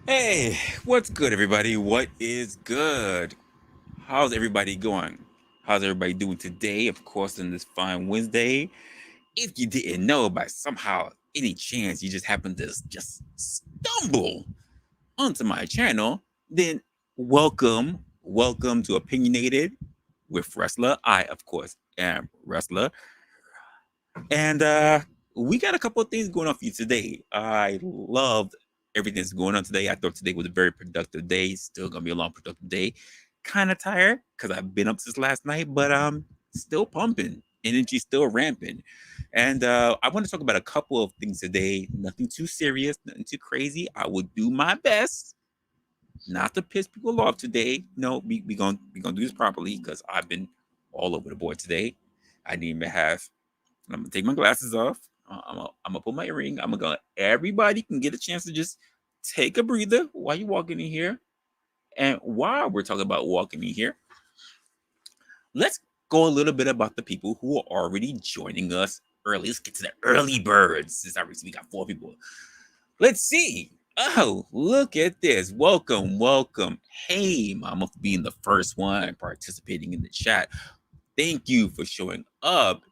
Hey, what's good, everybody? What is good? How's everybody going? How's everybody doing today? Of course, on this fine Wednesday. If you didn't know, by somehow, any chance, you just happened to just stumble onto my channel, then welcome to Opinionated with Resla. I, of course, am Resla. And we got a couple of things going on for you today. I loved everything that's going on today. I thought today was a very productive day. Still gonna be a long, productive day. Kind of tired because I've been up since last night, but still pumping. Energy still ramping. And I want to talk about a couple of things today. Nothing too serious, nothing too crazy. I will do my best not to piss people off today. No, we gonna do this properly because I've been all over the board today. I didn't even have I'm gonna take my glasses off. I'm gonna put my ring. I'm gonna everybody can get a chance to just take a breather while you're walking in here. And while we're talking about walking in here, let's go a little bit about the people who are already joining us early. Let's get to the early birds. Since we got 4 people. Let's see. Oh, look at this. Welcome. Hey, Mama, for being the first one participating in the chat. Thank you for showing up.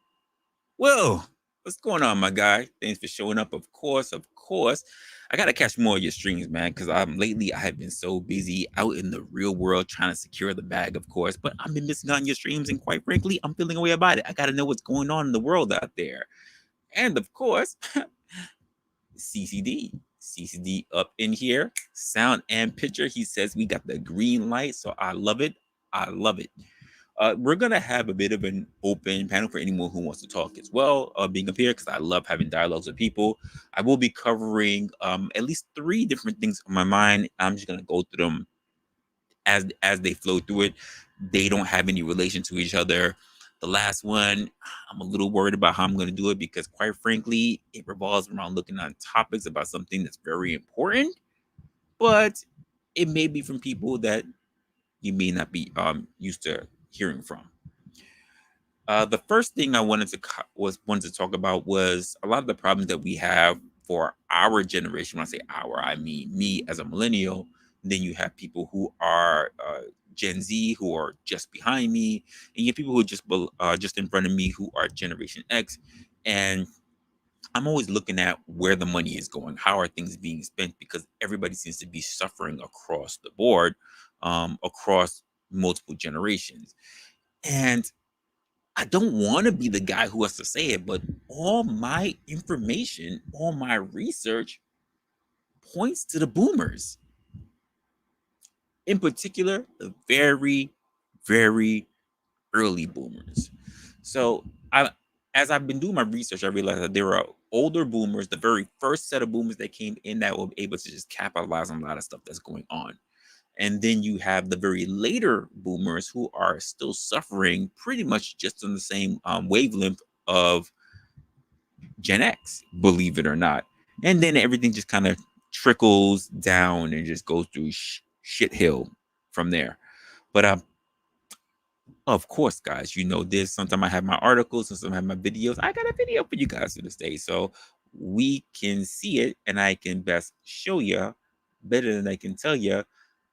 Well, what's going on, my guy? Thanks for showing up. Of course. I gotta catch more of your streams, man, because lately I have been so busy out in the real world trying to secure the bag, of course. But I've been missing on your streams, and quite frankly, I'm feeling a way about it. I gotta know what's going on in the world out there. And of course, CCD up in here, sound and picture. He says we got the green light, so I love it. I love it. We're gonna have a bit of an open panel for anyone who wants to talk as well, being up here because I love having dialogues with people. I will be covering at least 3 different things on my mind. I'm just gonna go through them as they flow through it. They don't have any relation to each other. The last one, I'm a little worried about how I'm gonna do it because, quite frankly, it revolves around looking on topics about something that's very important, but it may be from people that you may not be used to hearing from. The first thing I wanted to talk about was a lot of the problems that we have for our generation. When I say our, I mean me as a millennial. Then you have people who are Gen Z, who are just behind me, and you have people who are just in front of me, who are Generation X. And I'm always looking at where the money is going. How are things being spent? Because everybody seems to be suffering across the board, across multiple generations. And I don't want to be the guy who has to say it, but all my information, all my research points to the boomers. In particular, the very, very early boomers. So as I've been doing my research, I realized that there are older boomers, the very first set of boomers that came in that were able to just capitalize on a lot of stuff that's going on. And then you have the very later boomers who are still suffering pretty much just on the same wavelength of Gen X, believe it or not. And then everything just kind of trickles down and just goes through shit hill from there. But of course, guys, you know this. Sometimes I have my articles, sometimes I have my videos. I got a video for you guys to this day, so we can see it, and I can best show you better than I can tell you.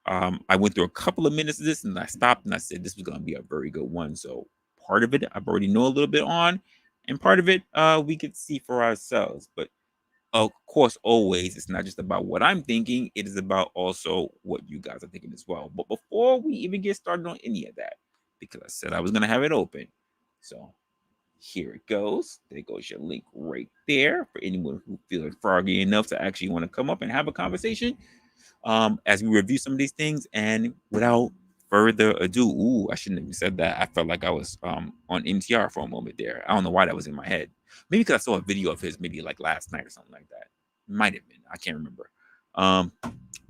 I went through a couple of minutes of this, and I stopped and I said this was going to be a very good one. So part of it I've already know a little bit on, and part of it we could see for ourselves. But of course, always it's not just about what I'm thinking; it is about also what you guys are thinking as well. But before we even get started on any of that, because I said I was gonna have it open, so here it goes. There goes your link right there for anyone who feeling froggy enough to actually want to come up and have a conversation as we review some of these things. And without further ado, ooh, I shouldn't have said that. I felt like I was on NTR for a moment there. I don't know why that was in my head. Maybe because I saw a video of his maybe like last night or something like that. Might have been. I can't remember.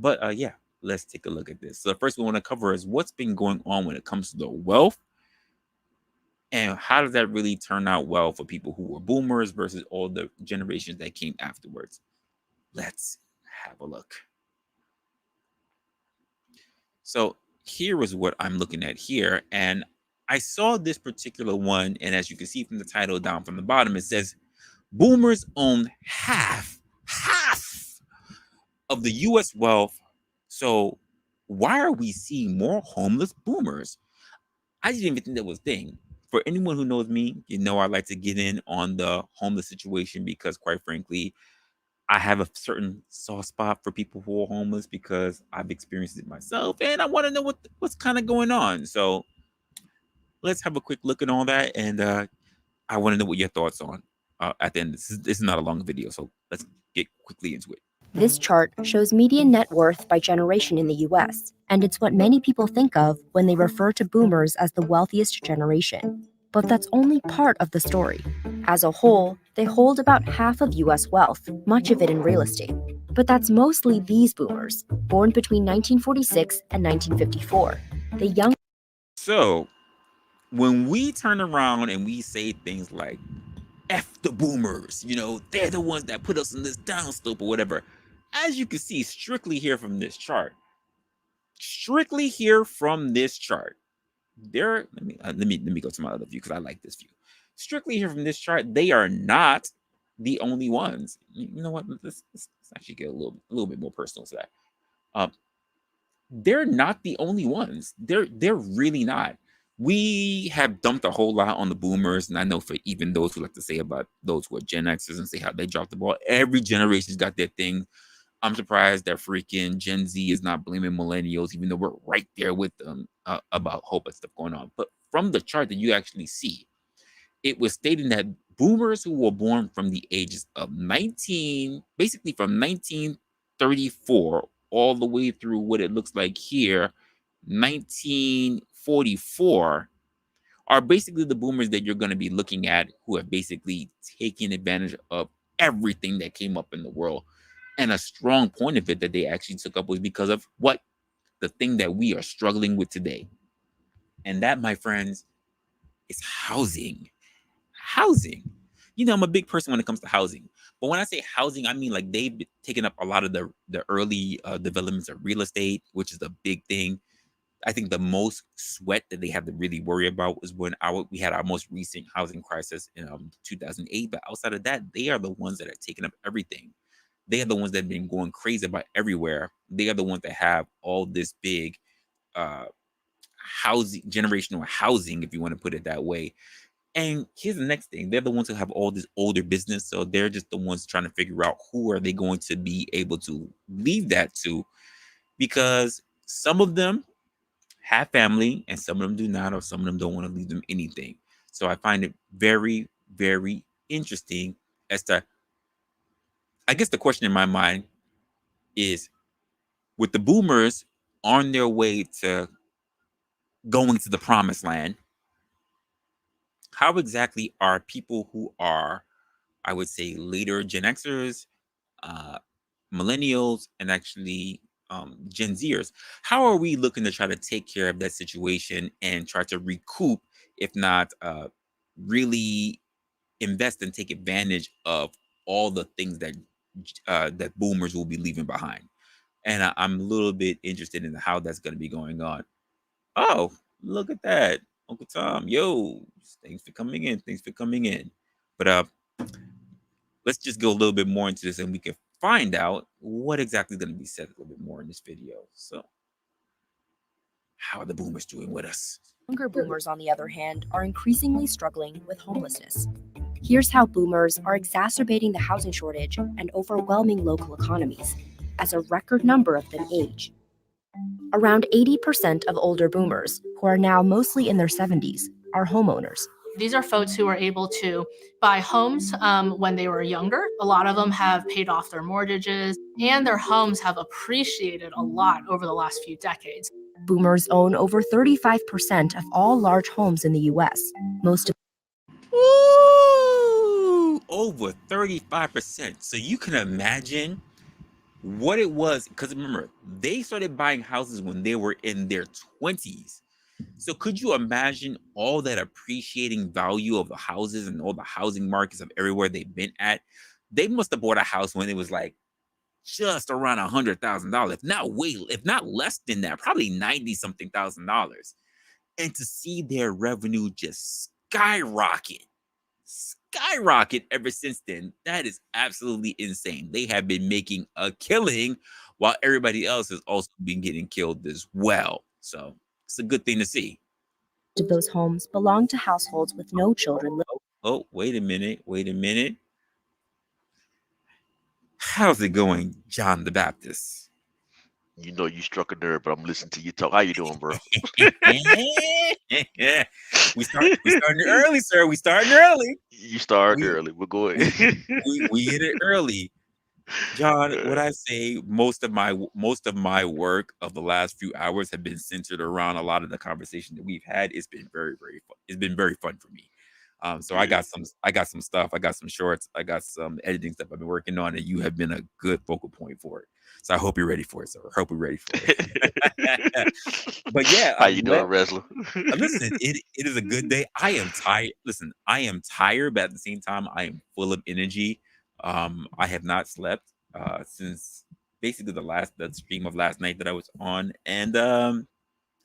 But yeah, let's take a look at this. So the first we want to cover is what's been going on when it comes to the wealth, and how does that really turn out well for people who were boomers versus all the generations that came afterwards. Let's have a look. So here is what I'm looking at here. And I saw this particular one. And as you can see from the title down from the bottom, it says boomers own half of the US wealth So why are we seeing more homeless boomers? I didn't even think that was a thing. For anyone who knows me, you know I like to get in on the homeless situation because, quite frankly, I have a certain soft spot for people who are homeless because I've experienced it myself, and I want to know what's kind of going on. So let's have a quick look at all that, and I want to know what your thoughts on at the end. This is not a long video, so let's get quickly into it. This chart shows median net worth by generation in the US, and it's what many people think of when they refer to boomers as the wealthiest generation. But that's only part of the story. As a whole, they hold about half of US wealth, much of it in real estate. But that's mostly these boomers, born between 1946 and 1954. The young So when we turn around and we say things like F the boomers, they're the ones that put us in this downslope or whatever. As you can see, strictly here from this chart, there. Let me go to my other view because I like this view. Strictly here from this chart, they are not the only ones. You know what? Let's actually get a little bit more personal to that. Um, they're not the only ones. They're really not. We have dumped a whole lot on the boomers, and I know for even those who like to say about those who are Gen Xers and say how they dropped the ball. Every generation's got their thing. I'm surprised that freaking Gen Z is not blaming millennials, even though we're right there with them about a whole bunch of stuff going on. But from the chart that you actually see, it was stating that boomers who were born from the ages of 19, basically from 1934 all the way through what it looks like here, 1944, are basically the boomers that you're going to be looking at who have basically taken advantage of everything that came up in the world. And a strong point of it that they actually took up was because of what? The thing that we are struggling with today. And that, my friends, is housing. Housing. I'm a big person when it comes to housing. But when I say housing, I mean like they've taken up a lot of the early developments of real estate, which is a big thing. I think the most sweat that they have to really worry about was when we had our most recent housing crisis in 2008. But outside of that, they are the ones that are taking up everything. They are the ones that have been going crazy about everywhere. They are the ones that have all this big uh, housing, generational housing, if you want to put it that way. And here's the next thing. They're the ones who have all this older business. So they're just the ones trying to figure out who are they going to be able to leave that to, because some of them have family and some of them do not, or some of them don't want to leave them anything. So I find it very, very interesting as to, I guess the question in my mind is, with the boomers on their way to going to the promised land, how exactly are people who are, I would say, later Gen Xers, uh, millennials, and actually Gen Zers, how are we looking to try to take care of that situation and try to recoup, if not really invest and take advantage of all the things that boomers will be leaving behind? And I'm a little bit interested in how that's going to be going on. Oh, look at that, Uncle Tom. Yo, thanks for coming in. Thanks for coming in. But let's just go a little bit more into this and we can find out what exactly is going to be said a little bit more in this video. So, how are the boomers doing with us? Younger boomers, on the other hand, are increasingly struggling with homelessness. Here's how boomers are exacerbating the housing shortage and overwhelming local economies, as a record number of them age. Around 80% of older boomers, who are now mostly in their 70s, are homeowners. These are folks who were able to buy homes when they were younger. A lot of them have paid off their mortgages, and their homes have appreciated a lot over the last few decades. Boomers own over 35% of all large homes in the US. Most of Ooh, over 35%. So you can imagine what it was, because remember, they started buying houses when they were in their 20s. So could you imagine all that appreciating value of the houses and all the housing markets of everywhere they've been at? They must have bought a house when it was like just around $100,000, if not less than that, probably 90 something $1,000. And to see their revenue just skyrocket ever since then, that is absolutely insane. They have been making a killing while everybody else has also been getting killed as well. So it's a good thing to see. Of those homes belong to households with no children. Oh, wait a minute. Wait a minute. How's it going, John the Baptist? You know you struck a nerve, but I'm listening to you talk. How you doing, bro? We starting early, sir. We starting early. You started We early, but go we ahead. we hit it early. John, what Uh, I say, most of my work of the last few hours have been centered around a lot of the conversation that we've had. It's been very, very fun. It's been very fun for me. So Good. I got some stuff, I got some shorts, I got some editing stuff I've been working on, and you have been a good focal point for it. So I hope you're ready for it, sir. I hope you're ready for it. But yeah, How you doing, Resla? listen, it is a good day. I am tired. Listen, I am tired, but at the same time, I am full of energy. I have not slept since basically the stream of last night that I was on, and I've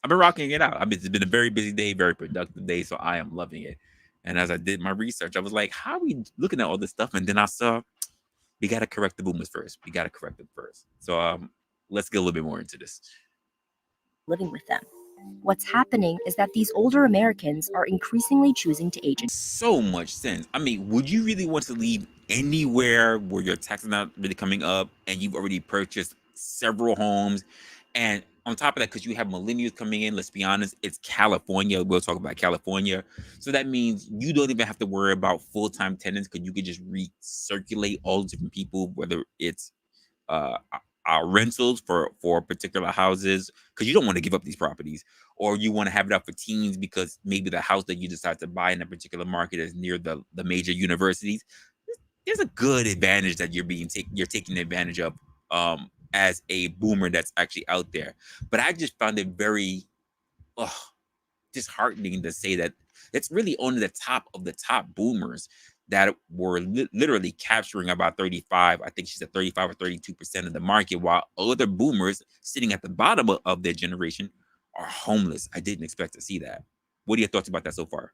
been rocking it out. It's been a very busy day, very productive day, so I am loving it. And as I did my research, I was like, "How are we looking at all this stuff?" And then I saw we got to correct the boomers first. We got to correct them first. So let's get a little bit more into this. Living with them. What's happening is that these older Americans are increasingly choosing to age in. So much sense. I mean, would you really want to leave anywhere where your taxes not really coming up and you've already purchased several homes? And on top of that, because you have millennials coming in, let's be honest, it's California. We'll talk about California. So that means you don't even have to worry about full time tenants because you could just recirculate all the different people, whether it's rentals for particular houses because you don't want to give up these properties, or you want to have it up for teens because maybe the house that you decide to buy in a particular market is near the major universities. There's a good advantage that you're taking advantage of as a boomer that's actually out there. But I just found it very ugh, disheartening to say that it's really only the top of the top boomers that were literally capturing about 35, I think she said 35 or 32% of the market, while other boomers sitting at the bottom of their generation are homeless. I didn't expect to see that. What are your thoughts about that so far?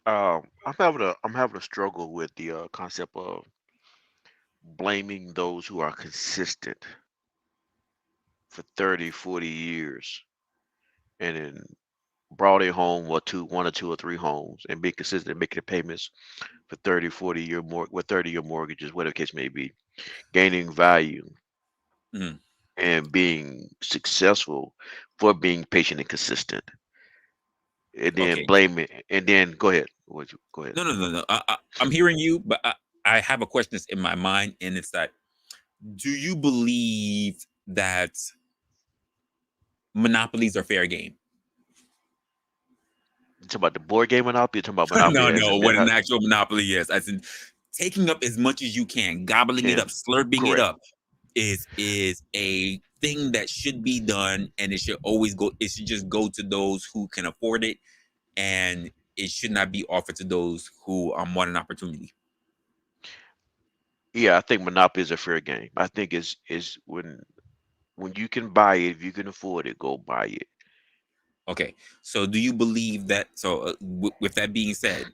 I'm having a struggle with the concept of blaming those who are consistent for 30, 40 years and then brought a home or two, one or two or three homes and be consistent making the payments for 30, 40 year with 30-year mortgages, whatever the case may be, gaining value Mhm. and being successful for being patient and consistent. And then Okay. blame it. And then go ahead. Go ahead. No, no, no, no. I'm hearing you, but I have a question that's in my mind, and it's that: do you believe that monopolies are fair game? You talking about the board game Monopoly? You talking about No, Monopoly as no. in What that? an actual monopoly is, as in taking up as much as you can, gobbling it Can up, slurping it correct. up, is a thing that should be done, and it should always go. It should just go to those who can afford it, and it should not be offered to those who want an opportunity. Yeah, I think Monopoly is a fair game. I think is when you can buy it, if you can afford it, go buy it. Okay, so do you believe that? So, with that being said,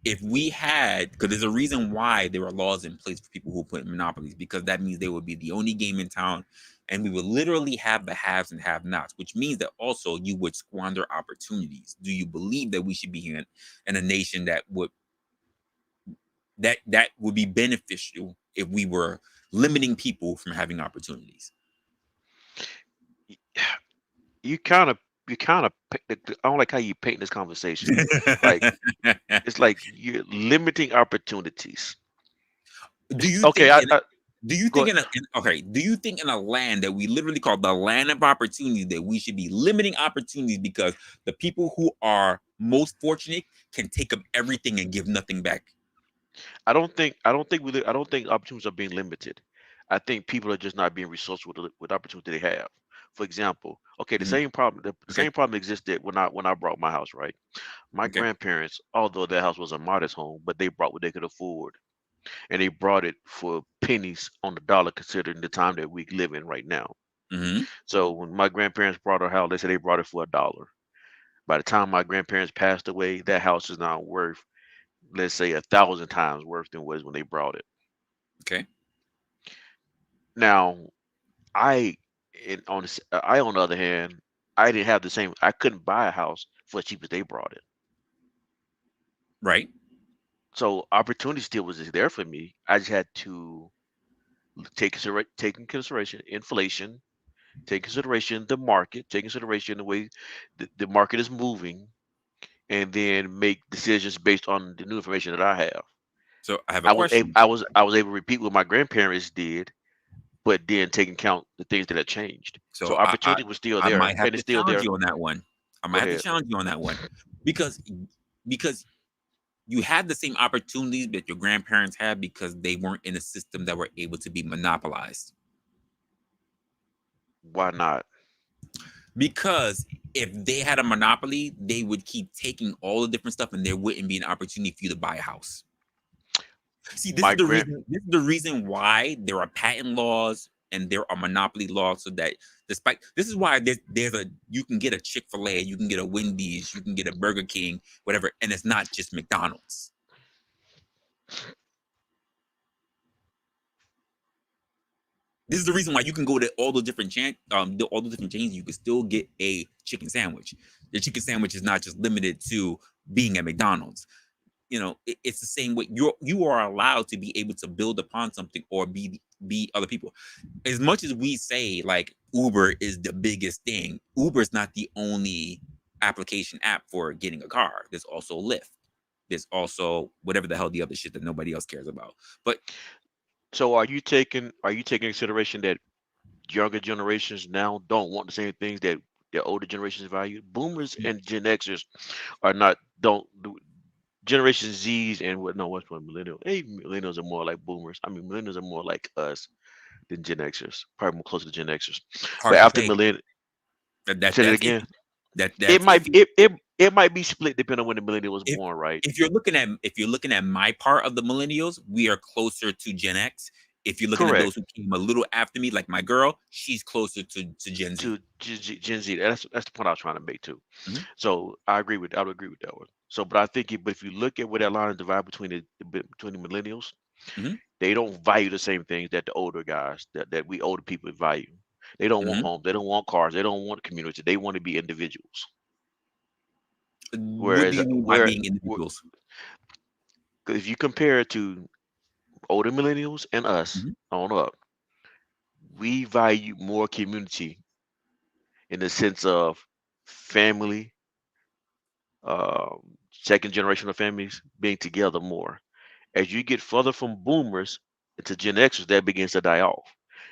if we had, because there's a reason why there are laws in place for people who put monopolies, because that means they would be the only game in town, and we would literally have the haves and have nots, which means that also you would squander opportunities. Do you believe that we should be in a nation that would be beneficial if we were limiting people from having opportunities? You kind of you kind of I don't like how you paint this conversation. Like it's like you're limiting opportunities. do you Okay, think in I do you go think okay, do you think in a land that we literally call the land of opportunity that we should be limiting opportunities because the people who are most fortunate can take up everything and give nothing back? I don't think opportunities are being limited. I think people are just not being resourceful with opportunity they have. For example, okay, Mhm. the Okay. same problem existed when I brought my house, right? My Okay. grandparents, although their house was a modest home, but they brought what they could afford, and they brought it for pennies on the dollar, considering the time that we live in right now. Hmm. So when my grandparents brought our house, they said they brought it for a dollar. By the time my grandparents passed away, that house is now worth, let's say, 1,000 times worth than was when they brought it. Okay. Now, I I on the other hand, I didn't have the same. I couldn't buy a house for as cheap as they brought it. Right. So opportunity still was there for me. I just had to take in consideration inflation, take consideration the market, take consideration the way the market is moving, and then make decisions based on the new information that I have. So I have a question. I was able to repeat what my grandparents did, but then take into account the things that had changed. So So opportunity was still I there, might have and it's to still challenge there. you on that one. I Go might have to ahead. challenge you on that one because because you had the same opportunities that your grandparents had because they weren't in a system that were able to be monopolized. Why not? Because if they had a monopoly, they would keep taking all the different stuff, and there wouldn't be an opportunity for you to buy a house. See, this is My the grand reason. This is the reason why there are patent laws and there are monopoly laws, so that despite this is why there's a you can get a Chick-fil-A, you can get a Wendy's, you can get a Burger King, whatever, and it's not just McDonald's. This is the reason why you can go to all the different all the different chains. You can still get a chicken sandwich. The chicken sandwich is not just limited to being at McDonald's. It's the same way. You are allowed to be able to build upon something or be other people. As much as we say like Uber is the biggest thing, Uber is not the only application app for getting a car. There's also Lyft. There's also whatever the hell the other shit that nobody else cares about. But So are you taking consideration that younger generations now don't want the same things that the older generations value? Boomers and Gen Xers are not don't do Generation Z's and what no what's one millennial. Hey, millennials are more like boomers. I mean millennials are more like us than Gen Xers. Probably more closer to Gen Xers. But harsh to after say millennial that say that that's again. iffy. That It that's might iffy. it might be split depending on when the millennial was if born, right? if you're looking at my part of the millennials, we are closer to Gen X. If you're looking at those Correct. who came a little after me, like my girl, she's closer to Gen Z. To Gen Z. That's the point I was trying to make too. Mhm, So I would agree with that one. So, but I think, but if you look at where that line is divided between between the millennials, mhm, they don't value the same things that the older guys that we older people value. They don't want mhm. homes. They don't want cars. They don't want community. They want to be individuals. What do Whereas, you mean by being individuals? if you compare it to older millennials and us Mhm. on up, we value more community in the sense of family, second generational families being together more. As you get further from boomers into Gen Xers, that begins to die off.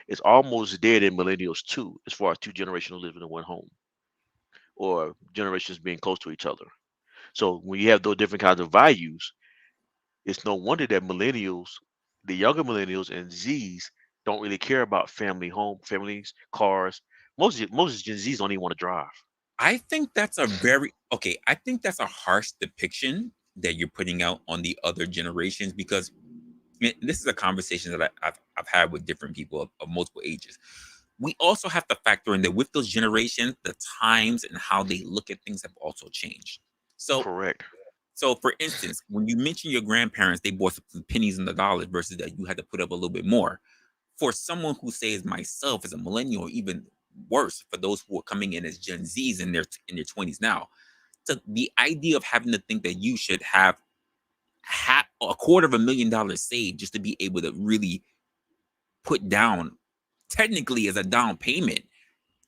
It's almost dead in millennials too, as far as two generations living in one home or generations being close to each other. So when you have those different kinds of values, it's no wonder that millennials, the younger millennials and Zs, don't really care about families, cars. Most Gen Zs don't even want to drive. I think that's a very okay. I think that's a harsh depiction that you're putting out on the other generations because this is a conversation that I've had with different people of multiple ages. We also have to factor in that with those generations, the times and how they look at things have also changed. So, Correct. for instance, when you mention your grandparents, they bought some pennies in the dollars versus that you had to put up a little bit more. For someone who says myself as a millennial, or even worse, for those who are coming in as Gen Zs in their 20s now, to the idea of having to think that you should have a quarter of $1 million saved just to be able to really put down technically as a down payment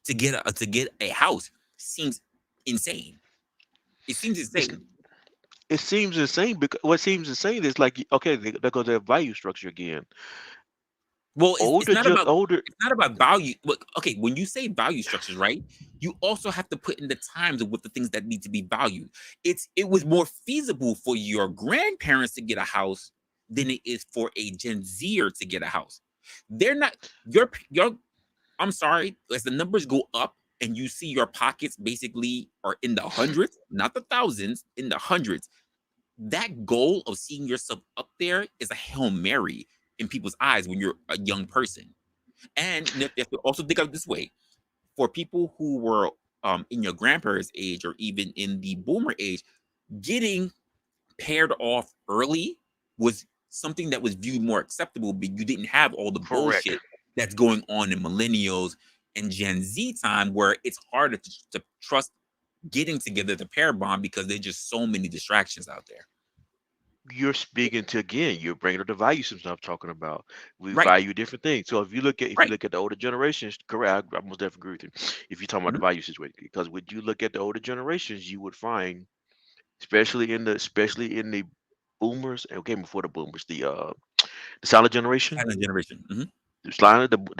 to get a house seems insane. It seems It's insane. it seems insane because what seems insane is like okay, there goes their value structure again. Well, Older, it's not about value. Look, okay, when you say value structures, right? You also have to put in the times with the things that need to be valued. It was more feasible for your grandparents to get a house than it is for a Gen Zer to get a house. They're not your I'm sorry, as the numbers go up and you see your pockets basically are in the hundreds, not the thousands, in the hundreds. That goal of seeing yourself up there is a Hail Mary in people's eyes when you're a young person. And you have to also think of it this way for people who were in your grandparents' age or even in the boomer age, getting paired off early was something that was viewed more acceptable, but you didn't have all the correct. bullshit. that's going on in millennials and Gen Z time, where it's harder to trust getting together to pair bond because there's just so many distractions out there. You're speaking to, again, you're bringing up the value system I'm talking about. We Right. value different things. So if you Right. look at the older generations, correct, I most definitely agree with you. If you're talking about the Mhm. value situation, because when you look at the older generations, you would find, especially in the boomers, okay, before the boomers, the silent generation, Silent generation. the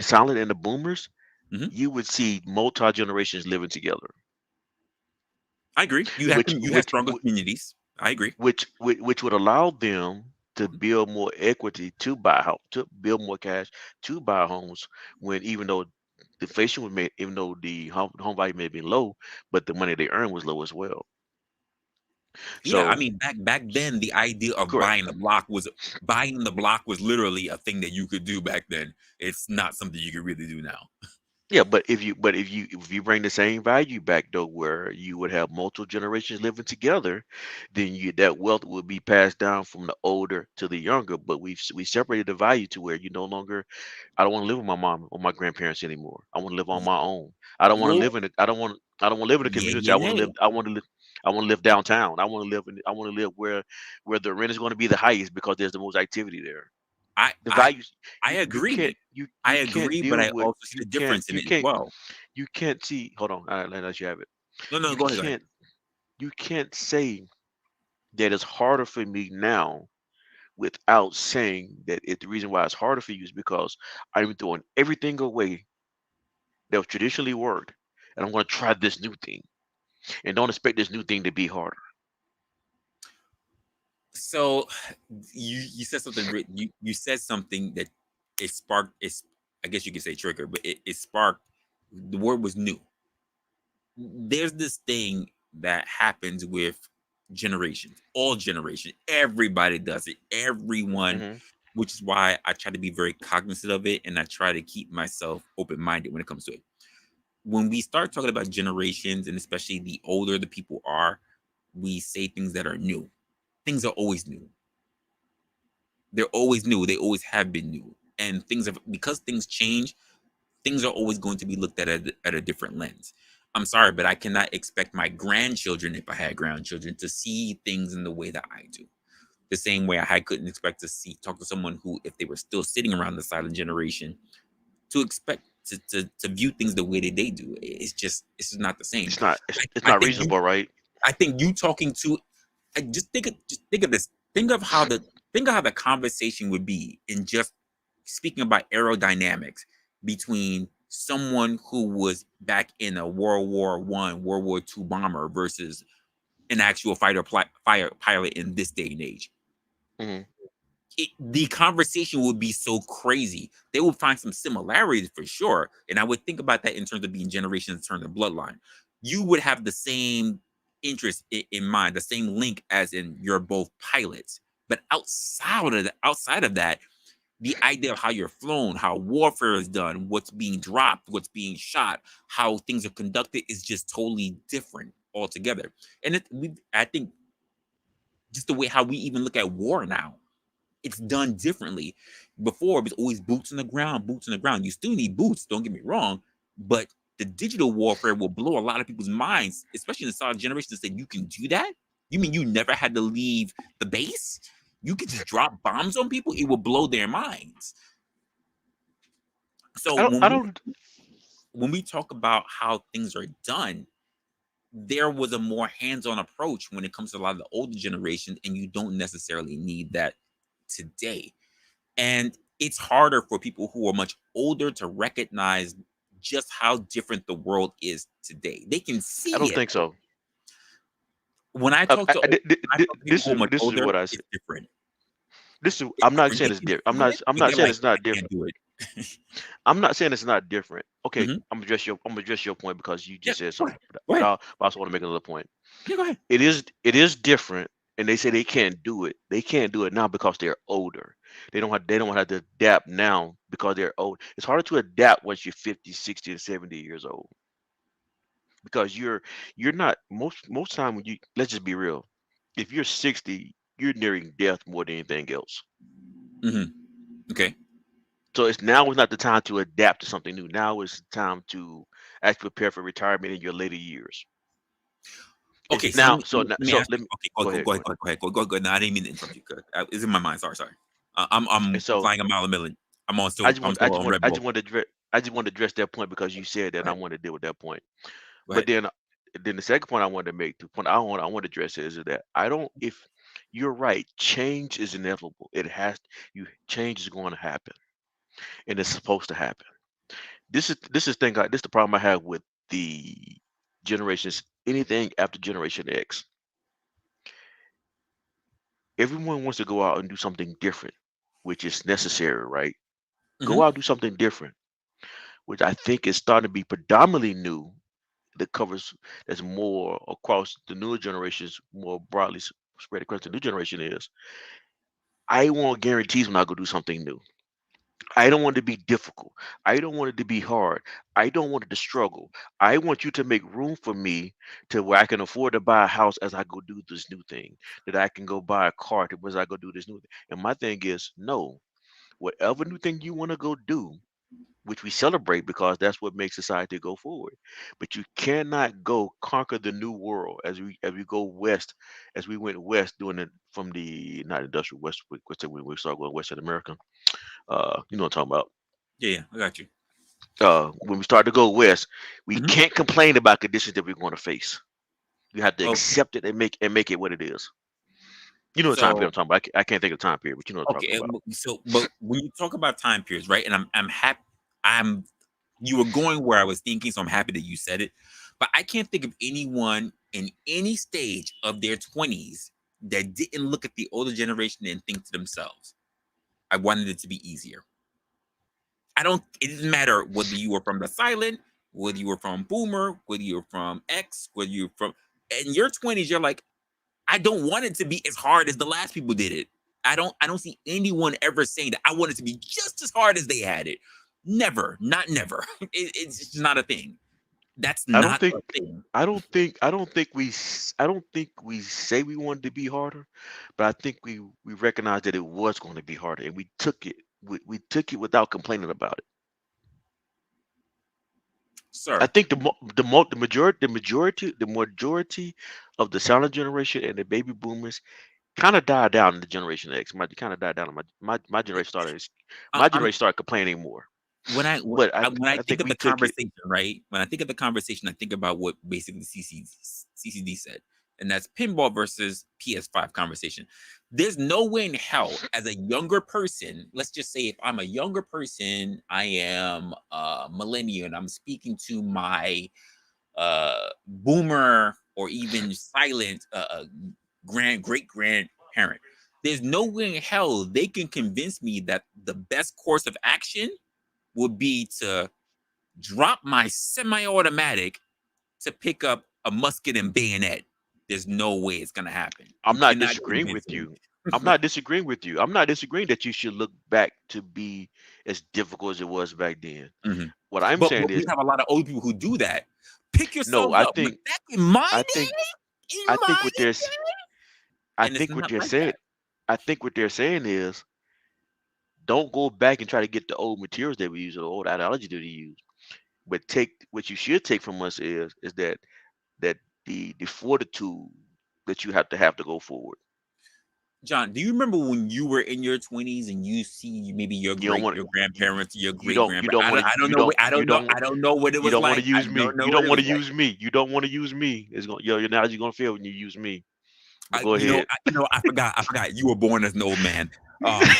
silent and the boomers, Hmm. you would see multi generations living together, I agree. You have which to. You have which stronger communities. I agree. which would allow them to Mhm. build more equity to buy house, to build more cash to buy homes, when even though the inflation was made, even though the home value may be low, but the money they earn was low as well. Yeah, I So mean, back then, the idea of correct. buying the block was literally a thing that you could do back then. It's not something you can really do now. Yeah, but if you bring the same value back though, where you would have multiple generations living together, then that wealth would be passed down from the older to the younger. But we separated the value to where you no longer. I don't want to live with my mom or my grandparents anymore. I want to live on Y- my own. I don't want to Well, live in it. I don't want to live in a yeah, community. yeah, I want to live. nay. I want to live downtown. I want to live where the rent is going to be the highest because there's the most activity there. I The I values, I you can't agree. you I you can't agree, but deal I with, also see a difference in it as well. you can't see. Hold on, I let you have it. No, no, You go ahead, go ahead. can't you can't say that it's harder for me now without saying that the reason why it's harder for you is because I'm throwing everything away that was traditionally worked, and I'm going to try this new thing, and don't expect this new thing to be harder. So you said something you said something that it sparked it's I guess you could say trigger, but it sparked the word was new. There's this thing that happens with generations, all generations. Everybody does it. Everyone, Hmm. which is why I try to be very cognizant of it and I try to keep myself open minded when it comes to it. When we start talking about generations, and especially the older the people are, we say things that are new. Things are always new. They're always new. They always have been new. And things have because things change, things are always going to be looked at a different lens. I'm sorry, but I cannot expect my grandchildren, if I had grandchildren, to see things in the way that I do. The same way I couldn't expect to talk to someone who, if they were still sitting around the silent generation, to expect to view things the way that they do. It's just not the same. It's I not think you reasonable, right? I think you talking to just think of this. Think of how the conversation would be in just speaking about aerodynamics between someone who was back in a World War I, World War II bomber versus an actual fire pilot in this day and age. Hmm. The conversation would be so crazy. They would find some similarities for sure. And I would think about that in terms of being generations, in terms of bloodline. You would have the same interest in mind, the same link as in you're both pilots. But outside of that, the idea of how you're flown, how warfare is done, what's being dropped, what's being shot, how things are conducted is just totally different altogether. And I think just the way how we even look at war now, it's done differently. Before it was always boots on the ground, boots on the ground. You still need boots, don't get me wrong, but the digital warfare will blow a lot of people's minds, especially in the solid generation that said you can do that. You mean you never had to leave the base? You could just drop bombs on people, it will blow their minds. So I don't. when we talk about how things are done, there was a more hands-on approach when it comes to a lot of the older generations, and you don't necessarily need that today. And it's harder for people who are much older to recognize just how different the world is today. They can I see don't it. think so. When I talk to when I talk to people This who are much this is older, what I said. it's different. This is. It's I'm not different. saying They it's can different. see it, I'm but not they're saying like, it's not I can't different. do it. I'm not saying it's not different. Okay, Hmm. I'm gonna address your point because you Yeah, just said go ahead. something. But, Go but ahead. I also want to make another point. Yeah, go ahead. It is different, and they say they can't do it. They can't do it now because they're older. They don't have to adapt now because they're old. It's harder to adapt once you're 50, 60, and 70 years old because you're not most time when you let's just be real. If you're 60, you're nearing death more than anything else. Hmm. Okay. So it's now is not the time to adapt to something new. Now is the time to actually prepare for retirement in your later years. Okay, so Now, so let me so ask let you. me Okay, go ahead, go go ahead, ahead. go ahead, go ahead, go ahead. No, I didn't mean to interrupt you. Good. It's in my mind. Sorry, sorry. And I'm so flying a mile a million. I just I'm want I still just on want Red I just Bull. want to address I just want to address that point because you said that Go and I ahead. want to deal with that point. Go But ahead. then the second point I wanted to make, the point I want to address is that I don't if you're right, change is inevitable. It has you change is going to happen and it's supposed to happen. This is the problem I have with the generations anything after generation X. Everyone wants to go out and do something different, which is necessary, right? Hmm. Go out and do something different, which I think is starting to be predominantly new that covers that's more across the newer generations, more broadly spread across the new generation is I want guarantees when I go do something new. I don't want it to be difficult. I don't want it to be hard. I don't want it to struggle. I want you to make room for me to where I can afford to buy a house as I go do this new thing, that I can go buy a car as I go do this new thing. And my thing is, no, whatever new thing you want to go do, which we celebrate because that's what makes society go forward. But you cannot go conquer the new world as we go west, as we went west doing it from the not industrial west, what's it when we start going west in America. You know what I'm talking about. Yeah, yeah, I got you. When we start to go west, we Hmm. can't complain about conditions that we're going to face. You have to Okay, accept it and make it what it is. You know the time period so I'm talking about. I can't think of the time period, but you know what I'm talking okay, about. but when you talk about time periods, right? And I'm happy. I'm You were going where I was thinking, so I'm happy that you said it. But I can't think of anyone in any stage of their 20s that didn't look at the older generation and think to themselves, I wanted it to be easier. I don't, it doesn't matter whether you were from the silent, whether you were from boomer, whether you were from X, whether you're from, in your 20s, you're like, I don't want it to be as hard as the last people did it. I don't see anyone ever saying that I want it to be just as hard as they had it. Never, not never. It's just not a thing. That's I don't not think a thing. I don't think we say we wanted to be harder, but I think we recognized that it was going to be harder, and we took it. We took it without complaining about it. I Sir. think the majority of the silent generation and the baby boomers kind of died down in the generation X. Kind of died down. In my generation I, I'm started complaining more. when But when I I think think of we the took it. conversation, right? When I think of the conversation, I think about what basically CCD said, and that's pinball versus PS5 conversation. There's no way in hell, as a younger person, let's just say if I'm a younger person, I am a millennial, and I'm speaking to my boomer or even silent great grandparent. There's no way in hell they can convince me that the best course of action would be to drop my semi-automatic to pick up a musket and bayonet. There's no way it's gonna happen. You I'm not cannot disagreeing convince with me. you. I'm not disagreeing with you. I'm not disagreeing that you should look back to be as difficult as it was back then. Mhm. What I'm But saying we is, have a lot of old people who do that. Pick no, yourselves up. But back in my I think, day, I in think my what they're, day, I and it's think what not they're like saying, that. I think what they're saying is, don't go back and try to get the old materials that we use or the old ideology that we use. But take what you should take from us is that the fortitude that you have to go forward. John, do you remember when you were in your 20s and you see maybe You don't want your you, grandparents, your you great don't you grandparents? don't want to I don't know you don't I don't know what it you was don't want to like. I use me. don't know You what don't it want was to like. use me. You don't want to use me. Your analogy gonna fail when you use me. But go ahead. I forgot you were born as an old man. Um,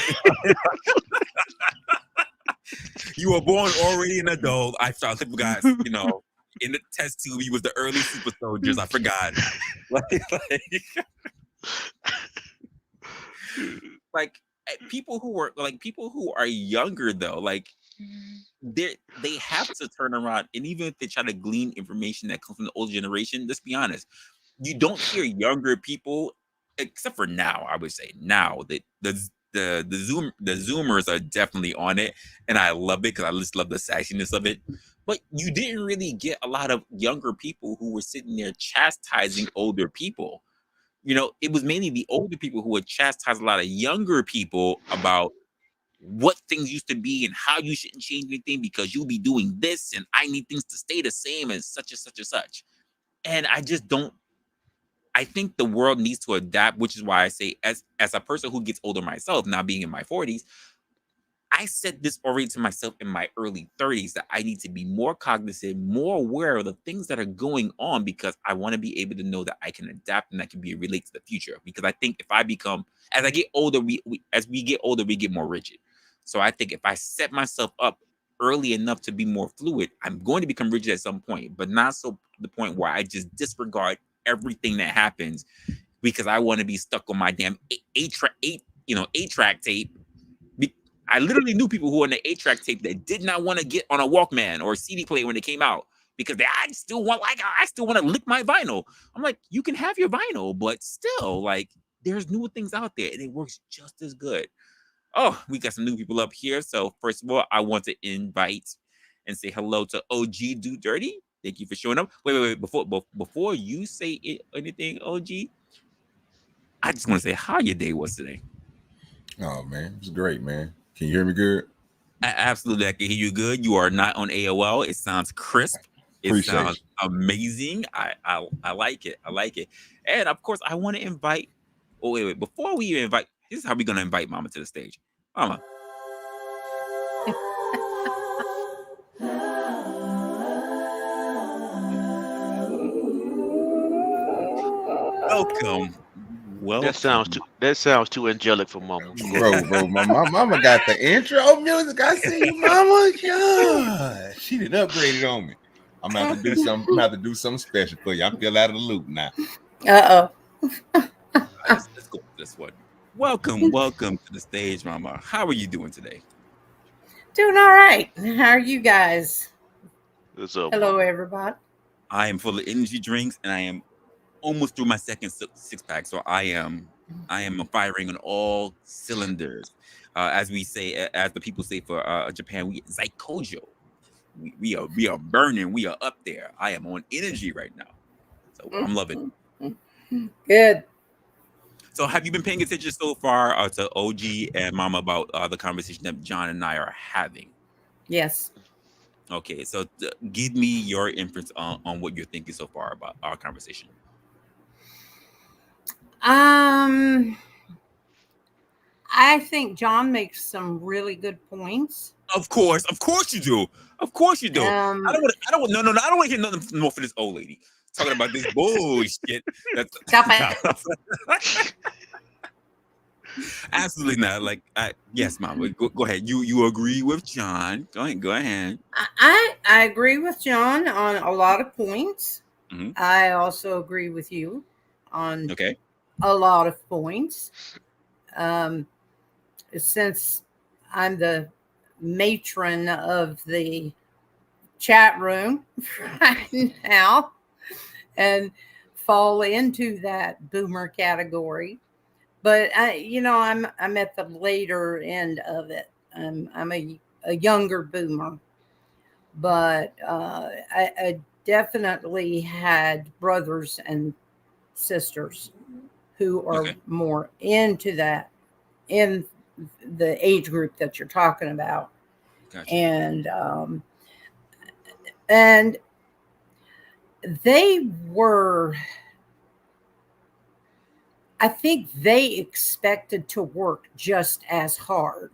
you were born already an adult. I forgot. In the test tube, you was the early super soldiers. I forgot. Like, like people who are younger though, like they have to turn around, and even if they try to glean information that comes from the older generation, let's be honest, you don't hear younger people, except for now. I would say now that the Zoomers are definitely on it, and I love it because I just love the sassiness of it. But you didn't really get a lot of younger people who were sitting there chastising older people. It was mainly the older people who would chastise a lot of younger people about what things used to be and how you shouldn't change anything because you'll be doing this and I need things to stay the same as such and such and such. And I just don't. I think the world needs to adapt, which is why I say, as a person who gets older myself, now being in my 40s, I said this already to myself in my early 30s that I need to be more cognizant, more aware of the things that are going on because I want to be able to know that I can adapt and I can be relate to the future. Because I think if I become, as I get older, as we get older, we get more rigid. So I think if I set myself up early enough to be more fluid, I'm going to become rigid at some point, but not so to the point where I just disregard everything that happens because I want to be stuck on my damn eight track tape. I literally knew people who were on the 8-track tape that did not want to get on a Walkman or a CD player when they came out because I still want to lick my vinyl. I'm like, you can have your vinyl, but still, like, there's newer things out there and it works just as good. Oh, we got some new people up here. So first of all, I want to invite and say hello to OG Do Dirty. Thank you for showing up. Wait. Before you say anything, OG, I just want to say how your day was today. Oh man, it's great, man. Can you hear me good? Absolutely, I can hear you good. You are not on AOL. It sounds crisp. It Appreciate sounds amazing. I like it. I like it. And of course, I want to invite. Oh wait. Before we even invite, this is how we're gonna invite Mama to the stage. Mama, welcome, welcome. That sounds too angelic for Mama. But you, go ahead. bro. My mama got the intro music. I see you, mama. God, she did upgraded on me. I'm gonna have to do something. I'm gonna have to do something special for you. I'm still out of the loop now. Let's go with this one. Welcome to the stage, Mama. How are you doing today? Doing all right. How are you guys? What's up, Hello, Mama? everybody. I am full of energy drinks, and I am almost through my second six pack, so I am firing on all cylinders. As we say, as the people say for Japan, we Zykojo. We are burning. We are up there. I am on energy right now, so I'm loving it. Good. So, have you been paying attention so far to OG and Mama about the conversation that John and I are having? Yes. Okay, so give me your inference on what you're thinking so far about our conversation. I think John makes some really good points. Of course you do. Of course you do. I don't want. I don't want. No. I don't want to hear nothing more for this old lady talking about this bullshit. That's Stop it. absolutely not. Like, yes, Mama. Go ahead. You agree with John? Go ahead. I agree with John on a lot of points. Mm-hmm. I also agree with you on Okay. a lot of points. Since I'm the matron of the chat room right now and fall into that boomer category, but I'm at the later end of it. I'm a younger boomer, but I definitely had brothers and sisters who are Okay. more into that in the age group that you're talking about. Gotcha. And they were, I think they expected to work just as hard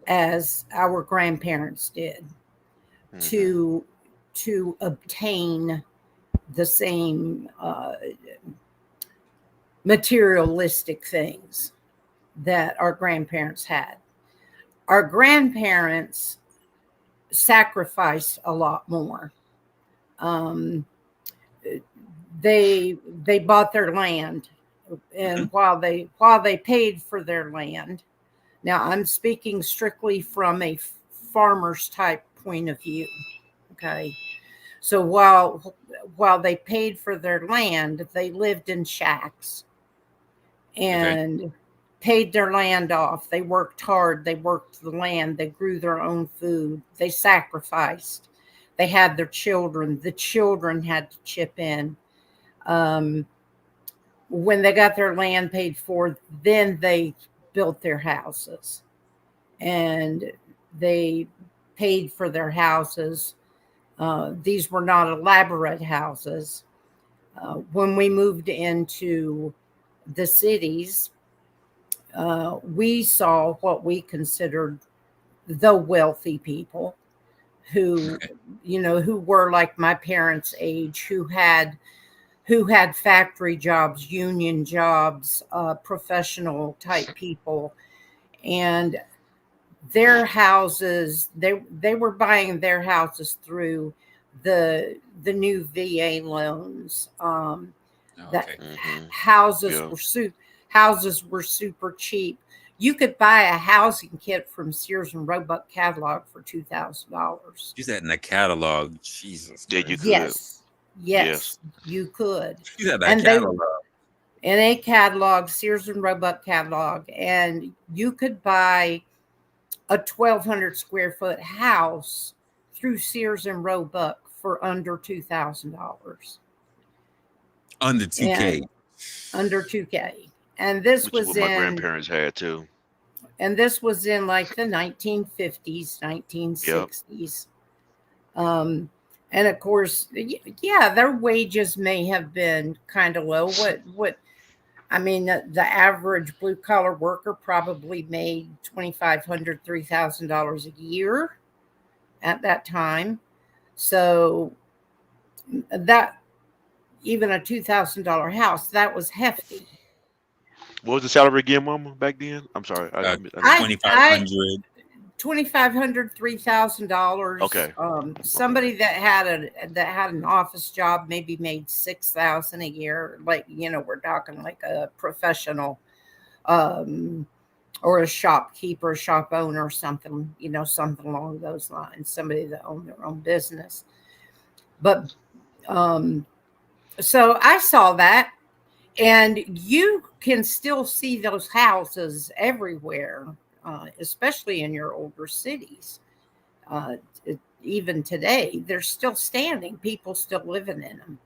as our grandparents did to obtain the same materialistic things that our grandparents had. Our grandparents sacrificed a lot more. They bought their land, and while they paid for their land. Now I'm speaking strictly from a farmer's type point of view. Okay. So while they paid for their land, they lived in shacks and paid their land off. They worked hard. They worked the land. They grew their own food. They sacrificed. They had their children. The children had to chip in. When they got their land paid for, then they built their houses. and they paid for their houses. These were not elaborate houses. When we moved into the cities, we saw what we considered the wealthy people who, who were like my parents' age, who had factory jobs, union jobs, professional type people, and their houses, they were buying their houses through the new VA loans. That Okay. houses Yeah. were super cheap. You could buy a housing kit from Sears and Roebuck catalog for $2,000. You said in the catalog. Jesus Yeah, you Christ. could. Yes, Yes. yes, you could. You said that And they catalog. in a catalog, Sears and Roebuck catalog, and you could buy a 1,200 square foot house through Sears and Roebuck for under $2,000 Under 2K. and under 2K. And this Which is was what my in grandparents had too. like the 1950s, Yep. 1960s. And of course, yeah, their wages may have been kind of low. What I mean, the average blue collar worker probably made $2,500, $3,000 a year at that time. So that even a $2,000 house, that was hefty. What was the salary again, Mama? Back then? I'm sorry, I didn't I get. I 2,500. $2,500, $3,000. Okay. Somebody that had an office job maybe made $6,000 a year. Like, we're talking like a professional, um, or a shopkeeper, shop owner, something, something along those lines. Somebody that owned their own business. But um, so I saw that, and you can still see those houses everywhere, especially in your older cities. Uh, Even today, they're still standing. People still living in them.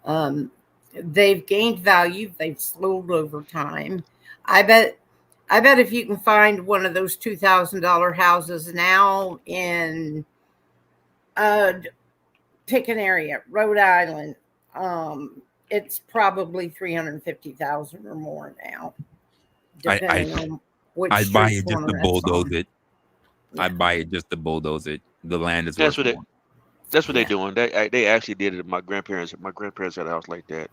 Um, they've gained value. They've slowed over time. I bet. I bet if you can find one of those $2,000 houses now in uh, pick an area, Rhode Island, it's probably 350,000 or more now, I I depending on which I'd buy street it just to corner it's bulldoze on. it. Yeah, I'd buy it just to bulldoze it. The land is That's worth what they. more. That's what they yeah, doing. They actually did it. My grandparents had a house like that.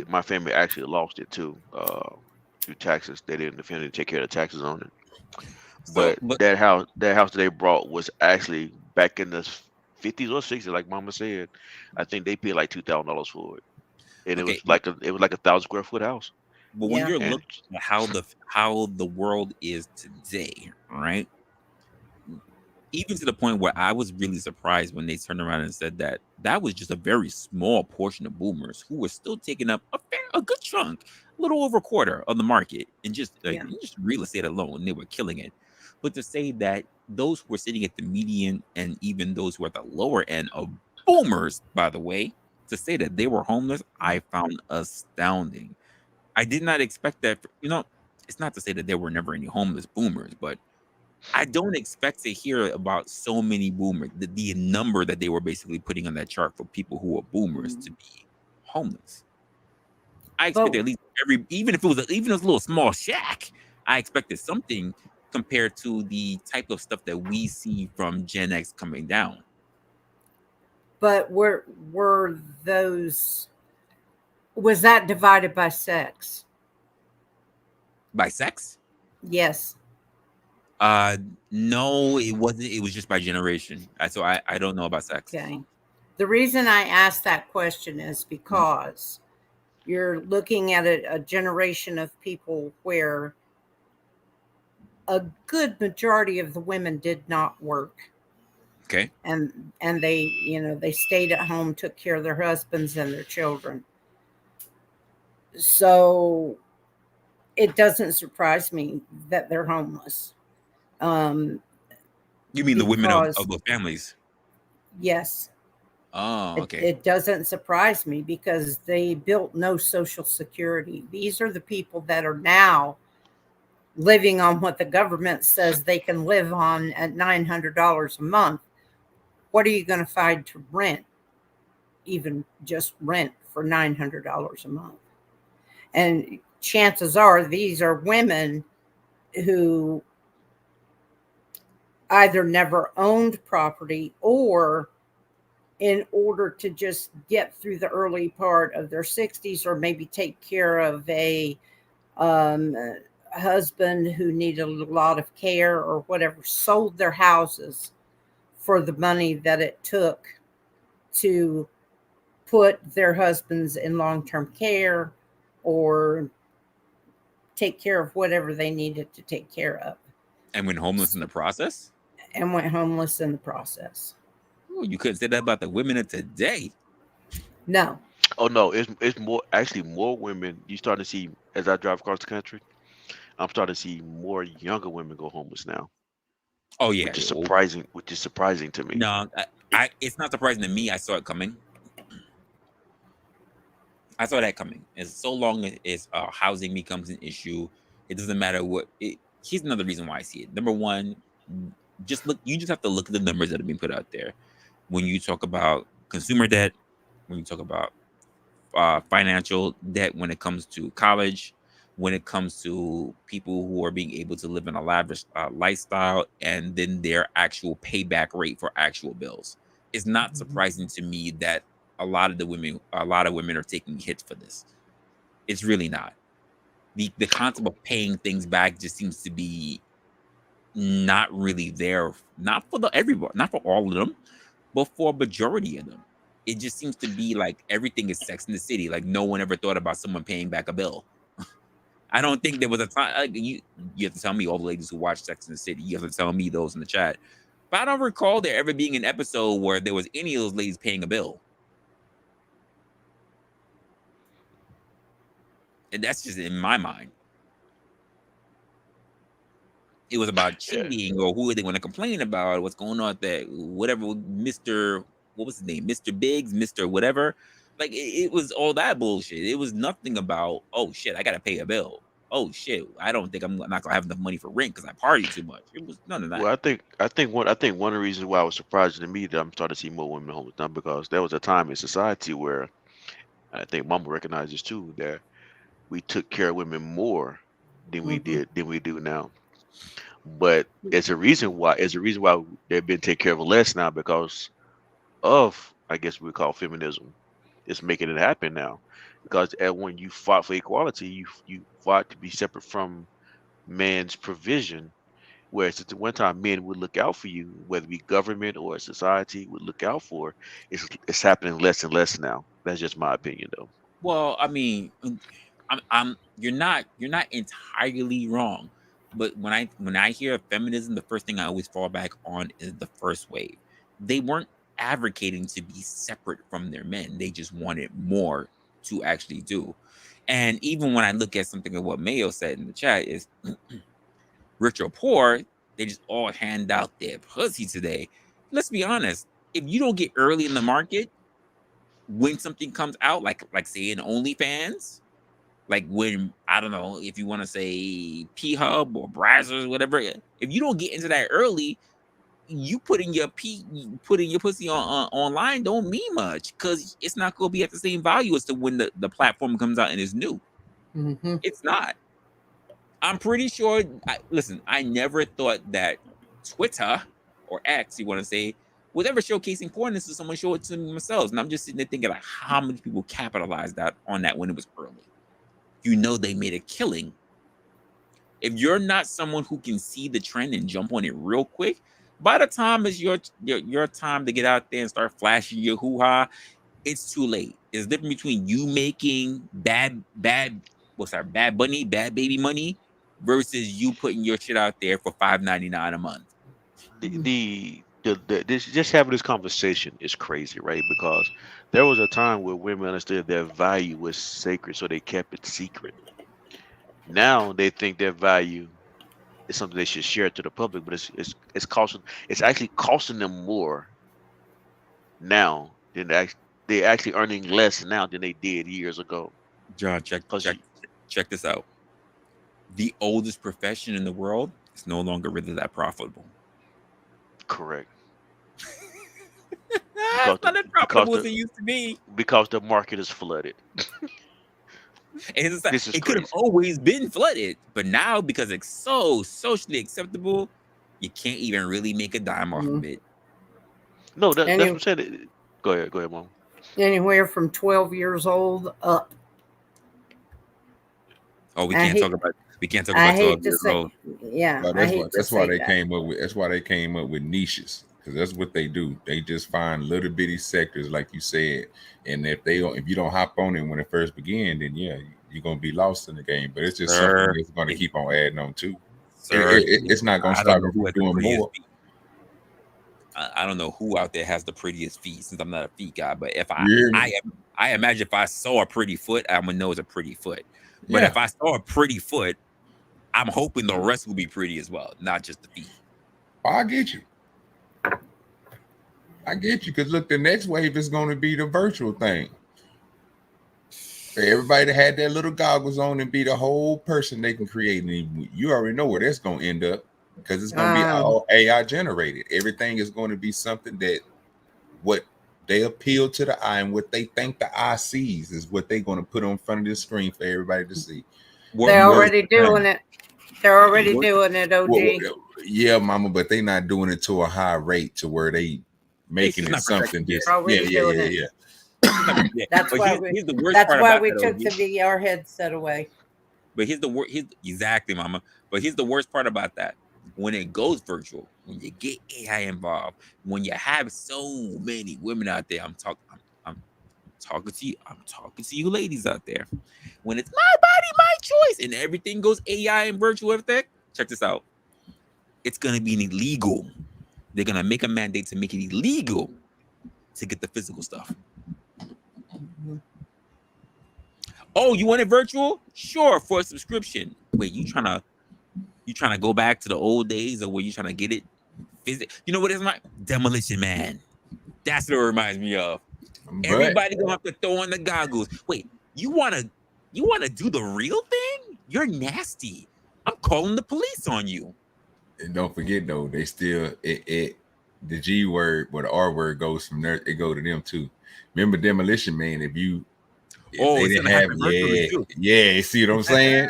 My family actually lost it too. Through taxes. They didn't defend it, take care of the taxes on it. So, But but that house that they brought was actually back in the 50s or 60s, like Mama said. I think they paid like $2,000 for it, and it okay, was like a 1,000 square foot house. but when yeah. you're And looking at how the world is today, right? Even to the point where I was really surprised when they turned around and said that that was just a very small portion of boomers who were still taking up a good chunk, a little over a quarter of the market, and Yeah. just real estate alone, they were killing it. But to say that those who were sitting at the median and even those who are at the lower end of boomers, by the way, to say that they were homeless, I found astounding. I did not expect that. It's not to say that there were never any homeless boomers, but I don't expect to hear about so many boomers, the number that they were basically putting on that chart for people who are boomers to be homeless. I But expected at least even if it was a little small shack, I expected something compared to the type of stuff that we see from Gen X coming down. but were those was that divided by sex? By sex? Yes. Uh no, it wasn't. It was just by generation. I don't know about sex. Okay. The reason I asked that question is Mhm. because you're looking at a generation of people where a good majority of the women did not work, Okay. and they stayed at home, took care of their husbands and their children. So it doesn't surprise me that they're homeless, um, You mean the women because of those families? yes, Oh, it, okay. it doesn't surprise me because they built no social security. These are the people that are now living on what the government says they can live on at $900 a month, what are you going to find to rent, even just rent for $900 a month? And chances are these are women who either never owned property, or in order to just get through the early part of their 60s, or maybe take care of a um, husband who needed a lot of care or whatever, sold their houses for the money that it took to put their husbands in long-term care or take care of whatever they needed to take care of, And went homeless in the process. and went homeless in the process. Oh, you couldn't say that about the women of today. No. Oh no, it's more actually more women. You starting to see as I drive across the country. I'm starting to see more younger women go homeless now, Oh yeah. Oh, which is surprising to me. no, it's not surprising to me. I saw it coming. I saw that coming. As so long as housing becomes an issue, it doesn't matter what. Here's another reason why I see it. Number one, just look. You just have to look at the numbers that are being put out there. When you talk about consumer debt, when you talk about financial debt, when it comes to college, when it comes to people who are being able to live in a lavish lifestyle, and then their actual payback rate for actual bills, it's not surprising to me that a lot of women are taking hits for this. It's really not. The concept of paying things back just seems to be not really there. Not for the everybody, not for all of them, but for a majority of them. It just seems to be like everything is Sex in the City. Like no one ever thought about someone paying back a bill. I don't think there was a time. Like, you have to tell me, all the ladies who watch Sex in the City. You have to tell me those in the chat. But I don't recall there ever being an episode where there was any of those ladies paying a bill. And that's just in my mind. It was about Yeah. cheating or who they want to complain about, what's going on there, whatever. Mr. What was his name? Mr. Biggs, Mr. Whatever. Like it was all that bullshit. It was nothing about, oh shit, I gotta pay a bill. Oh shit, I don't think I'm not gonna have enough money for rent because I party too much. It was none of that. Well, I think one of the reasons why it was surprising to me that I'm starting to see more women homeless now because there was a time in society where I think Mama recognized this too that we took care of women more than we do now. But there's a reason why they've been taken care of less now because of I guess we call feminism. It's making it happen now because when you fought for equality, you fought to be separate from man's provision. Whereas at the one time men would look out for you, whether it be government or society would look out for, it's happening less and less now. That's just my opinion, though. Well, I mean, I'm you're not entirely wrong, but when I hear of feminism, the first thing I always fall back on is the first wave. They weren't advocating to be separate from their men; they just wanted more to actually do. And even when I look at something of what Mayo said in the chat is rich or poor, they just all hand out their pussy today. Let's be honest. If you don't get early in the market, when something comes out, like say in OnlyFans, like when I don't know if you want to say P Hub or Brazzers, whatever. If you don't get into that early, putting your pussy on online don't mean much because it's not gonna be at the same value as to when the platform comes out and is new. Mm-hmm. It's not. I'm pretty sure. Listen, I never thought that Twitter or X, you want to say, was ever showcasing porn until someone showed it to me themselves. And I'm just sitting there thinking, like, how many people capitalized that on that when it was early? You know, they made a killing. If you're not someone who can see the trend and jump on it real quick, by the time it's your time to get out there and start flashing your hoo ha, it's too late. There's a difference between you making bad bunny, bad baby money versus you putting your shit out there for $5.99 a month. This just having this conversation is crazy, right? Because there was a time where women understood their value was sacred, so they kept it secret. Now they think their value is something they should share to the public, but it's actually costing them more now than they're actually earning less now than they did years ago. John, Because check this out. the oldest profession in the world is no longer really that profitable. Correct. It's Because not as because profitable as the it used to be. because the market is flooded. And it's like, This is it could have crazy. always been flooded, but now because it's so socially acceptable, you can't even really make a dime off of Mhm. it. No, that's Any, what I'm saying. Go ahead, mom. anywhere from 12 years old up. Oh, I hate we can't talk I about 12 hate to years say, old. yeah, Well, I hate to that's why say they that. came up with niches, because that's what they do. They just find little bitty sectors, like you said, and if you don't hop on it when it first began, then yeah, you're gonna be lost in the game. But it's just something Sir, that's gonna it, keep on adding on to. sir, It's not gonna I don't stop know you who from has the doing prettiest more. feet. I don't know who out there has the prettiest feet, since I'm not a feet guy. But if You hear me? I imagine if I saw a pretty foot, I'm gonna know it's a pretty foot. But Yeah, if I saw a pretty foot, I'm hoping the rest will be pretty as well, not just the feet. I get you. Because look, the next wave is going to be the virtual thing. Everybody that had their little goggles on and be the whole person they can create. And you already know where that's going to end up, because it's going to be all AI generated. Everything is going to be something that what they appeal to the eye and what they think the eye sees is what they're going to put on front of the screen for everybody to see. They're What already doing it. They're already what doing it, OG. Yeah, mama, but they not doing it to a high rate to where they making she's it not something perfected yet. just They're already doing it. yeah. She's not perfect yet. That's But why we. here's the worst That's part why about we that, took OG. the VR headset away. But here's exactly, mama. But here's the worst part about that. When it goes virtual, when you get AI involved, when you have so many women out there, I'm talking to you. I'm talking to you ladies out there. When it's my body, my choice, and everything goes AI and virtual effect, check this out. It's gonna be illegal. They're gonna make a mandate to make it illegal to get the physical stuff. Oh, you want it virtual? Sure, for a subscription. Wait, you trying to go back to the old days, or where you trying to get it You know what it's like? Demolition Man. That's what it reminds me of. But Everybody gonna have to throw on the goggles. Wait, you wanna do the real thing? You're nasty. I'm calling the police on you. and don't forget though, they still the G word or the R word goes from there. It go to them too. Remember Demolition Man? If Oh, they it's didn't gonna have happen virtually too. you see what I'm saying?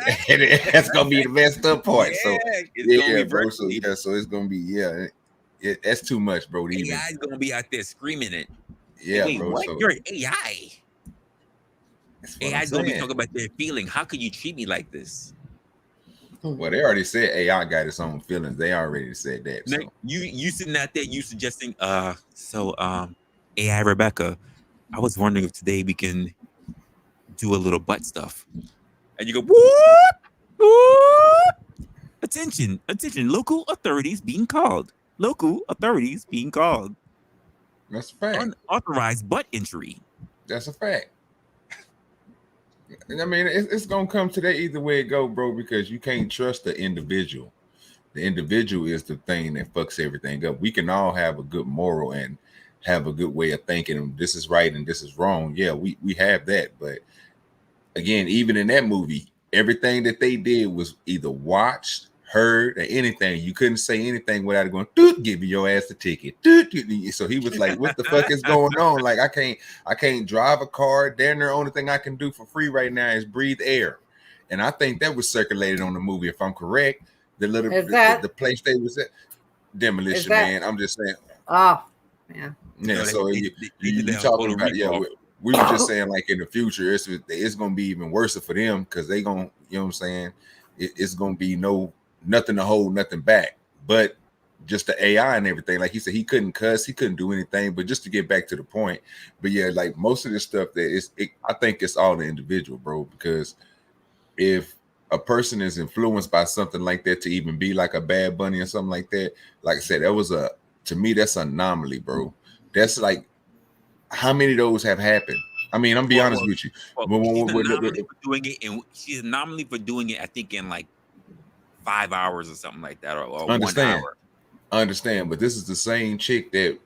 That's gonna be the messed up part. So Yeah, it's gonna yeah, be bro. So virtually. yeah, so it's gonna be that's too much, bro. To even AI is gonna be out there screaming it. Like, yeah, wait, bro. what? So You're an AI. that's what AI I'm is gonna be saying. talking about their feeling. How could you treat me like this? Well, they already said AI got its own feelings. They already said that. Now, So you sitting out there, you suggesting, AI Rebecca, I was wondering if today we can do a little butt stuff. And you go, what? What? Attention, local authorities being called. Local authorities being called. that's a fact. Unauthorized butt entry. That's a fact. I mean, it's gonna come to that either way it go, bro, because you can't trust the individual. The individual is the thing that fucks everything up. We can all have a good moral and have a good way of thinking this is right and this is wrong. Yeah, we have that. But again, even in that movie, everything that they did was either watched, heard, or anything. You couldn't say anything without it going, "Doot, give me your ass a ticket." Doot, doot. So he was like, "What the fuck is going on? Like, I can't drive a car. Damn, the only thing I can do for free right now is breathe air." And I think that was circulated on the movie, if I'm correct. The place they was at, Demolition Man. I'm just saying. Oh, yeah. Yeah, No, so they did you that on talking Total about Recall. we were just saying like in the future it's gonna be even worse for them because they gonna you know what I'm saying it's gonna be nothing to hold nothing back but just the AI and everything. Like he said, he couldn't cuss, he couldn't do anything. But just to get back to the point, but yeah, like most of this stuff I think it's all the individual, bro. Because if a person is influenced by something like that to even be like a Bad Bunny or something like that, like I said, to me that's an anomaly, bro. That's like how many of those have happened? I mean, I'm be honest with you. She's an anomaly for doing it. I think in like 5 hours or something like that, or 1 understand, hour. understand. But this is the same chick that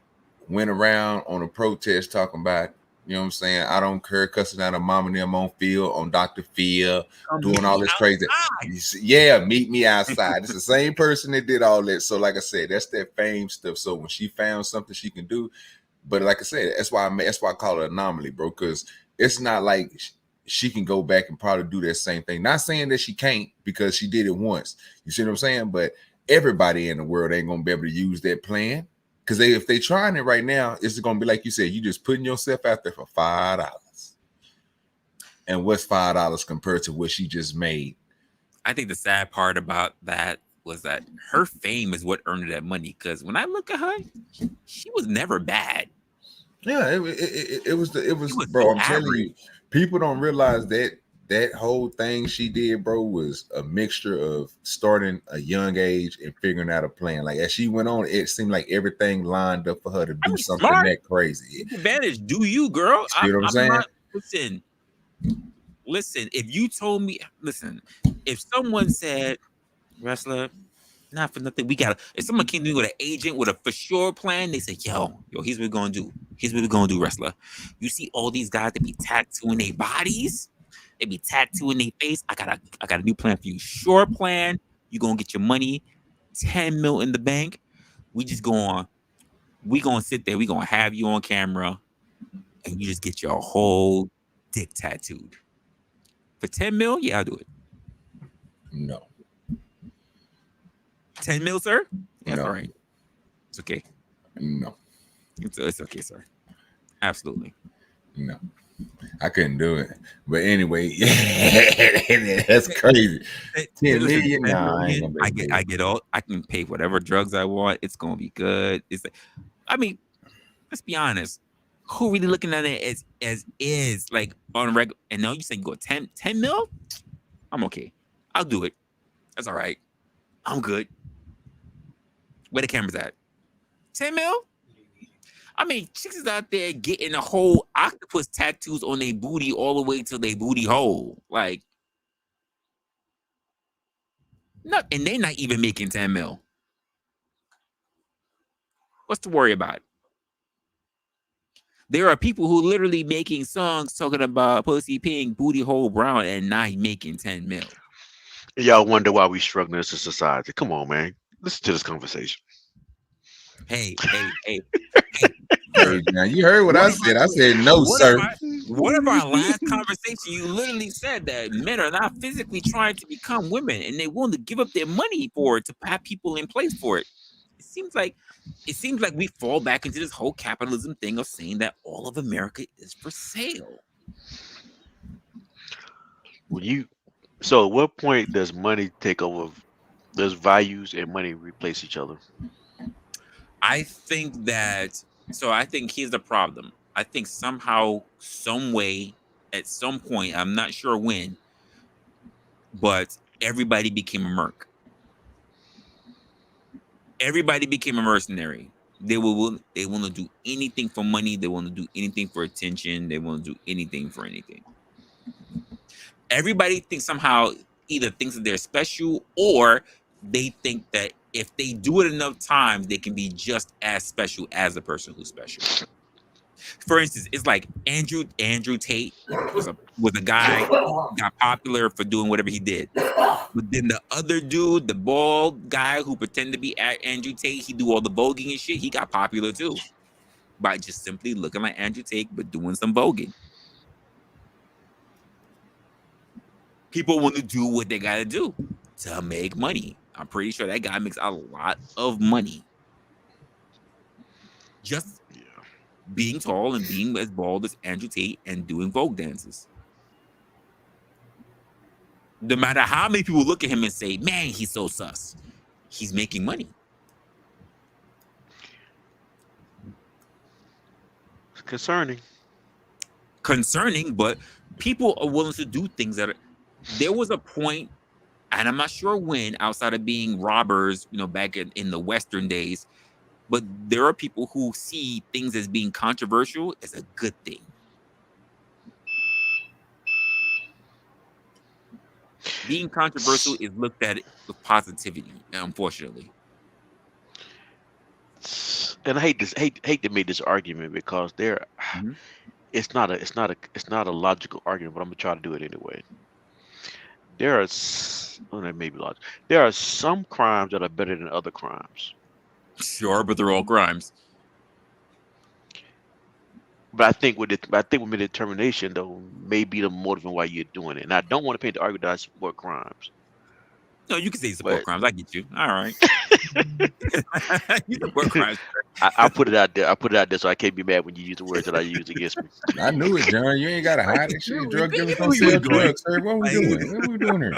went around on a protest talking about You know what I'm saying? I don't care cussing out a mom and them on field, on Dr. Phil, Come meet doing me all this crazy. outside. You see, yeah, meet me outside. It's the same person that did all that. So, like I said, that's that fame stuff. So when she found something she can do, but like I said, that's why I call it anomaly, bro. Because it's not like she can go back and probably do that same thing. Not saying that she can't because she did it once. You see what I'm saying? But everybody in the world ain't gonna be able to use that plan. Because if they trying it right now, it's gonna be like you said, you just putting yourself out there for $5. And what's $5 compared to what she just made? I think the sad part about that was that her fame is what earned her that money. Because when I look at her, she was never bad. Yeah, it was She was bro. so I'm telling average. you, people don't realize that whole thing she did, bro, was a mixture of starting a young age and figuring out a plan. Like as she went on, it seemed like everything lined up for her to I do mean, something smart. that crazy. Take advantage. Do you, girl? See what I'm I'm saying? not. Listen. If you told me, listen, if someone said, wrestler, not for nothing, we gotta. If someone came to me with an agent with a for sure plan, they say, yo, here's what we're gonna do. Here's what we're gonna do, wrestler. You see all these guys that be tattooing their bodies, they be tattooing their face. I got a new plan for you. Sure plan. You gonna get your money, 10 mil in the bank. We just going. We gonna sit there. We gonna have you on camera, and you just get your whole dick tattooed for 10 mil. Yeah, I'll do it. No, 10 mil, sir. Yeah, it's all no, right. It's okay. no, It's okay, sir. Absolutely. no. I couldn't do it. But anyway, that's crazy. 10 Listen, million? 10 Nah, I ain't million. gonna be able to do I it. get all. I can pay whatever drugs I want. It's gonna be good. It's. I mean, let's be honest. Who really looking at it as is like on regular? And now you say you go 10 mil? I'm okay. I'll do it. That's all right. I'm good. Where the cameras at? 10 mil? I mean, chicks is out there getting a whole octopus tattoos on their booty all the way to their booty hole. Like, not, and they're not even making 10 mil. What's to worry about? There are people who literally making songs talking about pussy pink, booty hole brown, and not making 10 mil. Y'all wonder why we struggling as a society. Come on, man. Listen to this conversation. Hey, Hey, sir. now you heard what What I if said. I said no, what if sir. what if our last conversation you literally said that men are not physically trying to become women and they willing to give up their money for it to have people in place for it? It seems like we fall back into this whole capitalism thing of saying that all of America is for sale. When you so at what point does money take over? Does values and money replace each other? I think that I think here's the problem. I think somehow, some way, at some point, I'm not sure when, but everybody became a merc. Everybody became a mercenary. They want to do anything for money. They want to do anything for attention. They want to do anything for anything. Everybody thinks somehow either thinks that they're special or they think that if they do it enough times, they can be just as special as the person who's special. For instance, it's like Andrew Tate was a guy got popular for doing whatever he did. But then the other dude, the bald guy who pretended to be Andrew Tate, he do all the voguing and shit. He got popular too by just simply looking like Andrew Tate but doing some voguing. People want to do what they got to do to make money. I'm pretty sure that guy makes a lot of money just being tall and being as bald as Andrew Tate and doing Vogue dances. No matter how many people look at him and say, man, he's so sus, he's making money. It's concerning. But people are willing to do things that are. There was a point, and I'm not sure when, outside of being robbers, back in the Western days, but there are people who see things as being controversial as a good thing. Being controversial is looked at with positivity, unfortunately. And I hate to make this argument because it's not a logical argument, but I'm gonna try to do it anyway. That may be logical. There are some crimes that are better than other crimes. Sure, but they're all crimes. But I think with determination though may be the motive why you're doing it. And I don't want to paint the argument that I support crimes. No, you can say support But crimes. I get you. All right. You support crimes. I put it out there. I put it out there so I can't be mad when you use the words that I use against me. I knew it, John. You ain't gotta hide it. Shit, drug dealers don't We were sell going. drugs, sir. What we doing? What we doing here?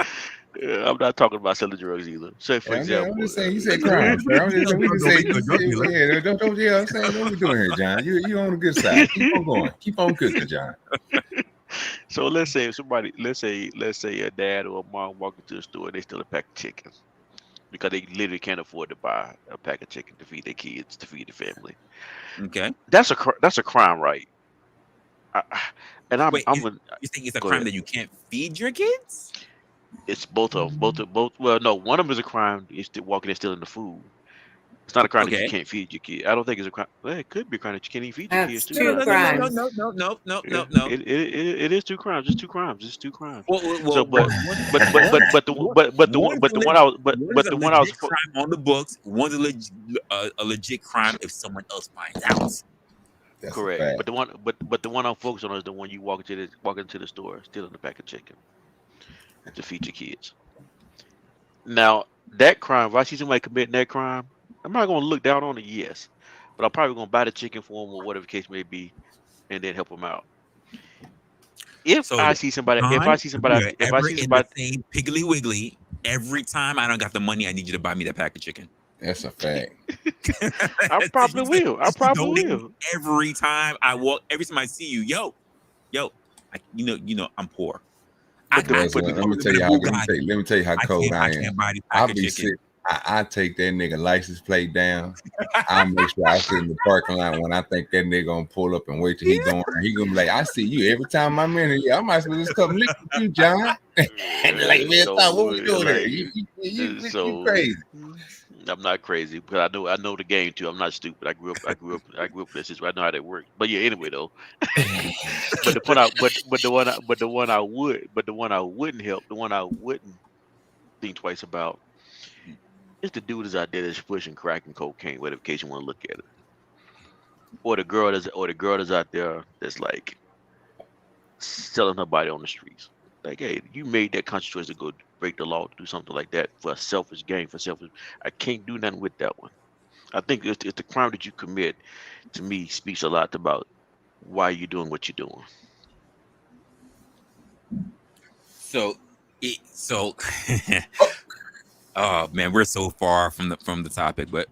Yeah, I'm not talking about selling drugs either. Say for example, I'm just saying, you said crime, sir. I'm just, we just say, yeah, don't, yeah, I'm saying, what we doing here, John? You on the good side. Keep on going. Keep on cooking, John. So let's say let's say a dad or a mom walk into the store and they steal a pack of chicken because they literally can't afford to buy a pack of chicken to feed their kids, to feed the family. Okay. That's a crime, right? And Wait, I'm you think it's a go crime ahead. that you can't feed your kids? It's both of them. Both. Well, no, one of them is a crime. It's walking and stealing the food. It's not a crime that you Okay. can't feed your kid. I don't think it's a crime. Well, it could be a crime that you can't even feed your That's kids too. two No. crimes. No. It is two crimes. It's two crimes. It's two crimes. Well, So, one is a the one I was legit crime on the books. One's a legit crime if someone else finds out. That's correct. a fact. But the one I'm focused on is the one you walk into the store stealing a pack of chicken to feed your kids. Now that crime, if I see somebody committing that crime, I'm not gonna look down on it, yes, but I'm probably gonna buy the chicken for them or whatever the case may be, and then help them out. If So, I see somebody, John, if I see somebody, you're if I ever see in the somebody, same Piggly Wiggly, every time I don't got the money, I need you to buy me that pack of chicken. That's a fact. I probably will. I You probably donate will. every time I walk. Every time I see you, yo, you know, I'm poor. But the Yes, but let the, me tell you how. Let me tell you how cold I am. can't buy this I'll pack of be chicken. sick. I take that nigga license plate down. I make sure I sit in the parking lot when I think that nigga gonna pull up and wait till he going. He gonna be like, I see you every time I'm in here. I might as well just come lick with you, John. And like, man, so what we doing like, here? You so crazy. I'm not crazy, but I know the game too. I'm not stupid. I grew up with this. I know how that works. But yeah, anyway though. But the one I wouldn't help, the one I wouldn't think twice about is the dude that's out there that's pushing crack and cocaine, whatever case you want to look at it. Or the girl that's out there that's like selling her body on the streets. Like, hey, you made that conscious choice to go break the law, to do something like that for a selfish gain, for selfish. I can't do nothing with that one. I think it's the crime that you commit. To me, speaks a lot about why you're doing what you're doing. So, oh man, we're so far from the topic, but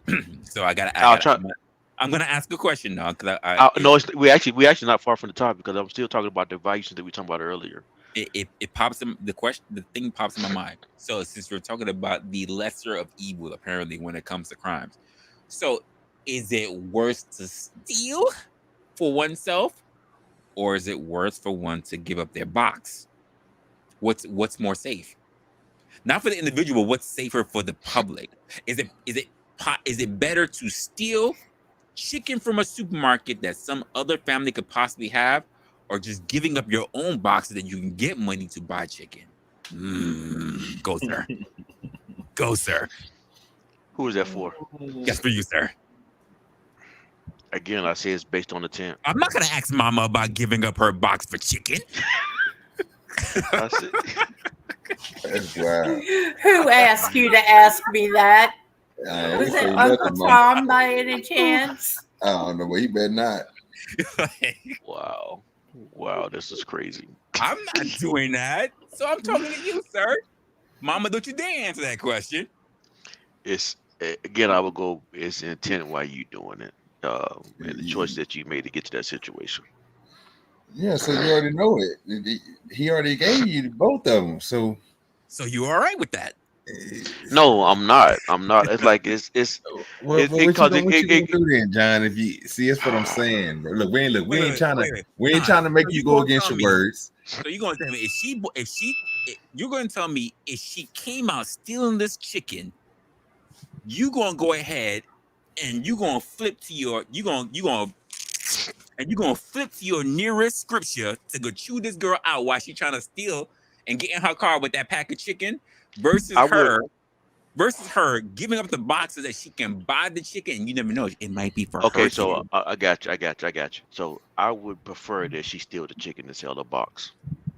so I'm gonna ask a question now because No, we actually not far from the topic because I'm still talking about the violations that we talked about earlier. it pops in the thing pops in my mind. So since we're talking about the lesser of evil, apparently when it comes to crimes, so is it worse to steal for oneself, or is it worse for one to give up their box? What's more safe? Not for the individual. What's safer for the public? Is it better to steal chicken from a supermarket that some other family could possibly have, or just giving up your own box so that you can get money to buy chicken? Go, sir. Go, sir. Who is that for? That's for you, sir. Again, I say it's based on the intent. I'm not gonna ask Mama about giving up her box for chicken. That's it. That's wild. Who asked you to ask me that? We Was say it nothing, Uncle Mama. Tom by any chance? I don't know, but he better not. Wow, this is crazy. I'm not doing that. So I'm talking to you, sir. Mama, don't you dare answer that question. It's again, I would go. It's intent why you doing it, and the choice that you made to get to that situation. Yeah, so you already know it. He already gave you both of them. So you all right with that? No, I'm not. It's like it's well, it what you cause gonna it do then, John? If you see, that's what I'm saying, bro. Look, we ain't trying to make So you you go gonna against tell your me- words. So you're gonna tell me you're gonna tell me if she came out stealing this chicken, you gonna go ahead and you gonna flip to you gonna and you're gonna flip to your nearest scripture to go chew this girl out while she's trying to steal and get in her car with that pack of chicken versus I would. her giving up the box so that she can buy the chicken and you never know it might be for her Okay, so kid. I got you. I got you. I got you. So I would prefer that she steal the chicken and sell the box,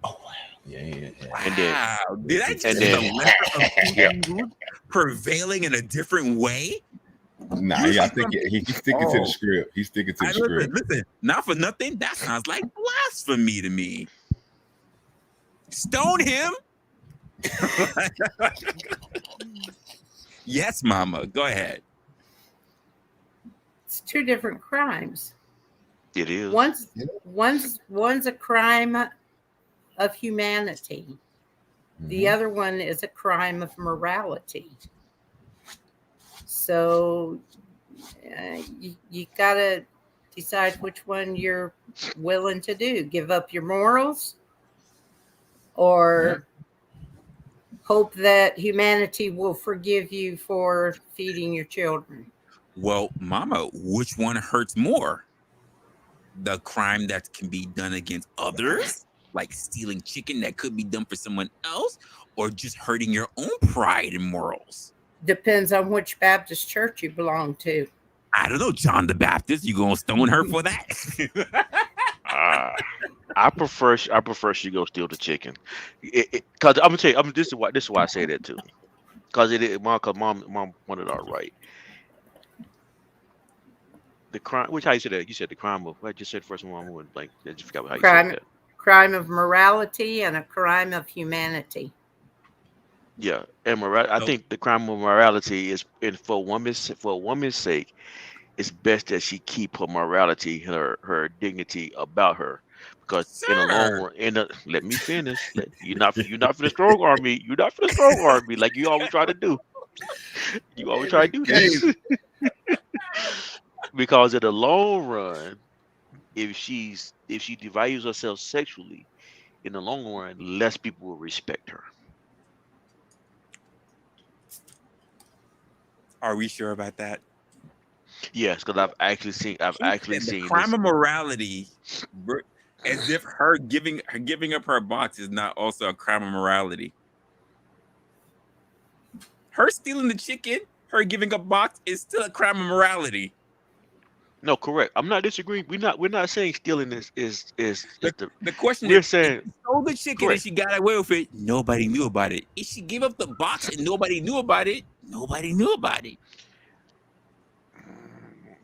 Oh wow. Yeah. and then Wow, did I just and see the then lesser of two yeah. evils prevailing in a different way? Nah, I Usually think some people, he's sticking to the oh, script. He's sticking to I the script. listen, not for nothing. That sounds like blasphemy to me. Stone him. Yes, mama. Go ahead. It's two different crimes. It is. One's a crime of humanity. The Mhm. other one is a crime of morality. So you got to decide which one you're willing to do. Give up your morals or hope that humanity will forgive you for feeding your children. Well, mama, which one hurts more? The crime that can be done against others, like stealing chicken that could be done for someone else, or just hurting your own pride and morals? Depends on which Baptist church you belong to. I don't know, John the Baptist. You gonna stone her for that? I prefer she go steal the chicken, because I'm gonna tell you. This is why I say that too. Because mom wanted all right. The crime, which how you said that? You said the crime of what you said first one. I went blank. I just forgot how you said that. Crime of morality and a crime of humanity. Yeah, and I think the crime of morality is, and for a woman's sake, it's best that she keep her morality, her dignity about her, because in the long Sir. run, let me finish. You're not finna strong arm me. You're not finna strong arm me like you always try to do. You always try to do this. Because in the long run, if she devalues herself sexually, in the long run, less people will respect her. Are we sure about that? Yes, because I've actually The seen crime this. of morality, as if her giving up her box is not also a crime of morality. Her stealing the chicken, her giving up box is still a crime of morality. No, correct. I'm not disagreeing. We're not saying stealing is The question we're is, if saying she stole the chicken and correct. she got away with it, nobody knew about it. If she gave up the box and nobody knew about it, nobody knew about it.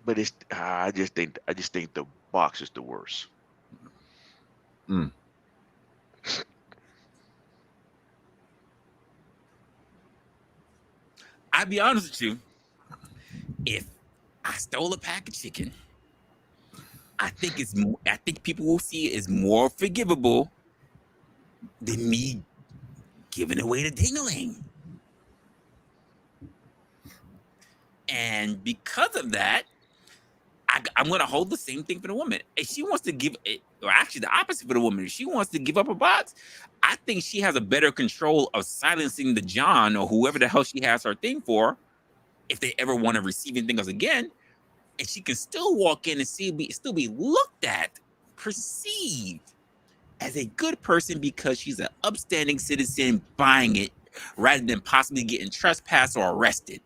But it's I just think the box is the worst. Mm. I'll be honest with you. If I stole a pack of chicken, I think people will see it as more forgivable than me giving away the dingling. And because of that, I'm going to hold the same thing for the woman. If she wants to give it, or actually the opposite for the woman, if she wants to give up a box, I think she has a better control of silencing the John or whoever the hell she has her thing for, if they ever want to receive anything else again. And she can still walk in and still be looked at, perceived as a good person because she's an upstanding citizen buying it rather than possibly getting trespassed or arrested.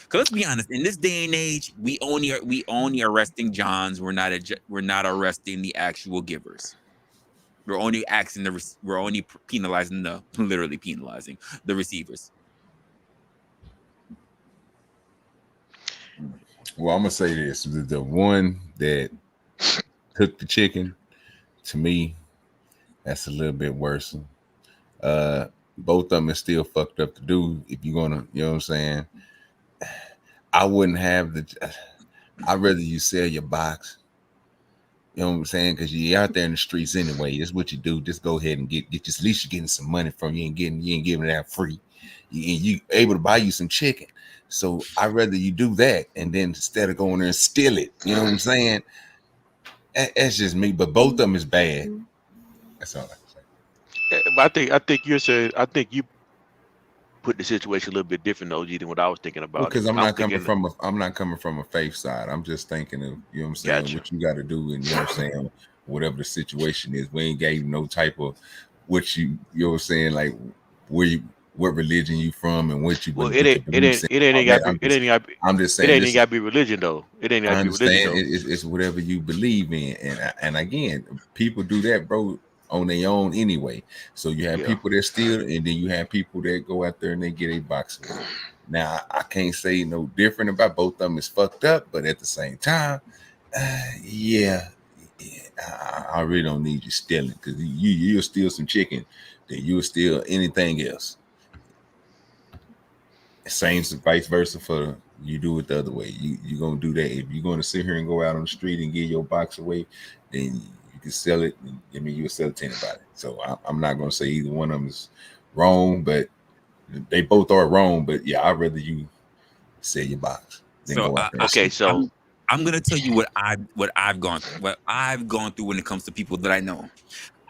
Because let's be honest, in this day and age, we only arresting Johns. We're not arresting the actual givers. We're only penalizing literally penalizing the receivers. Well, I'm gonna say this: the one that took the chicken, to me, that's a little bit worse. Both of them is still fucked up to do. If you're gonna, you know what I'm saying. I wouldn't have I'd rather you sell your box. You know what I'm saying? Because you're out there in the streets anyway. That's what you do. Just go ahead and get just at least you're getting some money from you. You ain't giving it out free. You able to buy you some chicken. So I'd rather you do that and then instead of going there and steal it. You know what I'm saying? That's just me. But both of them is bad. That's all I can say. But I think you're saying. I think you put the situation a little bit different, OG, than what I was thinking about it. Because I'm I'm not coming thinking, from a faith side. I'm just thinking of, you know what I'm saying, gotcha. what you got to do, and you know what I'm saying, whatever the situation is. We ain't gave no type of what you know what I'm saying, like where you, what religion you from and what you Well, what your beliefs and all that. I'm just it saying ain't this. got to be religion though. It ain't got I to be religion understand though. it's whatever you believe in, and again, people do that, bro, on their own anyway. So you have Yeah. people that steal, and then you have people that go out there and they get a box away. Now I can't say no different about both of them. Is fucked up, but at the same time, yeah, I really don't need you stealing, because you'll steal some chicken, then you'll steal anything else. Same vice versa for you. Do it the other way. You're gonna do that. If you're gonna sit here and go out on the street and give your box away, then you can sell it. I mean, you'll sell it to anybody. So I'm not gonna say either one of them is wrong, but they both are wrong. But yeah, I'd rather you sell your box than So go out there and Okay, steal. so I'm gonna tell you what I've gone through when it comes to people that I know.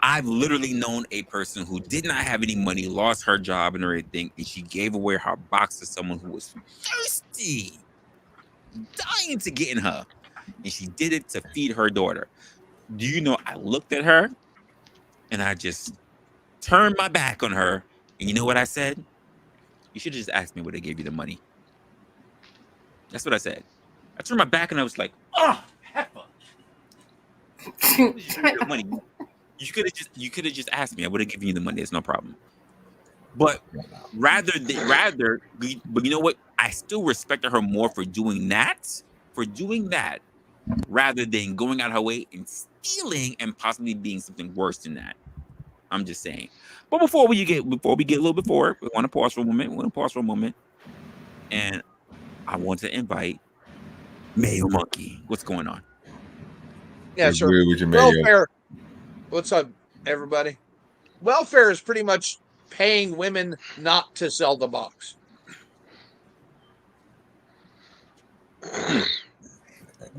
I've literally known a person who did not have any money, lost her job and everything, and she gave away her box to someone who was thirsty, dying to get in her, and she did it to feed her daughter. Do you know? I looked at her and I just turned my back on her, and you know what I said? You should have just asked me where they gave you the money. That's what I said. I turned my back and I was like, "Oh, heifer! You give me the money. You could have just asked me. I would have given you the money. It's no problem." But but you know what? I still respected her more for doing that, rather than going out her way and stealing and possibly being something worse than that. I'm just saying. But before we get a little bit forward, we want to pause for a moment. And I want to invite Mayo Monkey. What's going on? Yeah, What's sure. good with your mayo? Welfare. What's up, everybody? Welfare is pretty much paying women not to sell the box.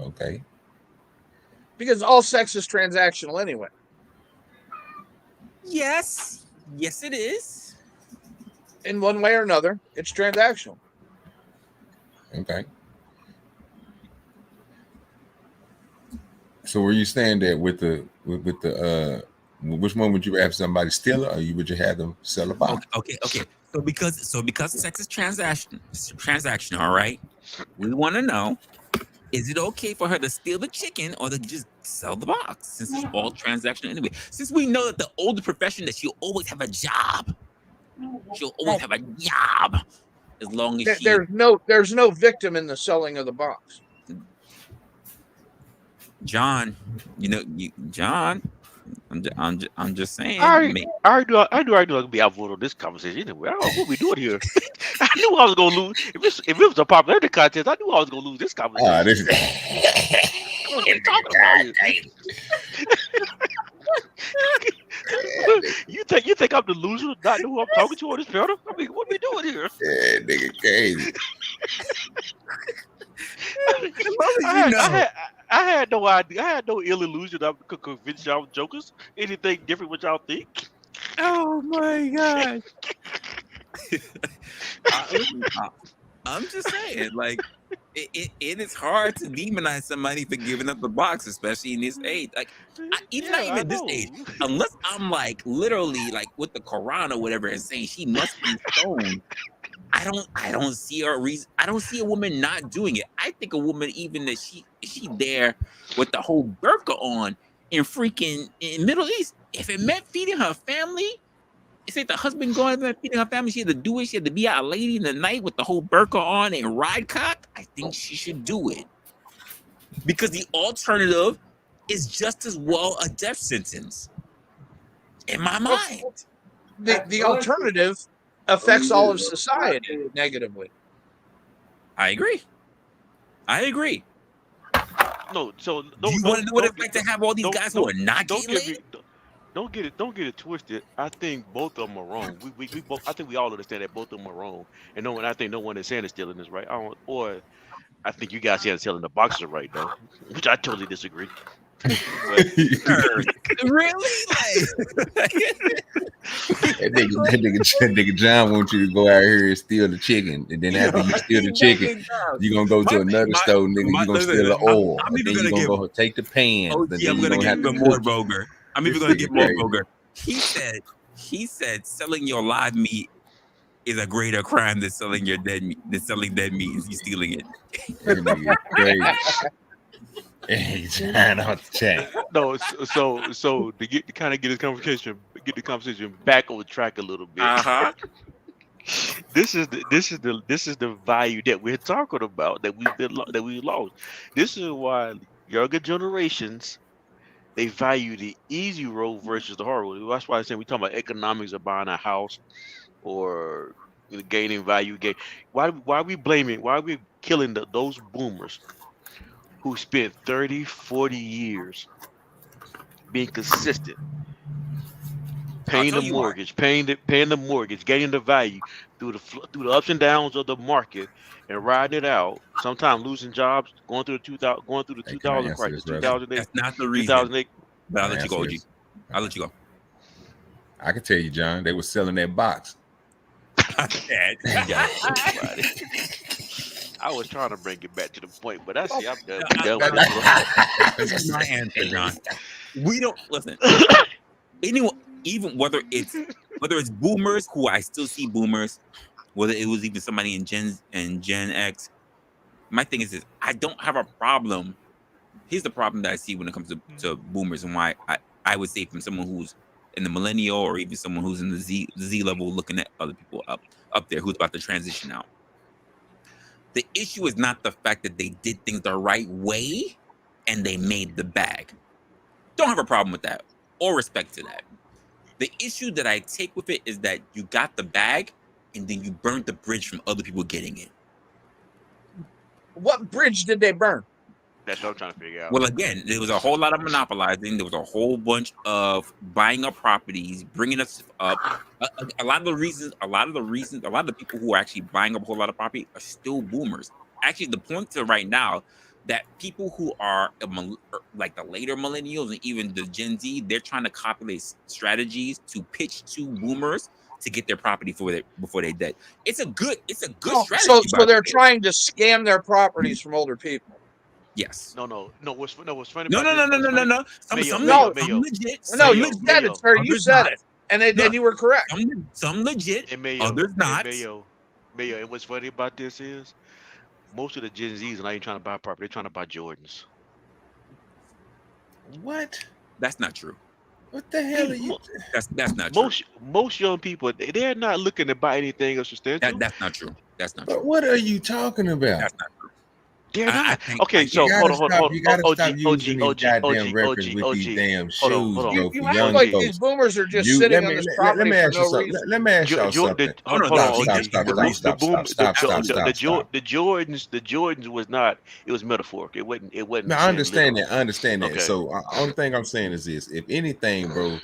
Okay. Because all sex is transactional anyway. Yes, it is. In one way or another, it's transactional. Okay. So where you stand at with the which one would you have somebody steal it, or would you have them sell a box? Okay. So because sex is transactional, all right. We want to know: is it okay for her to steal the chicken or to just sell the box? Since it's all transactional anyway. Since we know that the older profession that she'll always have a job. She'll always have a job as long as she. There's no victim in the selling of the box. John, John. I'm just saying. I knew I was gonna be outvoted on this conversation anyway. I don't know what we doing here. I knew I was gonna lose. If it was a popularity contest, I knew I was gonna lose this conversation. This is What are we talking about here? You think I'm the loser, not know who I'm talking to on this panel? I mean, what are we doing here? yeah, nigga crazy. I had no idea. I had no ill illusion I could convince y'all jokers anything different what y'all think. Oh my god. I'm just saying, like, it is hard to demonize somebody for giving up the box, especially in this age. Like, not even this age, unless I'm like literally like with the Quran or whatever and saying she must be stoned. I don't see a reason. I don't see a woman not doing it. I think a woman, even that she there with the whole burqa on in freaking in Middle East, if it meant feeding her family, it's like the husband going there feeding her family. She had to do it. She had to be out late in the night with the whole burqa on and ride cock. I think she should do it because the alternative is just as well a death sentence in my mind. The alternative affects all of society negatively. I agree. No, so Do you want to know what it's like to have all these guys who are not getting laid? Don't get it twisted. I think both of them are wrong. We both. I think we all understand that both of them are wrong. And I think no one is saying is stealing is right. I think you guys saying selling the boxes are right though, which I totally disagree. But sir, really? That nigga John wants you to go out here and steal the chicken, and then after you steal the chicken, you're gonna go to another store, nigga. You're gonna steal the oil, I'm and even then you're gonna gonna give go take the pan, OG, and then I'm you're gonna gonna get have to even more cook. vulgar. I'm This even gonna nigga get more crazy. vulgar. He said selling your live meat is a greater crime than selling your dead meat. Than selling dead meat is you stealing it. That nigga is crazy. Hey, John, on the chat. No, so to kind of get the conversation back on track a little bit. Uh-huh. This is the value that we're talking about that we lost. This is why younger generations, they value the easy road versus the hard road. That's why I say we talking about economics of buying a house or gaining value. Why are we blaming? Why are we killing those boomers who spent 30, 40 years being consistent, I'll paying tell the you why. mortgage, paying the mortgage, getting the value through the ups and downs of the market and riding it out. Sometimes losing jobs, going through the Hey, can I 2000 answer crisis, this, Resla? 2008, That's not the reason. 2008. But I'll Can I let you go, answer OG. this? I'll let you go. I can tell you, John, they were selling that box. Yeah. I was trying to bring it back to the point, but I see I'm done. Uh, Done uh, with this one. This is my answer, John. We don't listen. Anyone, even whether it's boomers who I still see boomers, whether it was even somebody in Gen X. My thing is this: I don't have a problem. Here's the problem that I see when it comes to boomers, and why I would say from someone who's in the millennial or even someone who's in the Z level, looking at other people up there who's about to transition out. The issue is not the fact that they did things the right way and they made the bag. Don't have a problem with that or respect to that. The issue that I take with it is that you got the bag and then you burnt the bridge from other people getting it. What bridge did they burn? That's what I'm trying to figure out. Well, again, there was a whole lot of monopolizing. There was a whole bunch of buying up properties, bringing us up. A lot of the people who are actually buying up a whole lot of property are still boomers. Actually, the point to right now that people who are like the later millennials and even the Gen Z, they're trying to copy strategies to pitch to boomers to get their property before they dead. It's a good strategy. So they're trying to scam their properties from older people. Yes. No. What's funny No. about this? No. Some Mayo. legit. No, Some you legit. said it, sir. You Others said not. it, and you were correct. Some legit. And Mayo, Others not. Mayo. And what's funny about this is most of the Gen Zs are not even trying to buy property; they're trying to buy Jordans. What? That's not true. What the hell are you? That's not true. Most young people, they're not looking to buy anything else substantial. That's not true. That's not But true. what are you talking about? That's not true. They're I not. think- Okay, I so think- hold on. You gotta stop using these goddamn references with these OG. damn Hold on, shoes, hold on. bro. You For act young like folks. these boomers are just sitting on this property let me ask for you no something. reason. Let me ask y'all something. Hold on, Stop. The Jordans was not. It was metaphoric. It wasn't. No, I understand that. I understand that. Okay. So, only thing I'm saying is this: if anything, bro,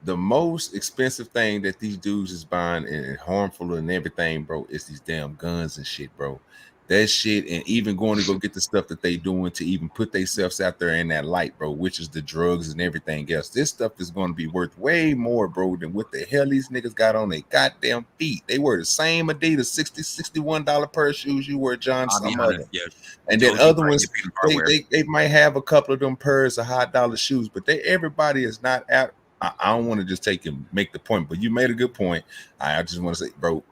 the most expensive thing that these dudes is buying and harmful and everything, bro, is these damn guns and shit, bro. That shit, and even going to go get the stuff that they doing to even put themselves out there in that light, bro, which is the drugs and everything else. This stuff is going to be worth way more, bro, than what the hell these niggas got on their goddamn feet. They wear the same Adidas $60-$61 pair of shoes you wear, John. I'll be Some honest, of them. yeah. And then OG other probably ones, get paid in hardware. they might have a couple of them pairs of $high shoes, but everybody is not out. I don't want to just take and make the point, but you made a good point. I just want to say, bro,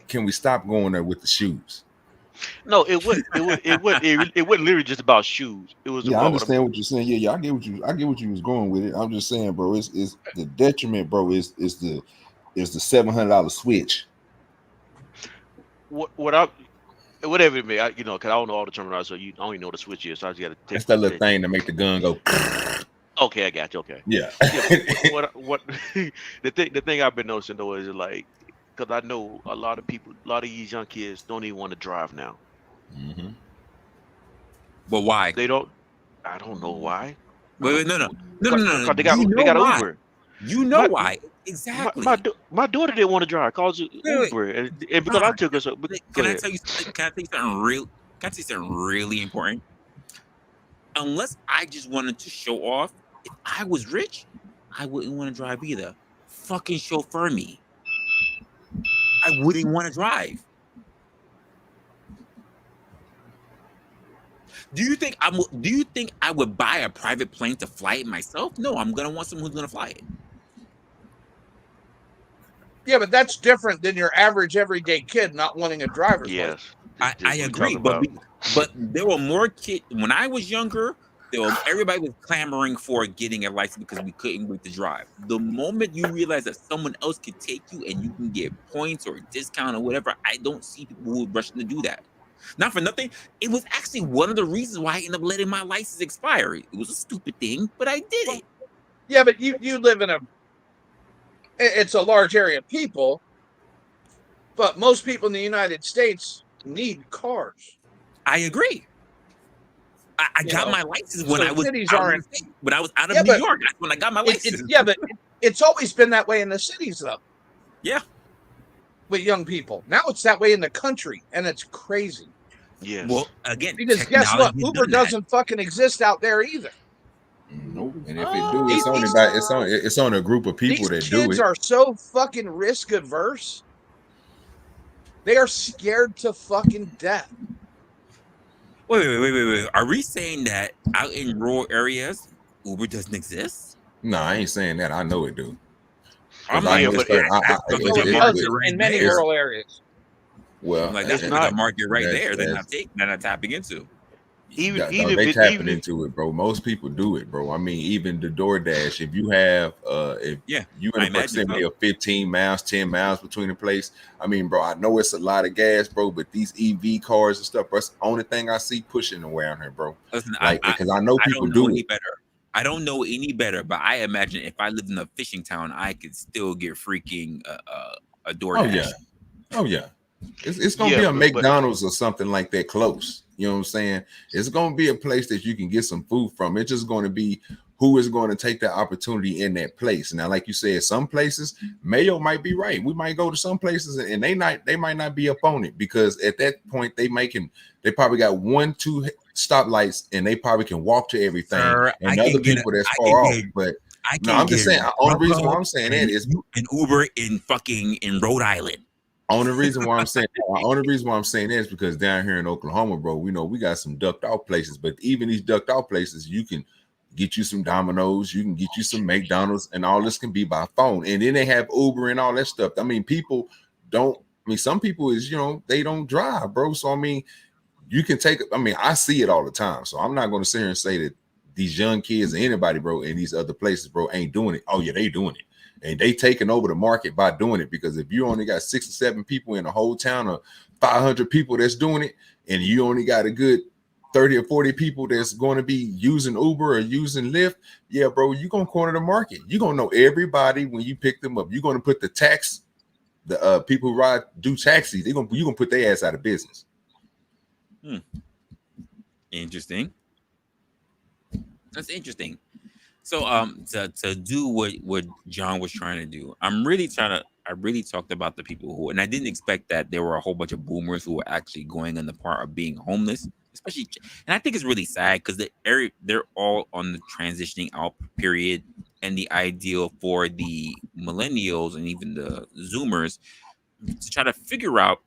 can we stop going there with the shoes? No, it wasn't literally just about shoes. It was Yeah, about I understand what you're saying. Yeah, I get what you was going with it. I'm just saying, bro, it's the detriment, bro, is the $700 switch. Whatever it may, because I don't know all the terminology, so I don't even know what the switch is. So I just got to take. That's that little thing to make the gun go. Okay, I got you. Okay. Yeah. What the thing I've been noticing though is like, because I know a lot of these young kids don't even want to drive now. Mm-hmm. But why? They don't. I don't know why. Wait, no. They got Uber. You know why? Exactly. My daughter didn't want to drive. Cause Uber, and because I took her. So, Can I tell you something? Can I say something really important? unless I just wanted to show off, if I was rich, I wouldn't want to drive either. Fucking chauffeur me. I wouldn't want to drive. Do you think I would buy a private plane to fly it myself? No, I'm gonna want someone who's gonna fly it. Yeah, but that's different than your average everyday kid not wanting a driver's license. Yes, I this we agree, talking about. but there were more kids when I was younger. Everybody was clamoring for getting a license because we couldn't wait to drive. The moment you realize that someone else could take you and you can get points or a discount or whatever, I don't see people who are rushing to do that. Not for nothing, it was actually one of the reasons why I ended up letting my license expire. It was a stupid thing, but I did it. Yeah, but you live in it's a large area of people, but most people in the United States need cars. I agree. I You got know, my license when so I was cities out of aren't. the state. When I was out of Yeah, New but York, that's when I got my license. it's always been that way in the cities though. Yeah. With young people. Now it's that way in the country, and it's crazy. Yes. Well, again, Because guess technology what? has Uber done that. doesn't fucking exist out there either. Nope. And if it do, it's only These- about it's on a group of people These that do kids it. are so fucking risk averse. They are scared to fucking death. Wait. Are we saying that out in rural areas, Uber doesn't exist? No, I ain't saying that. I know it do. I'm Because I like, know but it's certain. that sounds Oh, like a it market does right in many there. rural areas. well, I'm like, that it's sounds like not. a market right that's there. They're not tapping into. Even they tapping even into it, bro. Most people do it, bro. I mean, even the DoorDash. If you have, if Yeah, you in I a imagine proximity so. of 15 miles, 10 miles between the place. I mean, bro, I know it's a lot of gas, bro, but these EV cars and stuff, bro, that's the only thing I see pushing around here, bro. Listen, Like, because I know I people don't know do any it. better. I don't know any better, but I imagine if I lived in a fishing town, I could still get freaking a DoorDash. Oh yeah, oh yeah. It's gonna yeah, be a but McDonald's or something like that close. You know what I'm saying? It's gonna be a place that you can get some food from. It's just going to be who is going to take that opportunity in that place. Now, like you said, some places Mayo might be right. We might go to some places and they might not be up on it because at that point they probably got 1-2 stoplights and they probably can walk to everything Sir, and other people that's I far can off. get But I no, can I'm just get saying. Only reason why Grubhub I'm saying that is and Uber in Rhode Island. only reason why I'm saying that is because down here in Oklahoma, bro, we know we got some ducked out places, but even these ducked out places, you can get you some Domino's, you can get you some McDonald's, and all this can be by phone. And then they have Uber and all that stuff. I mean, people don't. I mean, some people is they don't drive, bro. So I mean, you can take. I mean, I see it all the time. So I'm not going to sit here and say that these young kids or anybody, bro, in these other places, bro, ain't doing it. Oh yeah, they doing it. And they taking over the market by doing it because if you only got 6 or 7 people in a whole town of 500 people that's doing it, and you only got a good 30 or 40 people that's going to be using Uber or using Lyft, yeah, bro, you're going to corner the market. You're going to know everybody when you pick them up. You're going to put the people who do taxis, you're going to put their ass out of business. Interesting. That's interesting. So to do what John was trying to do, I really talked about the people who, and I didn't expect that there were a whole bunch of boomers who were actually going on the part of being homeless, especially, and I think it's really sad because they're all on the transitioning out period, and the ideal for the millennials and even the Zoomers to try to figure out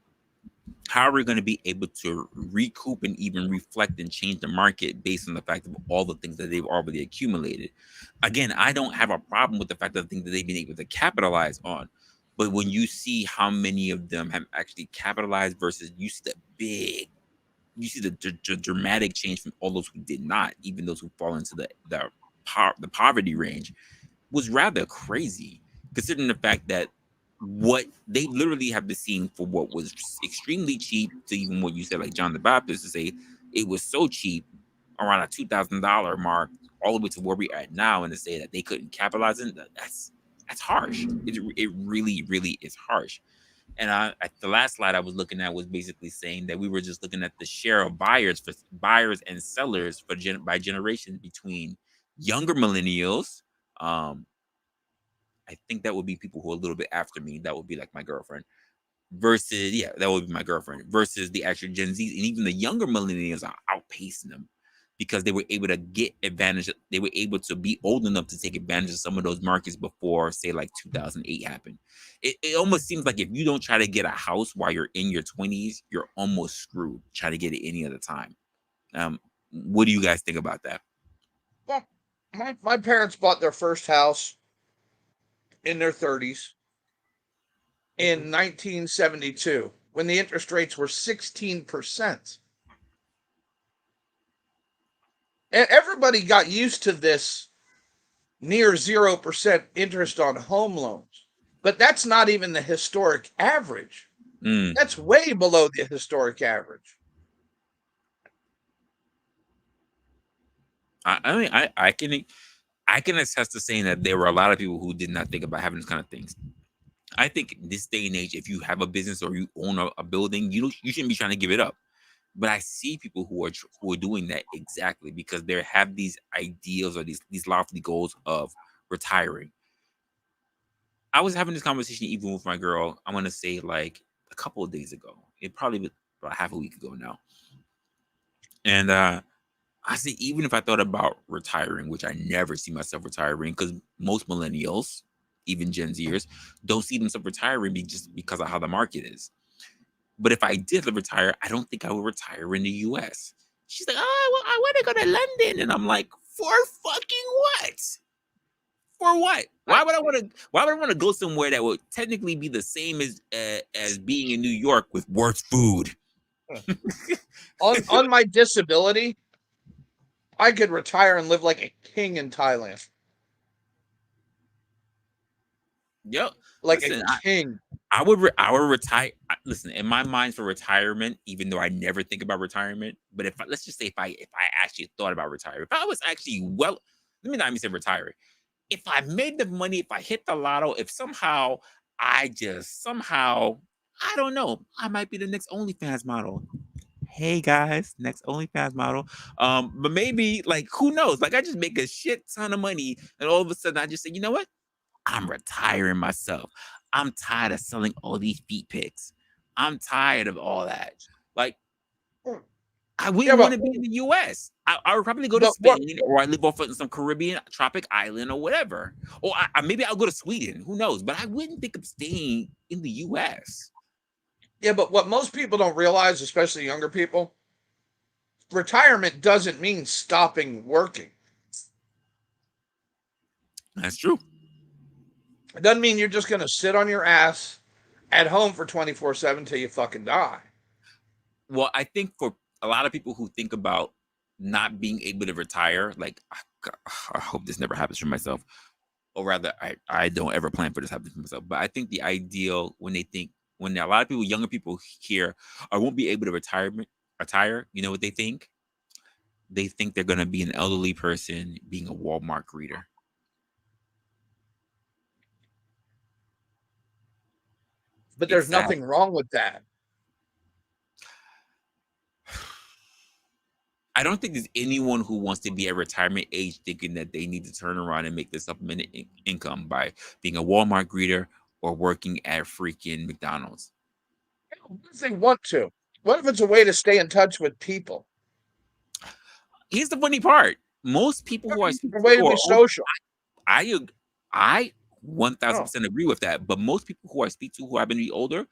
how are we going to be able to recoup and even reflect and change the market based on the fact of all the things that they've already accumulated. Again, I don't have a problem with the fact of the things that they've been able to capitalize on, but when you see how many of them have actually capitalized versus you see the dramatic change from all those who did not, even those who fall into the poverty range, was rather crazy, considering the fact that what they literally have been seeing for what was extremely cheap to even what you said, like John the Baptist, to say it was so cheap around a $2,000 mark, all the way to where we are at now, and to say that they couldn't capitalize on that's harsh. It really is harsh. And the last slide I was looking at was basically saying that we were just looking at the share of buyers and sellers by generation between younger millennials. I think that would be people who are a little bit after me. That would be like my girlfriend. Versus, yeah, that would be my girlfriend. Versus the actual Gen Zs, and even the younger millennials are outpacing them. because they were able to get advantage. They were able to be old enough to take advantage of some of those markets before, say, like 2008 happened. It almost seems like if you don't try to get a house while you're in your 20s, you're almost screwed. Try to get it any other time. What do you guys think about that? Well, my parents bought their first house in their 30s in 1972 when the interest rates were 16%. And everybody got used to this near 0% interest on home loans. But that's not even the historic average. That's way below the historic average. I mean, I can attest to saying that there were a lot of people who did not think about having these kind of things. I think in this day and age, if you have a business or you own a building, you shouldn't be trying to give it up. But I see people who are doing that exactly because they have these ideals or these lofty goals of retiring. I was having this conversation even with my girl. I'm gonna say like a couple of days ago. It probably was about half a week ago now. And I say even if I thought about retiring, which I never see myself retiring, because most millennials, even Gen Zers, don't see themselves retiring just because of how the market is. But if I did retire, I don't think I would retire in the US. She's like, oh, well, I want to go to London. And I'm like, for fucking what? For what? Why would I want to go somewhere that would technically be the same as being in New York with worse food? On my disability, I could retire and live like a king in Thailand. Yep. Like Listen, a king. I would retire. Listen, in my mind for retirement, even though I never think about retirement, but let's just say if I actually thought about retiring, if I was actually let me not even say retiring. If I made the money, if I hit the lotto, if somehow I don't know, I might be the next OnlyFans model. Hey guys, next OnlyFans model. But maybe like who knows? Like I just make a shit ton of money, and all of a sudden I just say, you know what? I'm retiring myself. I'm tired of selling all these feet pics. I'm tired of all that. Like, I wouldn't want to be in the US. I would probably go to Spain or I live off of some Caribbean tropic island or whatever. Or maybe I'll go to Sweden. Who knows? But I wouldn't think of staying in the US. Yeah, but what most people don't realize, especially younger people, retirement doesn't mean stopping working. That's true. It doesn't mean you're just going to sit on your ass at home for 24/7 till you fucking die. Well, I think for a lot of people who think about not being able to retire, like, I hope this never happens for myself. Or rather, I don't ever plan for this happening for myself. But I think the ideal when a lot of people, younger people hear, I won't be able to retire, you know what they think? They think they're going to be an elderly person being a Walmart greeter. But there's nothing wrong with that. I don't think there's anyone who wants to be at retirement age thinking that they need to turn around and make the supplemental income by being a Walmart greeter or working at freaking McDonald's. What if they want to? What if it's a way to stay in touch with people? Here's the funny part. Most people who are a way to be social. I 1000% agree with that. But most people who I speak to who happen to be older,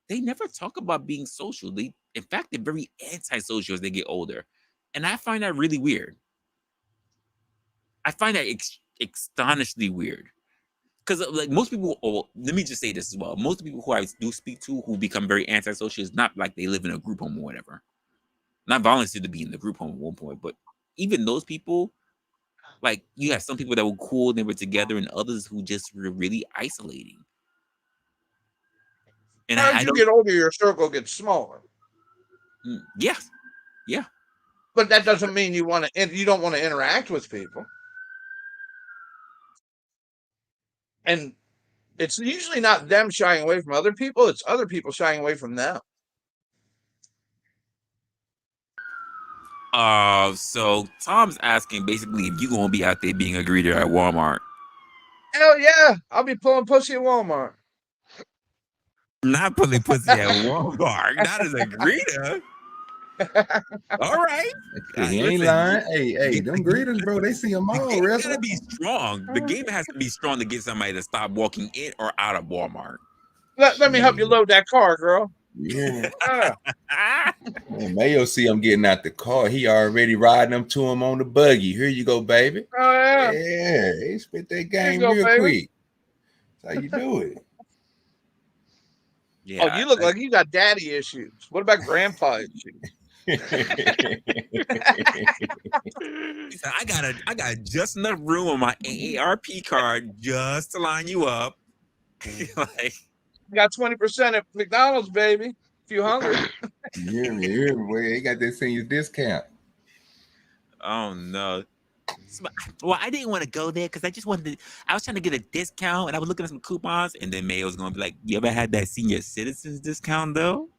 they never talk about being social. In fact, they're very antisocial as they get older. And I find that really weird. I find that astonishingly weird. Because like most people, let me just say this as well. Most people who I do speak to who become very antisocial is not like they live in a group home or whatever. Not volunteer to be in the group home at one point, but even those people, like you have some people that were cool, they were together, and others who just were really isolating. And as you get older, your circle gets smaller. Yeah, yeah. But that doesn't mean you don't want to interact with people. And it's usually not them shying away from other people, it's other people shying away from them. So Tom's asking basically if you're gonna be out there being a greeter at Walmart. Hell yeah, I'll be pulling pussy at Walmart. Not pulling pussy at Walmart, not as a greeter. All right. He ain't Listen, lying. Hey, them greeters, bro, they see them the all, game gotta Resla. be strong. The game has to be strong to get somebody to stop walking in or out of Walmart. Let me help you load that car, girl. Yeah. Ah, Man, Mayo see him getting out the car. He already riding them to him on the buggy. Here you go, baby. Oh yeah. Yeah, he spit that Here you game go, real baby. quick. That's how you do it. yeah. Oh, you look like you got daddy issues. What about grandpa issues? He said, I got just enough room on my AARP card just to line you up. Like, You got 20% at McDonald's, baby. If you hungry. You hear me? You hear me? Boy, he got that senior discount. oh no. Well, I didn't want to go there because I was trying to get a discount and I was looking at some coupons, and then Mayo's gonna be like, you ever had that senior citizens discount though?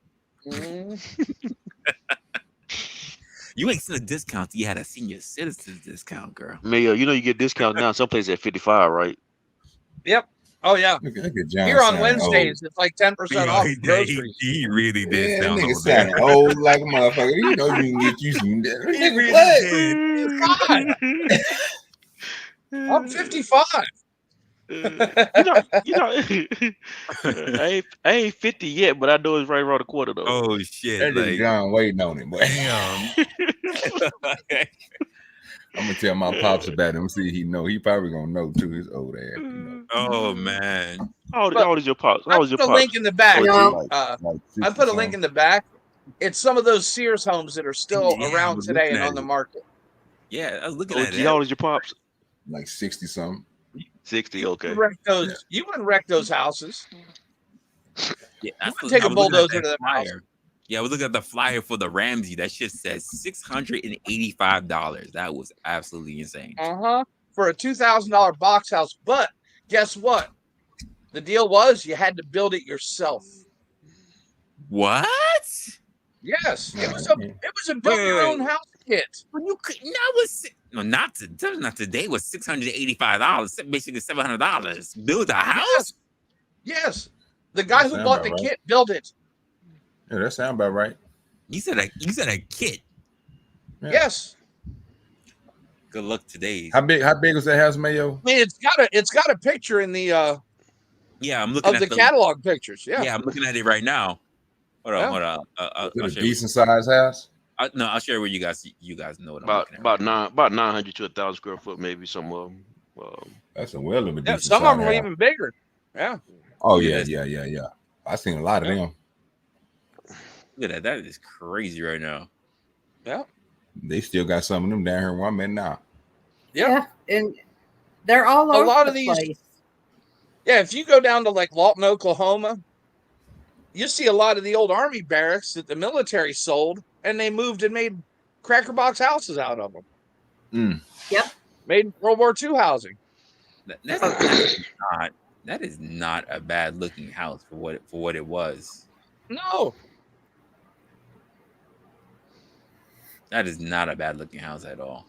You ain't seen a discount till you had a senior citizens discount, girl. Mayo, you know you get discount now. Some places at 55, right? Yep. Oh yeah. Look at John Here on sounding Wednesdays, old. it's like 10% off groceries. He really did Yeah, that sound nigga old there. sounding old like a motherfucker. You know you can get you some. He Nigga, really what? did. I'm 55. I ain't 50 yet, but I know it's right around the corner though. Oh shit! That nigga Like, John waiting on him, boy. damn. I'm gonna tell my pops about him. See, he know. He probably gonna know too. His old ass. You know. Oh man. How old is your pops? I How old is your put a pops? link in the back. Like I put a link in the back. It's some of those Sears homes that are still Yeah, I around was today looking and at on the it. market. Yeah, I was looking OG, at it. how old is your pops? like 60 something. 60. Okay. You wouldn't wreck those houses. Yeah, You wouldn't take a bulldozer to the house. flyer. Yeah, I was looking at the flyer for the Ramsey. That shit says $685. That was absolutely insane. For a $2,000 box house. But guess what? The deal was you had to build it yourself. What? Yes, it was a build your own house kit. Well, you could that was not today was $685, basically $700. Build a house? Yes. The guy who bought the kit built it. Yeah, that sound about right. You said a kit. Yeah. Yes. Good luck today. How big was that house, Mayo? I mean, it's got a picture in the yeah, I'm looking at the catalog pictures. Yeah, I'm looking at it right now. Hold on. Is it a decent sized house? No, I'll share with you guys. You guys know what I'm About looking at. About 900 to 1,000 square foot, maybe some of them. That's a well of a decent some of them are house. even bigger. Yeah. Oh yeah. I seen a lot of them. Look at that. That is crazy right now. Yeah. They still got some of them down here where I'm at now. Yeah, and they're all over a lot of the these. place. Yeah, if you go down to like Lawton, Oklahoma, you see a lot of the old Army barracks that the military sold, and they moved and made cracker box houses out of them. Yep. Made World War II housing. That is not a bad looking house for what it was. No. That is not a bad looking house at all.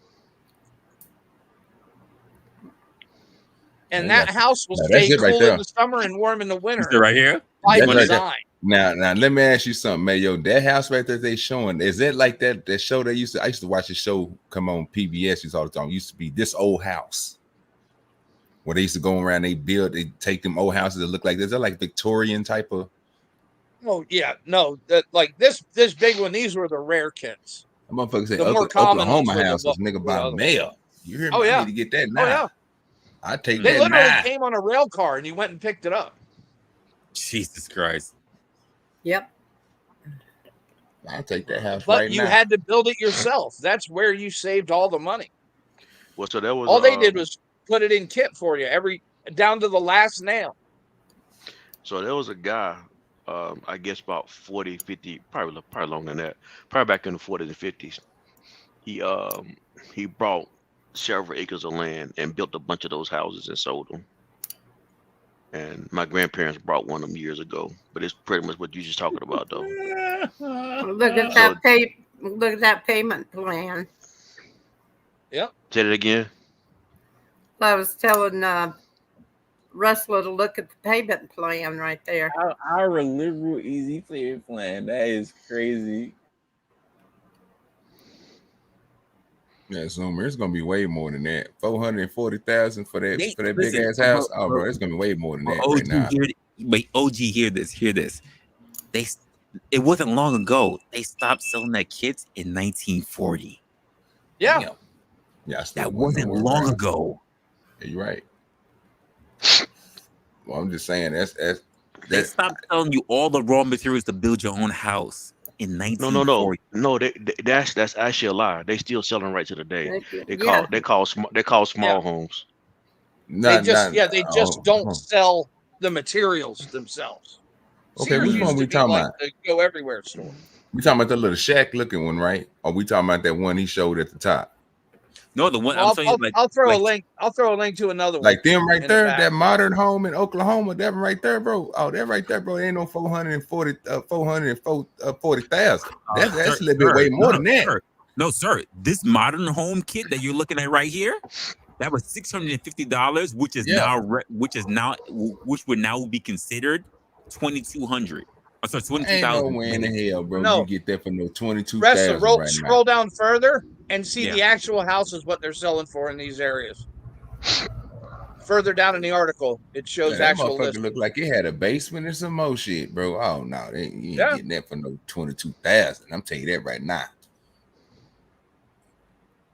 And that house will stay cool in the summer and warm in the winter. Is it right here? By design. Now, let me ask you something, Mayo. That house right there they showing, is it like that show they I used to watch the show come on PBS all the time. It used to be This Old House. Where they used to go around, they take them old houses that look like this. They're like Victorian type of. Oh yeah, no, like this big one. These were the rare kits. The motherfucker said the more common Oklahoma houses, nigga by mail. You hear me? Oh yeah, I need to get that now. Oh yeah, I take they that literally now. came on a rail car and you went and picked it up. Jesus Christ. Yep. I'll take that house but right now. But you had to build it yourself. That's where you saved all the money. Well, so that was all they did was put it in kit for you, down to the last nail. So there was a guy, I guess about 40, 50, probably longer than that, probably back in the 40s and 50s. He bought several acres of land and built a bunch of those houses and sold them. And my grandparents bought one of them years ago, but it's pretty much what you're just talking about, though. Look at that payment plan. Yep. Say it again. I was telling Resla to look at the payment plan right there. Our liberal easy payment plan. That is crazy. Yeah, Zoomer, it's gonna be way more than that. 440,000 for that big Listen, ass house. Oh, bro, it's gonna be way more than that right now. Hear this. They it wasn't long ago. They stopped selling their kits in 1940. Yeah. Damn. Yeah, I still That wouldn't wasn't know long right. ago. Yeah, you're right. Well, I'm just saying They stopped telling you all the raw materials to build your own house in 1940. No. That's actually a lie. They still selling right to the day. They Yeah. call small homes. They not just not. just don't sell the materials themselves. Okay, Sears which one used to we be talking like about? the go everywhere store. We talking about the little shack looking one, right? Or we talking about that one he showed at the top? No, the one I'm Well, telling you, I'll throw a like link. I'll throw a link to another one Like them right in the there, back. that modern home in Oklahoma, that one right there, bro. Oh, that right there, bro. Ain't no 440,000. That's a little bit way more than that. Sir. No, sir. This modern home kit that you're looking at right here, that was $650, which would now be considered $2,200. I'm sorry, Ain't no 22,000. way in the hell, bro. No. You get that for no Resla, 22,000 right now. scroll down further and see Yeah. the actual houses what they're selling for in these areas. Further down in the article, it shows That actual motherfucker listings. looked like it had a basement and some more shit, bro. Oh no, you ain't Yeah. getting that for no 22,000. I'm telling you that right now.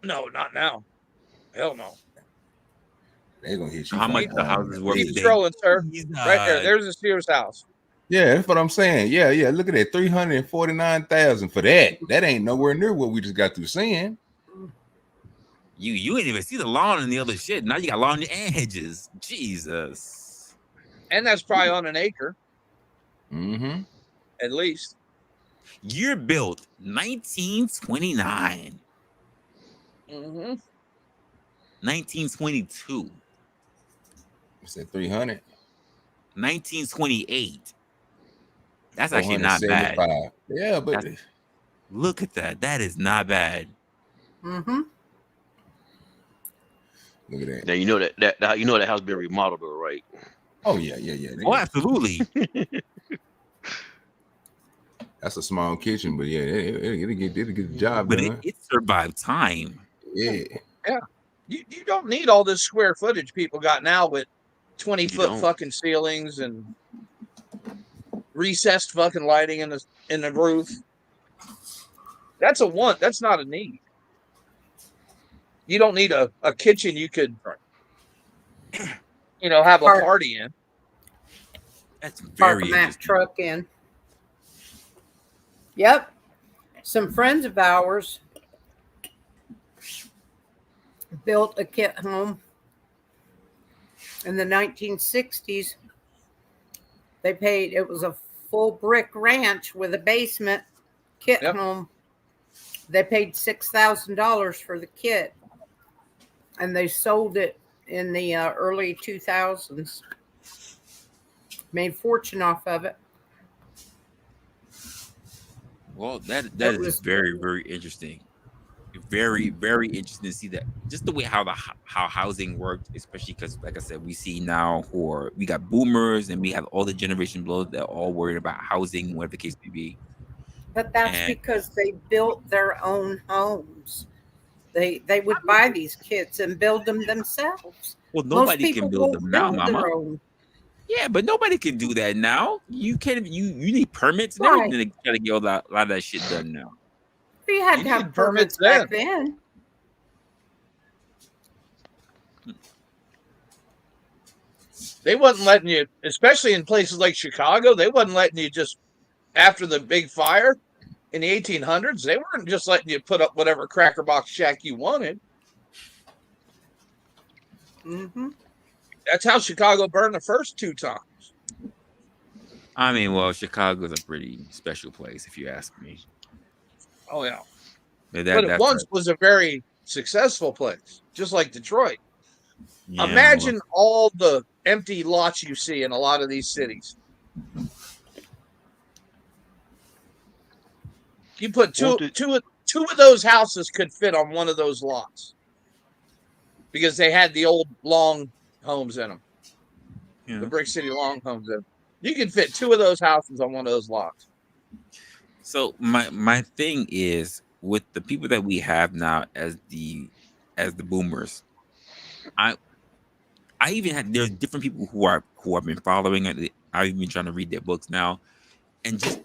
No, not now. Hell no. They're gonna hit you. How from much the all houses worth Keep today? scrolling, sir. He's, Right there. There's a Sears house. Yeah, that's what I'm saying. Yeah. Look at that, 349,000 for that. That ain't nowhere near what we just got through saying. You ain't even see the lawn and the other shit. Now you got lawn and hedges. Jesus. And that's probably on an acre. Mm-hmm. At least. Year built 1929. Mm-hmm. 1922. It's at 300. 1928. That's actually not bad. 475. Yeah, but look at that. That is not bad. Mm-hmm. Look at that. Now you know that house been remodeled, though, right? Oh yeah. Oh, absolutely. That's a small kitchen, but yeah, it'll get the job But done. it survived time. Yeah. You don't need all this square footage people got now with 20-foot fucking ceilings and recessed fucking lighting in the roof. That's a want. That's not a need. You don't need a kitchen you could, have a party in. That's very Park a Mack interesting. truck in. Yep. Some friends of ours built a kit home in the 1960s. They paid, it was a full brick ranch with a basement kit home. They paid $6,000 for the kit, and they sold it in the early 2000s. Made fortune off of it. Well, that is very, very interesting. Very, very interesting to see that, just the way how housing worked, especially because, like I said, we see now we got boomers and we have all the generation below that are all worried about housing, whatever the case may be. But that's because they built their own homes. They would buy these kits and build them themselves. Well, nobody can build them now, Mama. Own. Yeah, but nobody can do that now. You can't. You need permits and everything to try to get a lot of that shit done now. We had to have permits back then. They wasn't letting you, especially in places like Chicago, they wasn't letting you just, after the big fire in the 1800s, they weren't just letting you put up whatever cracker box shack you wanted. Mm-hmm. That's how Chicago burned the first 2 times. I mean, well, Chicago's a pretty special place, if you ask me. Oh, yeah. But it once was a very successful place, just like Detroit. Yeah, imagine all the empty lots you see in a lot of these cities. You put two of those houses could fit on one of those lots because they had the old long homes in them. Yeah. The Brick City long homes in them. You can fit 2 of those houses on one of those lots. So my thing is, with the people that we have now as the boomers, I I even had there's different people who I've been following. I've even been trying to read their books now, and just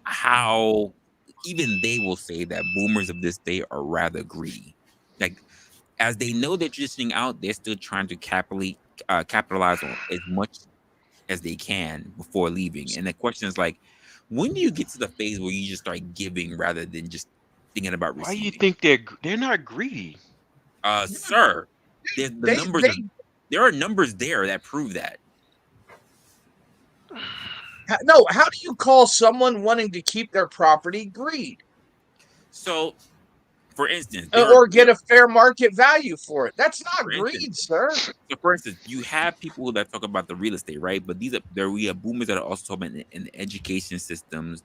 how even they will say that boomers of this day are rather greedy. Like as they know they're transitioning out, they're still trying to capitalize on as much as they can before leaving. And the question is like, when do you get to the phase where you just start giving rather than just thinking about Why you receiving? think they're not greedy? Sir, there's the They numbers. they There are numbers there that prove that. no. How do you call someone wanting to keep their property greed? So, for instance, Or get a fair market value for it? That's not for instance, greed, sir. so for instance, you have people that talk about the real estate, right? But we have boomers that are also talking about in the education systems.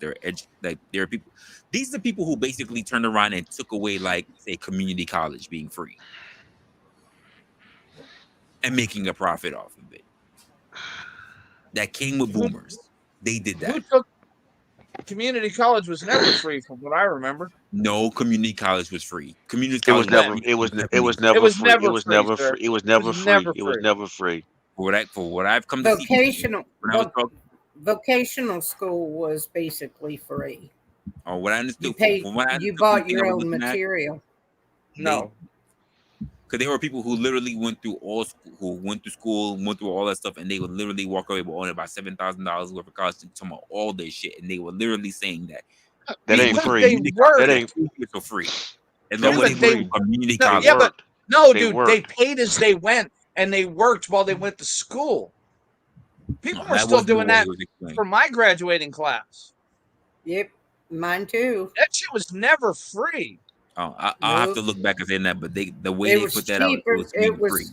Like there are people. These are people who basically turned around and took away, like, say, community college being free and making a profit off of it. That came with Who, boomers. They did who that. took community college was never free, from what I remember. No, community college was free. Community It was college was When? never. free It in was. the It was 70s. It never was free. It never was free, never sir. free. It was It was never free. never It was free. never free. For what I've come to see, when I was talking, Vocational school was basically free. or what I You understood paid, from what I you understood from the bought thing I your was own looking at, material. they No. because there were people who literally went through who went to school, went through all that stuff, and they would literally walk away with only about $7,000 worth of college and talking about all their shit, and they were literally saying that That they ain't went to Because free. they community college, That worked. their ain't. school fees for free, as That long Yeah, as they but wasn't went they to free. community no, They yeah, college. but worked. no, They dude, they worked. paid as they went and they worked while they went to school. People were That still wasn't the doing way it that was explained. for my graduating class. Yep, mine too. That shit was never free. Oh, I'll have to Nope. look back and say that, but the way It they was put that out, it cheaper. was being free.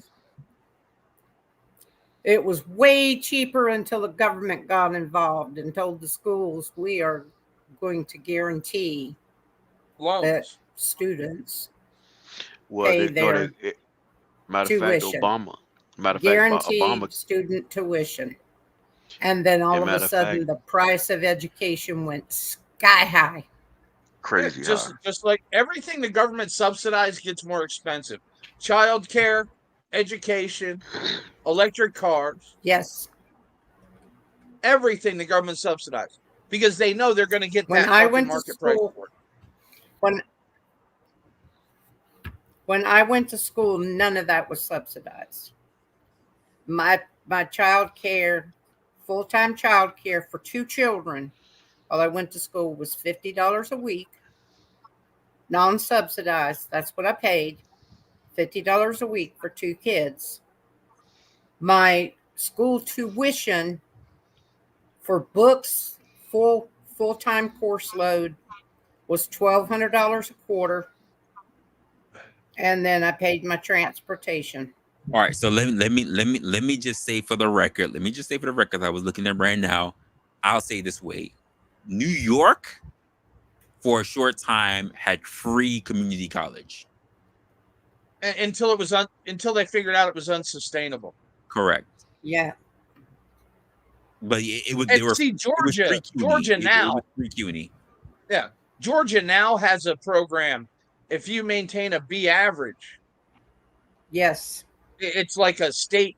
It was way cheaper until the government got involved and told the schools, we are going to guarantee that Loans. students Well, pay they no. their Matter of fact, tuition, Obama. Matter of fact, Obama. guaranteed student tuition. And then all And of a matter of fact, sudden, the price of education went sky high. Yeah, crazy high. just like everything the government subsidized gets more expensive. Child care, education, electric cars, Yes. everything the government subsidized because they know they're going to get When that I fucking went to market price school, for it. when when I went to school, none of that was subsidized. My child care, full-time child care for 2 children while I went to school was $50 a week, non-subsidized. That's what I paid. $50 a week for 2 kids. My school tuition for books, full-time course load was $1,200 a quarter, and then I paid my transportation. All right, so let me just say for the record. Let me just say for the record, I was looking at right now. I'll say this way: New York, for a short time, had free community college. Until it was until they figured out it was unsustainable. Correct, Yeah. but it was And see, it was free CUNY. Georgia It now, was free CUNY. yeah, Georgia now has a program. If you maintain a B average, Yes. it's like a state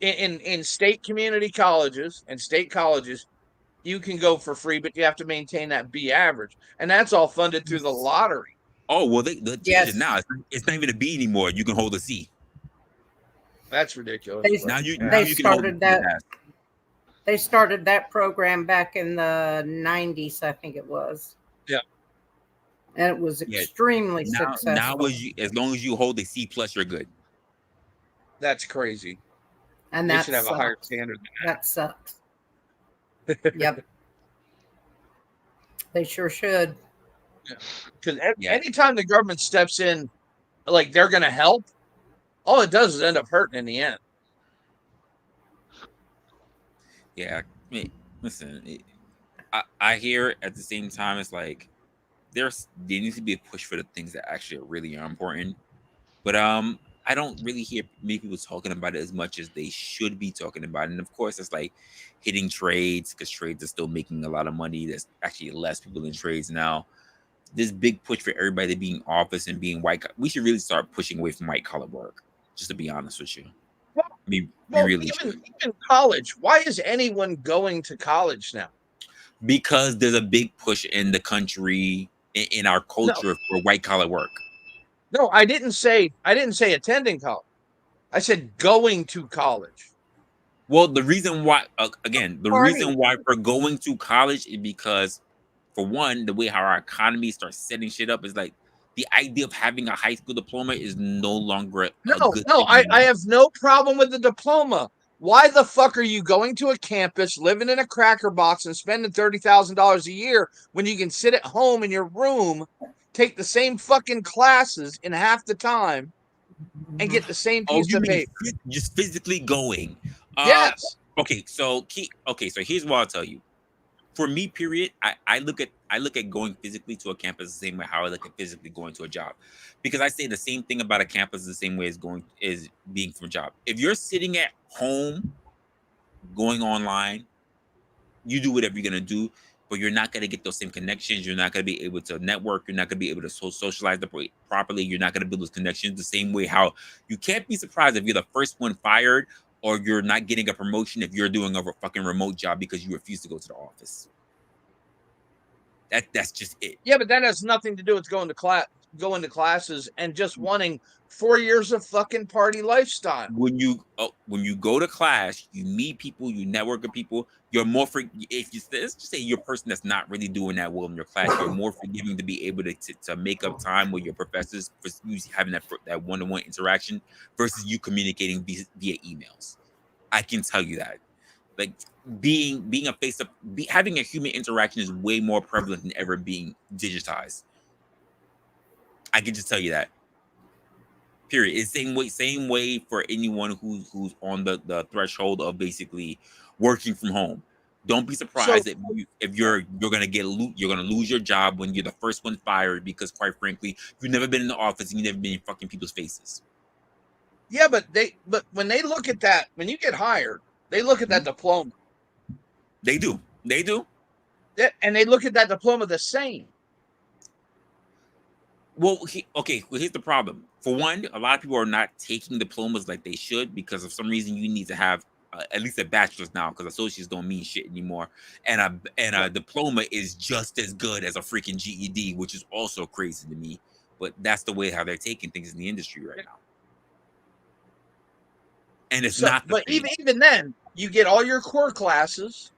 in state community colleges and state colleges. You can go for free, but you have to maintain that B average, and that's all funded through the lottery. Oh well, they changed it Yes. now. It's not even a B anymore. You can hold a C. That's ridiculous. They But, yeah. Now they you can hold a started C that pass. they started that program back in the 90s, I think it was. Yeah. And it was Yeah. extremely Now successful. as long as you hold a C plus, you're good. That's crazy. And They that should have a higher sucks. standard That sucks. than that. Yep. They sure should. Because Yeah. anytime the government steps in, like they're going to help, all it does is end up hurting in the end. Yeah. I mean, listen, I hear at the same time it's like there needs to be a push for the things that actually really are important. But I don't really hear many people talking about it as much as they should be talking about it. And of course, it's like hitting trades because trades are still making a lot of money. There's actually less people in trades now. this big push for everybody to be in office and being white. We should really start pushing away from white collar work. Just to be honest with you, Well, we well, really even should. even college. Why is anyone going to college now? Because there's a big push in the country in our No, culture for white collar work. no, I didn't say attending college. I said going to college. Well, the reason why, again, the reason Party. why we're going to college is because, for one, the way how our economy starts setting shit up is like the idea of having a high school diploma is no longer a No, good no, thing I anymore. have no problem with the diploma. Why the fuck are you going to a campus, living in a cracker box, and spending $30,000 a year when you can sit at home in your room, take the same fucking classes in half the time, and get the same Oh, piece you of mean paper? just physically going? Uh, Yes. okay, so so here's what I'll tell you. For me, period, I look at going physically to a campus the same way how I look at physically going to a job, because I say the same thing about a campus the same way as being from a job. If you're sitting at home going online, you do whatever you're gonna do, but you're not gonna get those same connections. You're not gonna be able to network. You're not gonna be able to socialize properly. You're not gonna build those connections the same way how you can't be surprised if you're the first one fired or you're not getting a promotion if you're doing a fucking remote job because you refuse to go to the office. That's just it. Yeah, but that has nothing to do with going to classes, and just wanting 4 years of fucking party lifestyle. When you go to class, you meet people, you network with people. You're more for if you let's just say you're a person that's not really doing that well in your class. You're more forgiving to be able to make up time with your professors for you having that one-to-one interaction versus you communicating via emails. I can tell you that. Like being a face of having a human interaction is way more prevalent than ever being digitized. I can just tell you that. Period. It's same way for anyone who's on the threshold of basically working from home. Don't be So surprised if you're gonna you're gonna lose your job when you're the first one fired because quite frankly you've never been in the office and you've never been in fucking people's faces. yeah, but when they look at that, when you get hired, they look at that Mhm. diploma. They do. They do. And they look at that diploma the same. Well, okay. Well, here's the problem. For one, a lot of people are not taking diplomas like they should because of some reason you need to have at least a bachelor's now because associates don't mean shit anymore. And a diploma is just as good as a freaking GED, which is also crazy to me. But that's the way how they're taking things in the industry right now, and it's So, not the but same. even then, you get all your core classes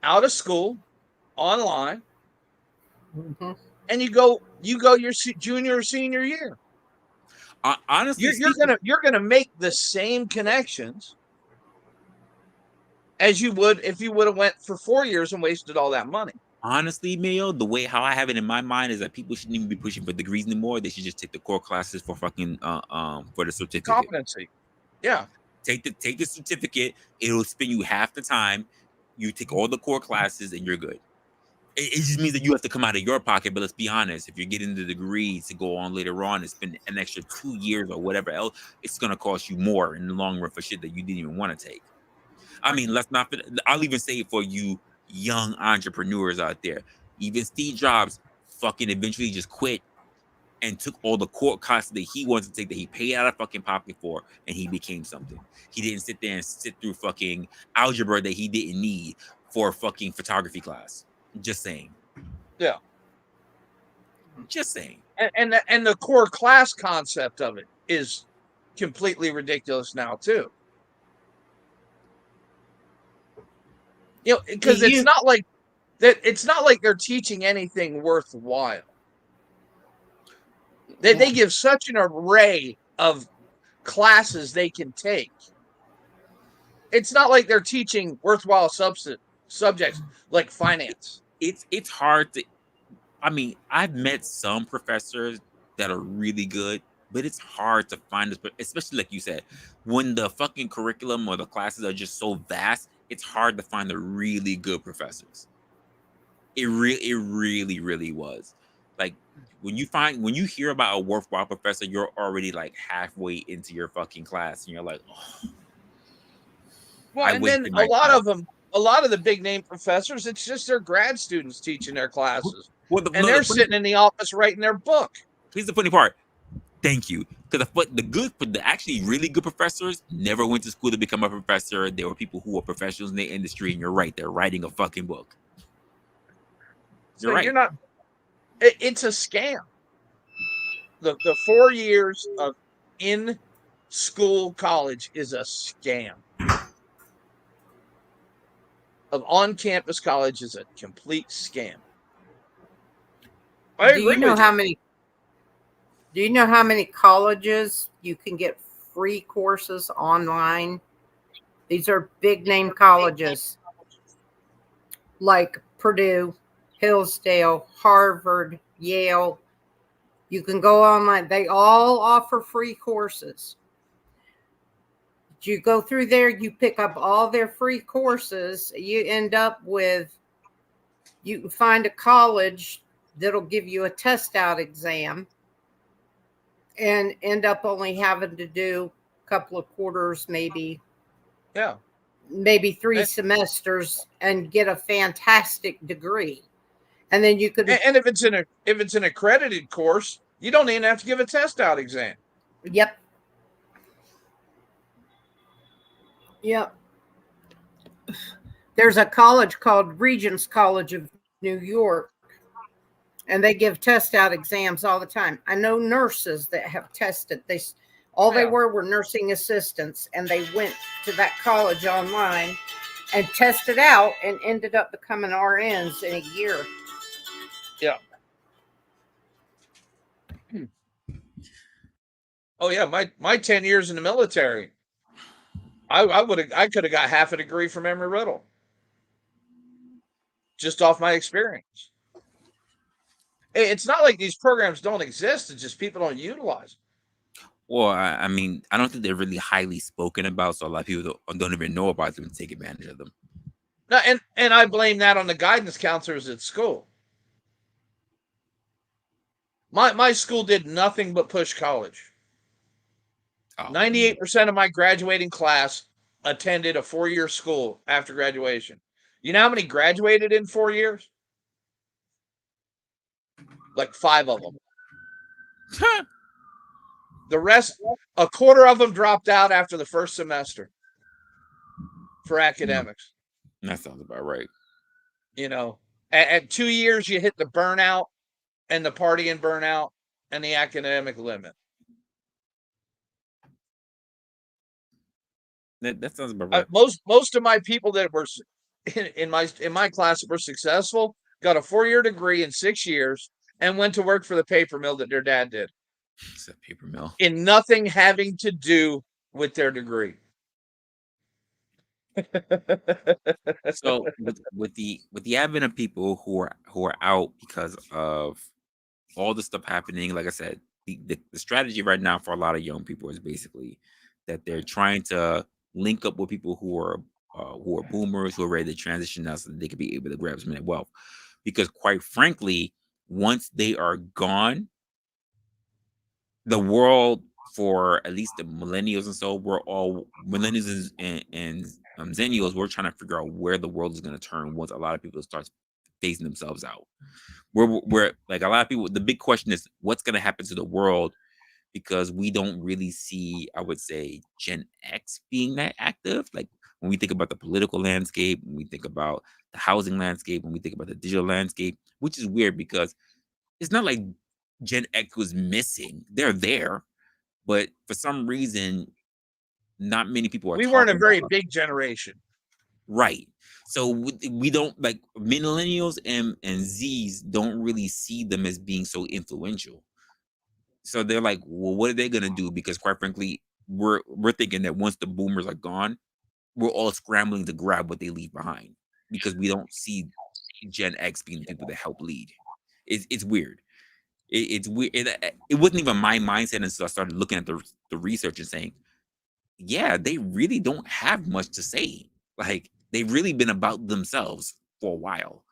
out of school online, and you go your junior or senior year. Honestly You're speaking, you're gonna make the same connections as you would if you would have went for 4 years and wasted all that money. honestly, Mayo, the way how I have it in my mind is that people shouldn't even be pushing for degrees anymore. They should just take the core classes for fucking for the certificate. Competency. Yeah. Take the certificate. It'll spend you half the time. You take all the core classes and you're good. It just means that you have to come out of your pocket. But let's be honest, if you're getting the degree to go on later on and spend an extra 2 years or whatever else, it's gonna cost you more in the long run for shit that you didn't even want to take. I mean, let's not. I'll even say it for you young entrepreneurs out there. Even Steve Jobs fucking eventually just quit and took all the core classes that he wanted to take that he paid out of fucking pocket for, and he became something. He didn't sit there and sit through fucking algebra that he didn't need for a fucking photography class. Just saying. Yeah. Just saying. And the core class concept of it is completely ridiculous now too. Because it's You not like that. It's not like they're teaching anything worthwhile. They give such an array of classes they can take. It's not like they're teaching worthwhile subjects like finance. It's hard to. I mean, I've met some professors that are really good, but it's hard to find this, especially like you said, when the fucking curriculum or the classes are just so vast, it's hard to find the really good professors. It really, really was. Like when you hear about a worthwhile professor, you're already like halfway into your fucking class, and you're like, oh, Well, I and then wasted a my lot time. of them, a lot of the big name professors, it's just their grad students teaching their classes. and they're sitting in the office writing their book. Here's the funny part. Thank you. Because the actually really good professors never went to school to become a professor. There were people who were professionals in the industry, and you're right, they're writing a fucking book. So you're not. It's a scam. The 4 years of in school college is a scam. Of on campus college is a complete scam. I agree with you. Do you know how many colleges you can get free courses online? These are big name colleges like Purdue, Hillsdale, Harvard, Yale. You can go online. They all offer free courses. You go through there, you pick up all their free courses. You end up with, you can find a college that'll give you a test out exam and end up only having to do a couple of quarters, maybe. Yeah. Maybe 3 semesters and get a fantastic degree. And then you could, and if it's an accredited course, you don't even have to give a test out exam. Yep. There's a college called Regents College of New York, and they give test out exams all the time. I know nurses that have tested. They were nursing assistants, and they went to that college online and tested out and ended up becoming RNs in a year. Yeah. Oh yeah, my 10 years in the military, I could have got half a degree from Embry-Riddle just off my experience. It's not like these programs don't exist. It's just people don't utilize them. Well, I mean, I don't think they're really highly spoken about, so a lot of people don't even know about them and take advantage of them. No, and I blame that on the guidance counselors at school. My school did nothing but push college. 98% of my graduating class attended a 4-year school after graduation. You know how many graduated in 4 years? Like 5 of them. The rest, a quarter of them dropped out after the first semester for academics. That sounds about right. You know, at 2 years, you hit the burnout and the partying burnout and the academic limit. That sounds about right. Most of my people that were in my class that were successful got a 4-year degree in 6 years and went to work for the paper mill that their dad did. It's a paper mill. In nothing having to do with their degree. So with the advent of people who are out because of all the stuff happening, like I said, the strategy right now for a lot of young people is basically that they're trying to link up with people who are boomers, who are ready to transition now so that they could be able to grab some of that wealth. Because quite frankly, once they are gone, the world, for at least the millennials and so, we're all millennials and zennials, we're trying to figure out where the world is going to turn once a lot of people start phasing themselves out. We're like, a lot of people, the big question is what's going to happen to the world, because we don't really see, I would say, Gen X being that active. Like when we think about the political landscape, when we think about the housing landscape, when we think about the digital landscape, which is weird because it's not like Gen X was missing. They're there, but for some reason, not many people are. We weren't a very big generation. Right. So we don't, like, millennials and Z's don't really see them as being so influential. So they're like, well, what are they gonna do? Because quite frankly, we're thinking that once the boomers are gone, we're all scrambling to grab what they leave behind because we don't see Gen X being the people that help lead. It's weird. It's weird. It wasn't even my mindset until I started looking at the research and saying, yeah, they really don't have much to say. Like, they've really been about themselves for a while.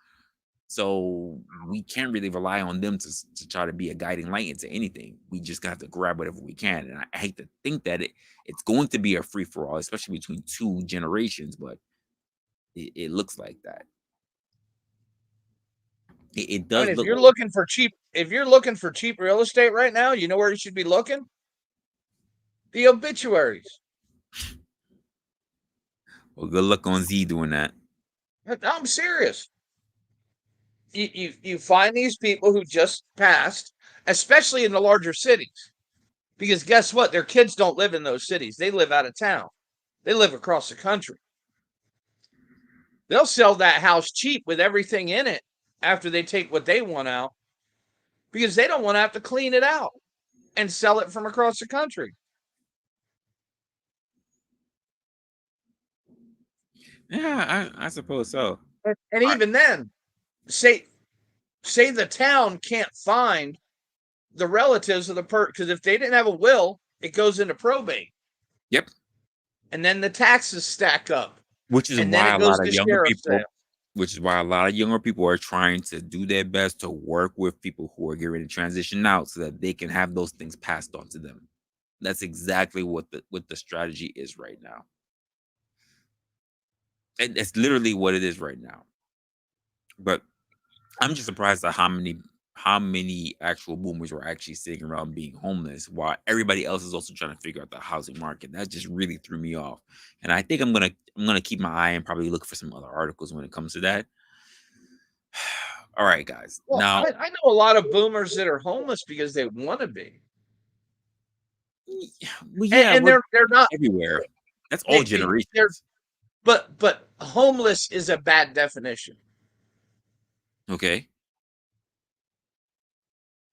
So we can't really rely on them to try to be a guiding light into anything. We just got to grab whatever we can. And I hate to think that it's going to be a free for all, especially between 2 generations, but it looks like that. It I does mean, if look you're looking for cheap real estate right now, you know where you should be looking? The obituaries. well. Good luck on Z doing that. I'm serious. You find these people who just passed, especially in the larger cities, because guess what? Their kids don't live in those cities. They live out of town. They live across the country. They'll sell that house cheap with everything in it after they take what they want out because they don't want to have to clean it out and sell it from across the country. Yeah, I suppose so. And even then, say the town can't find the relatives of the because if they didn't have a will, it goes into probate. Yep. And then the taxes stack up. Which is And then why it a goes lot of to younger sheriff's people, sale. which is why a lot of younger people are trying to do their best to work with people who are getting ready to transition out so that they can have those things passed on to them. That's exactly what the strategy is right now. And it's literally what it is right now. But I'm just surprised at how many actual boomers were actually sitting around being homeless while everybody else is also trying to figure out the housing market. That just really threw me off. And I think I'm gonna keep my eye and probably look for some other articles when it comes to that. All right, guys. Well, Now, I know a lot of boomers that are homeless because they want to be. well, yeah, And they're not everywhere. That's all they're generations. but homeless is a bad definition. Okay.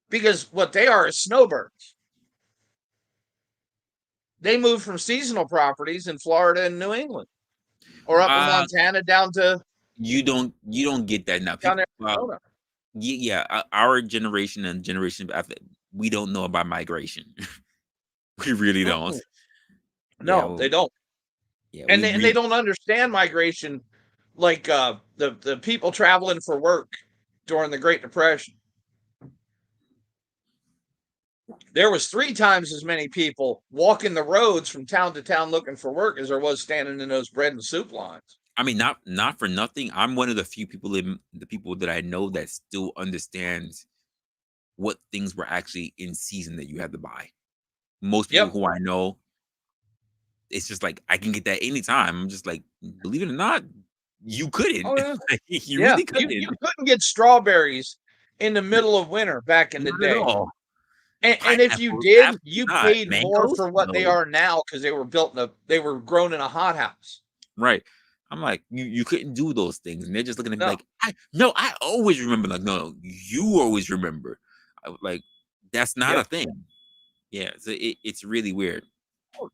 Because what they are is snowbirds. They move from seasonal properties in Florida and New England, or up in Montana down to you don't get that now. down People, Arizona. our generation and generation after, we don't know about migration. We really don't. No, they don't. Yeah, And they don't understand migration like the people traveling for work during the Great Depression. There was 3 times as many people walking the roads from town to town looking for work as there was standing in those bread and soup lines. I mean, not for nothing. I'm one of the few people the people that I know that still understands what things were actually in season that you had to buy. Most people who I know, it's just like I can get that anytime. I'm just like, believe it or not, you couldn't. Oh, yeah. You really couldn't. You couldn't get strawberries in the middle of winter back in the Not day. at all. And if you Pineapples, did, absolutely you not. paid more Mangoes? for what they No. are now because they were grown in a hothouse. Right. I'm like, you couldn't do those things. And they're just looking at me like, I always remember. Like, no, you always remember. Like, that's not a thing. Yeah. So it's really weird.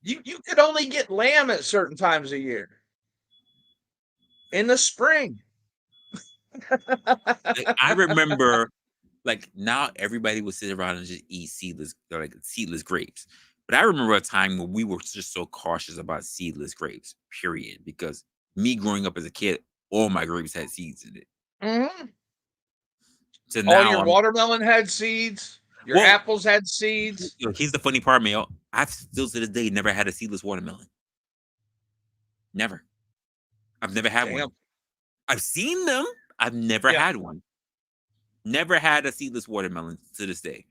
You could only get lamb at certain times of year. In the spring. Like, I remember, like, now everybody would sit around and just eat seedless grapes. But I remember a time when we were just so cautious about seedless grapes, period. Because me growing up as a kid, all my grapes had seeds in it. Mm-hmm. So all now your watermelon had seeds. Your apples had seeds. Here's the funny part, Mayo. I've still to this day never had a seedless watermelon. Never. I've never had one. I've seen them. I've never had one. Never had a seedless watermelon to this day.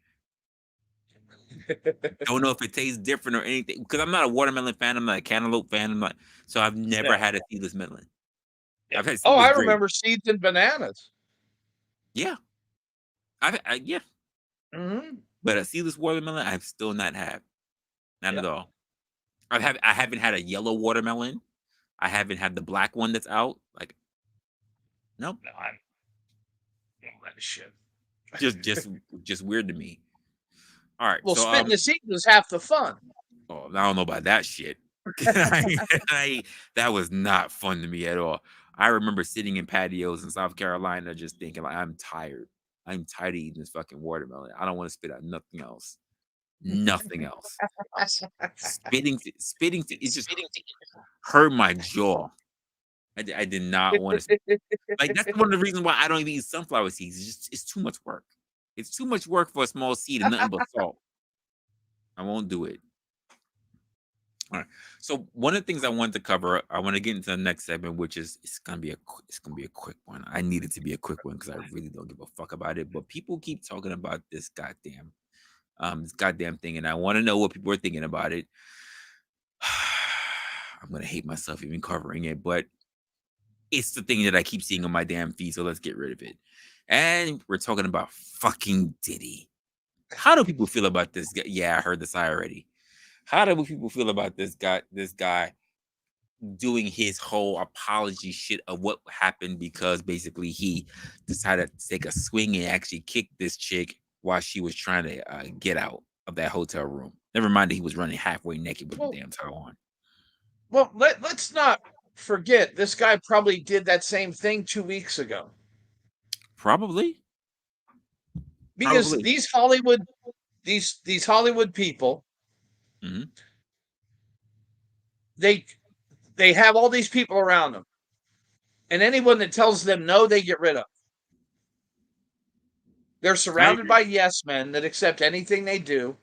Don't know if it tastes different or anything because I'm not a watermelon fan. I'm not a cantaloupe fan. So I've never had a seedless melon. I've had I remember seeds in bananas. Yeah. Yeah. Mm-hmm. But a seedless watermelon, I've still not had. Not at all. I haven't had a yellow watermelon. I haven't had the black one that's out. Like, nope. No, I don't let shit. Just weird to me. All right. Well, so, spitting the seeds was half the fun. Oh, I don't know about that shit. That was not fun to me at all. I remember sitting in patios in South Carolina just thinking, like, I'm tired. I'm tired of eating this fucking watermelon. I don't want to spit out nothing else. Nothing else. Spitting, it just hurt my jaw. I did not want to. Like, that's one of the reasons why I don't even eat sunflower seeds. It's too much work. It's too much work for a small seed and nothing but salt. I won't do it. All right. So one of the things I wanted to cover, I want to get into the next segment, which is it's gonna be a quick one. I need it to be a quick one because I really don't give a fuck about it. But people keep talking about this goddamn thing, and I want to know what people are thinking about it. I'm gonna hate myself even covering it, but it's the thing that I keep seeing on my damn feed. So let's get rid of it. And we're talking about fucking Diddy. How do people feel about this guy? Yeah, I heard this already. How do people feel about this guy doing his whole apology shit of what happened because basically he decided to take a swing and actually kick this chick while she was trying to get out of that hotel room. Never mind that he was running halfway naked with the damn towel on. Well, let's not forget this guy probably did that same thing 2 weeks ago. Probably. Because Probably. these Hollywood people, Mhm. they have all these people around them. And anyone that tells them no, they get rid of. They're surrounded by yes men that accept anything they do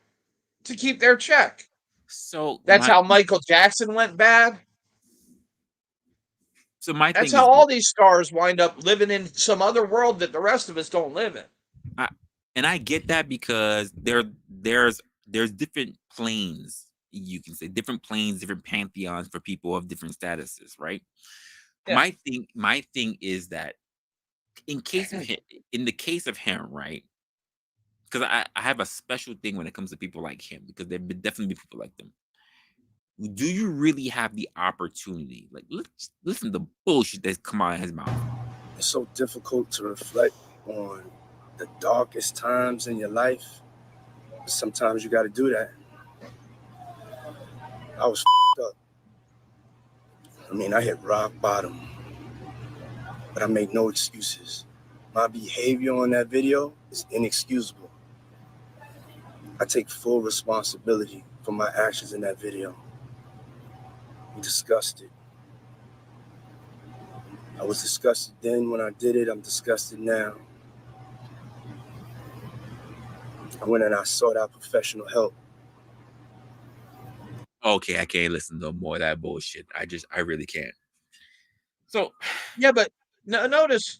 to keep their check. So that's how Michael Jackson went bad. So my That's thing how is all these stars wind up living in some other world that the rest of us don't live in. And I get that because there's different planes, you can say different planes, different pantheons for people of different statuses, right? Yeah. My thing is that in the case of him, right? Because I have a special thing when it comes to people like him, because there would definitely be people like them. Do you really have the opportunity? Like, listen to the bullshit that's come out of his mouth. It's so difficult to reflect on the darkest times in your life. Sometimes you got to do that. I was up. I mean, I hit rock bottom, but I make no excuses. My behavior on that video is inexcusable. I take full responsibility for my actions in that video. I'm disgusted. I was disgusted then when I did it. I'm disgusted now. I went and I sought out professional help. Okay, I can't listen to more of that bullshit. I really can't. So yeah, but notice,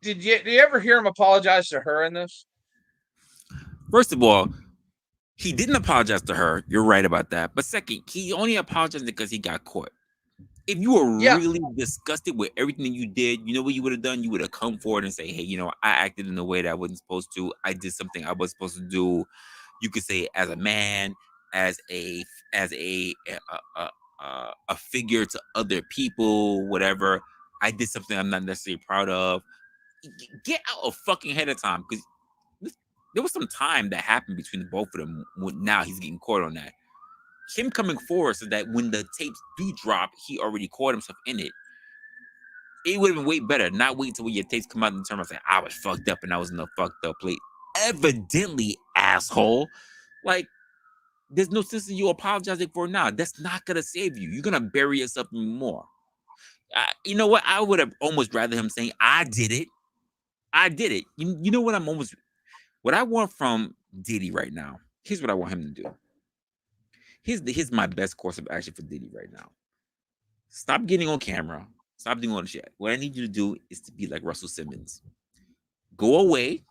did you ever hear him apologize to her in this? First of all, he didn't apologize to her. You're right about that. But second, he only apologized because he got caught. If you were really disgusted with everything you did, you know what you would have done? You would have come forward and say, hey, I acted in a way that I wasn't supposed to. I did something I was supposed to do. You could say as a man, as a figure to other people, whatever. I did something I'm not necessarily proud of. Get out of fucking head of time, because there was some time that happened between the both of them. Now he's getting caught on that. Him coming forward so that when the tapes do drop, he already caught himself in it. It would have been way better. Not wait until your tapes come out and turn around and say, I was fucked up and I was in a fucked up place. Evidently, asshole. Like, there's no sense in you apologizing for it now. That's not going to save you. You're going to bury yourself even more. You know what? I would have almost rather him saying, I did it. I did it. You know what what I want from Diddy right now. Here's what I want him to do. Here's my best course of action for Diddy right now. Stop getting on camera. Stop doing all the shit. What I need you to do is to be like Russell Simmons. Go away.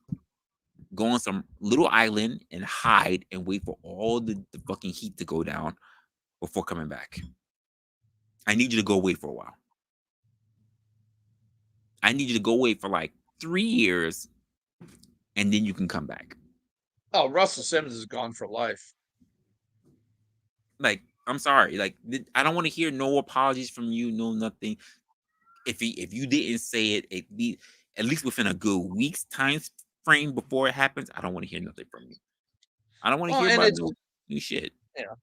Go on some little island and hide and wait for all the fucking heat to go down before coming back. I need you to go away for a while. I need you to go away for like 3 years and then you can come back. Oh, Russell Simmons is gone for life. Like, I'm sorry. Like, I don't want to hear no apologies from you, no nothing. If you didn't say it at least within a good week's time frame before it happens, I don't want to hear nothing from you. I don't want to hear about no new shit. Yeah.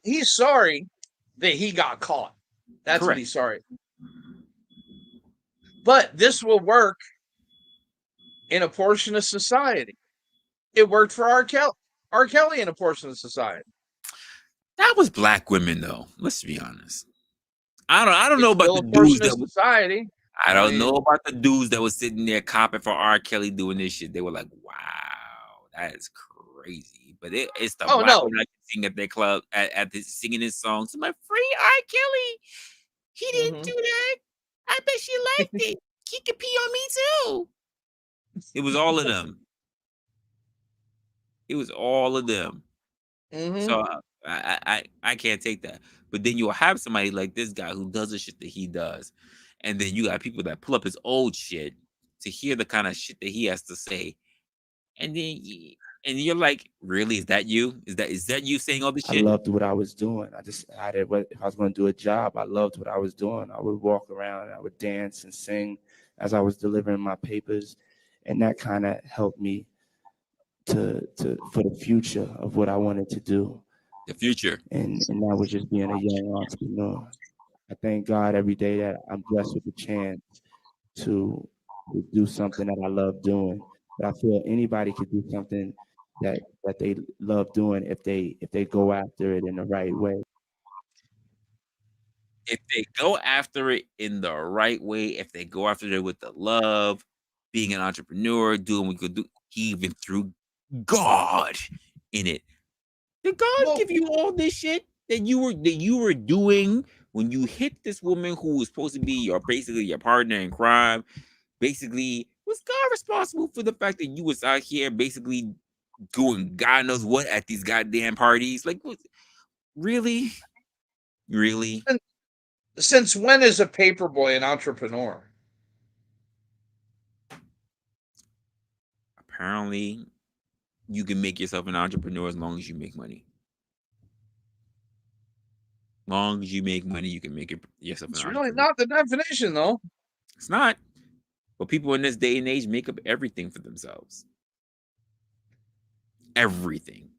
He's sorry that he got caught. That's correct. What he's sorry. But this will work in a portion of society. It worked for R. Kelly in a portion of society. That was black women, though. Let's be honest. I don't know about the dudes that society. I don't know about the dudes that was sitting there copping for R. Kelly doing this shit. They were like, "Wow, that is crazy." but it's the Oh black no. woman I can sing at their club at this singing this song. So my free R. Kelly. He didn't do that. I bet she liked it. He could pee on me too. It was all of them. It was all of them. So I can't take that. But then you'll have somebody like this guy who does the shit that he does, and then you got people that pull up his old shit to hear the kind of shit that he has to say, and then and you're like, really, is that you? Is that you saying all this I shit? loved what I was doing. I decided if I was going to do a job, I loved what I was doing. I would walk around, and I would dance and sing as I was delivering my papers, and that kind of helped me to for the future of what I wanted to do. The future. And that was just being a young entrepreneur. I thank God every day that I'm blessed with the chance to do something that I love doing. But I feel anybody could do something that they love doing if they go after it in the right way. If they go after it in the right way, if they go after it with the love, being an entrepreneur, doing what we could do, he even threw God in it. Did God give you all this shit that you were doing when you hit this woman who was supposed to be basically your partner in crime? Basically, was God responsible for the fact that you was out here basically doing God knows what at these goddamn parties? Like, really? Really? Since when is a paperboy an entrepreneur? Apparently, you can make yourself an entrepreneur as long as you make money. Long as you make money, you can make yourself an entrepreneur. It's really not the definition, though. It's not. But people in this day and age make up everything for themselves. Everything.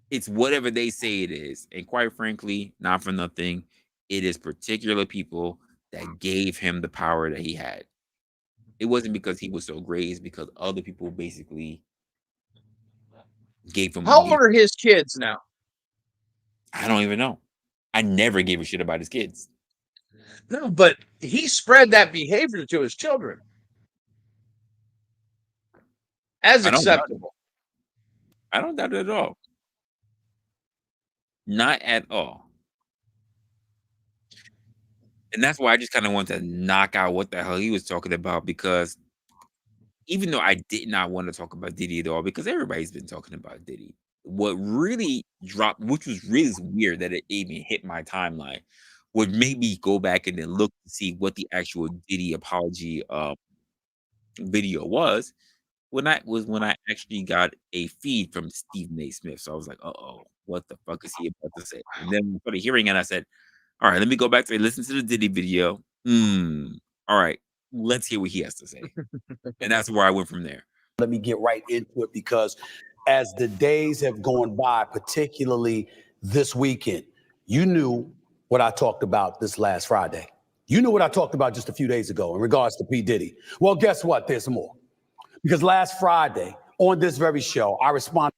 It's whatever they say it is. And quite frankly, not for nothing, it is particular people that gave him the power that he had. It wasn't because he was so great, it's because other people basically gave him. How old are his kids now? I don't even know. I never gave a shit about his kids. No, but he spread that behavior to his children as acceptable. I don't doubt it at all. Not at all. And that's why I just kind of wanted to knock out what the hell he was talking about, because even though I did not want to talk about Diddy at all, because everybody's been talking about Diddy, what really dropped, which was really weird that it even hit my timeline, would make me go back and then look to see what the actual Diddy apology video was. When I actually got a feed from Stephen A. Smith. So I was like, uh-oh, what the fuck is he about to say? And then I started hearing it, I said, all right, let me go back to listen to the Diddy video. All right, let's hear what he has to say. And that's where I went from there. Let me get right into it, because as the days have gone by, particularly this weekend, you knew what I talked about this last Friday. You knew what I talked about just a few days ago in regards to P. Diddy. Well, guess what? There's more. Because last Friday on this very show, I responded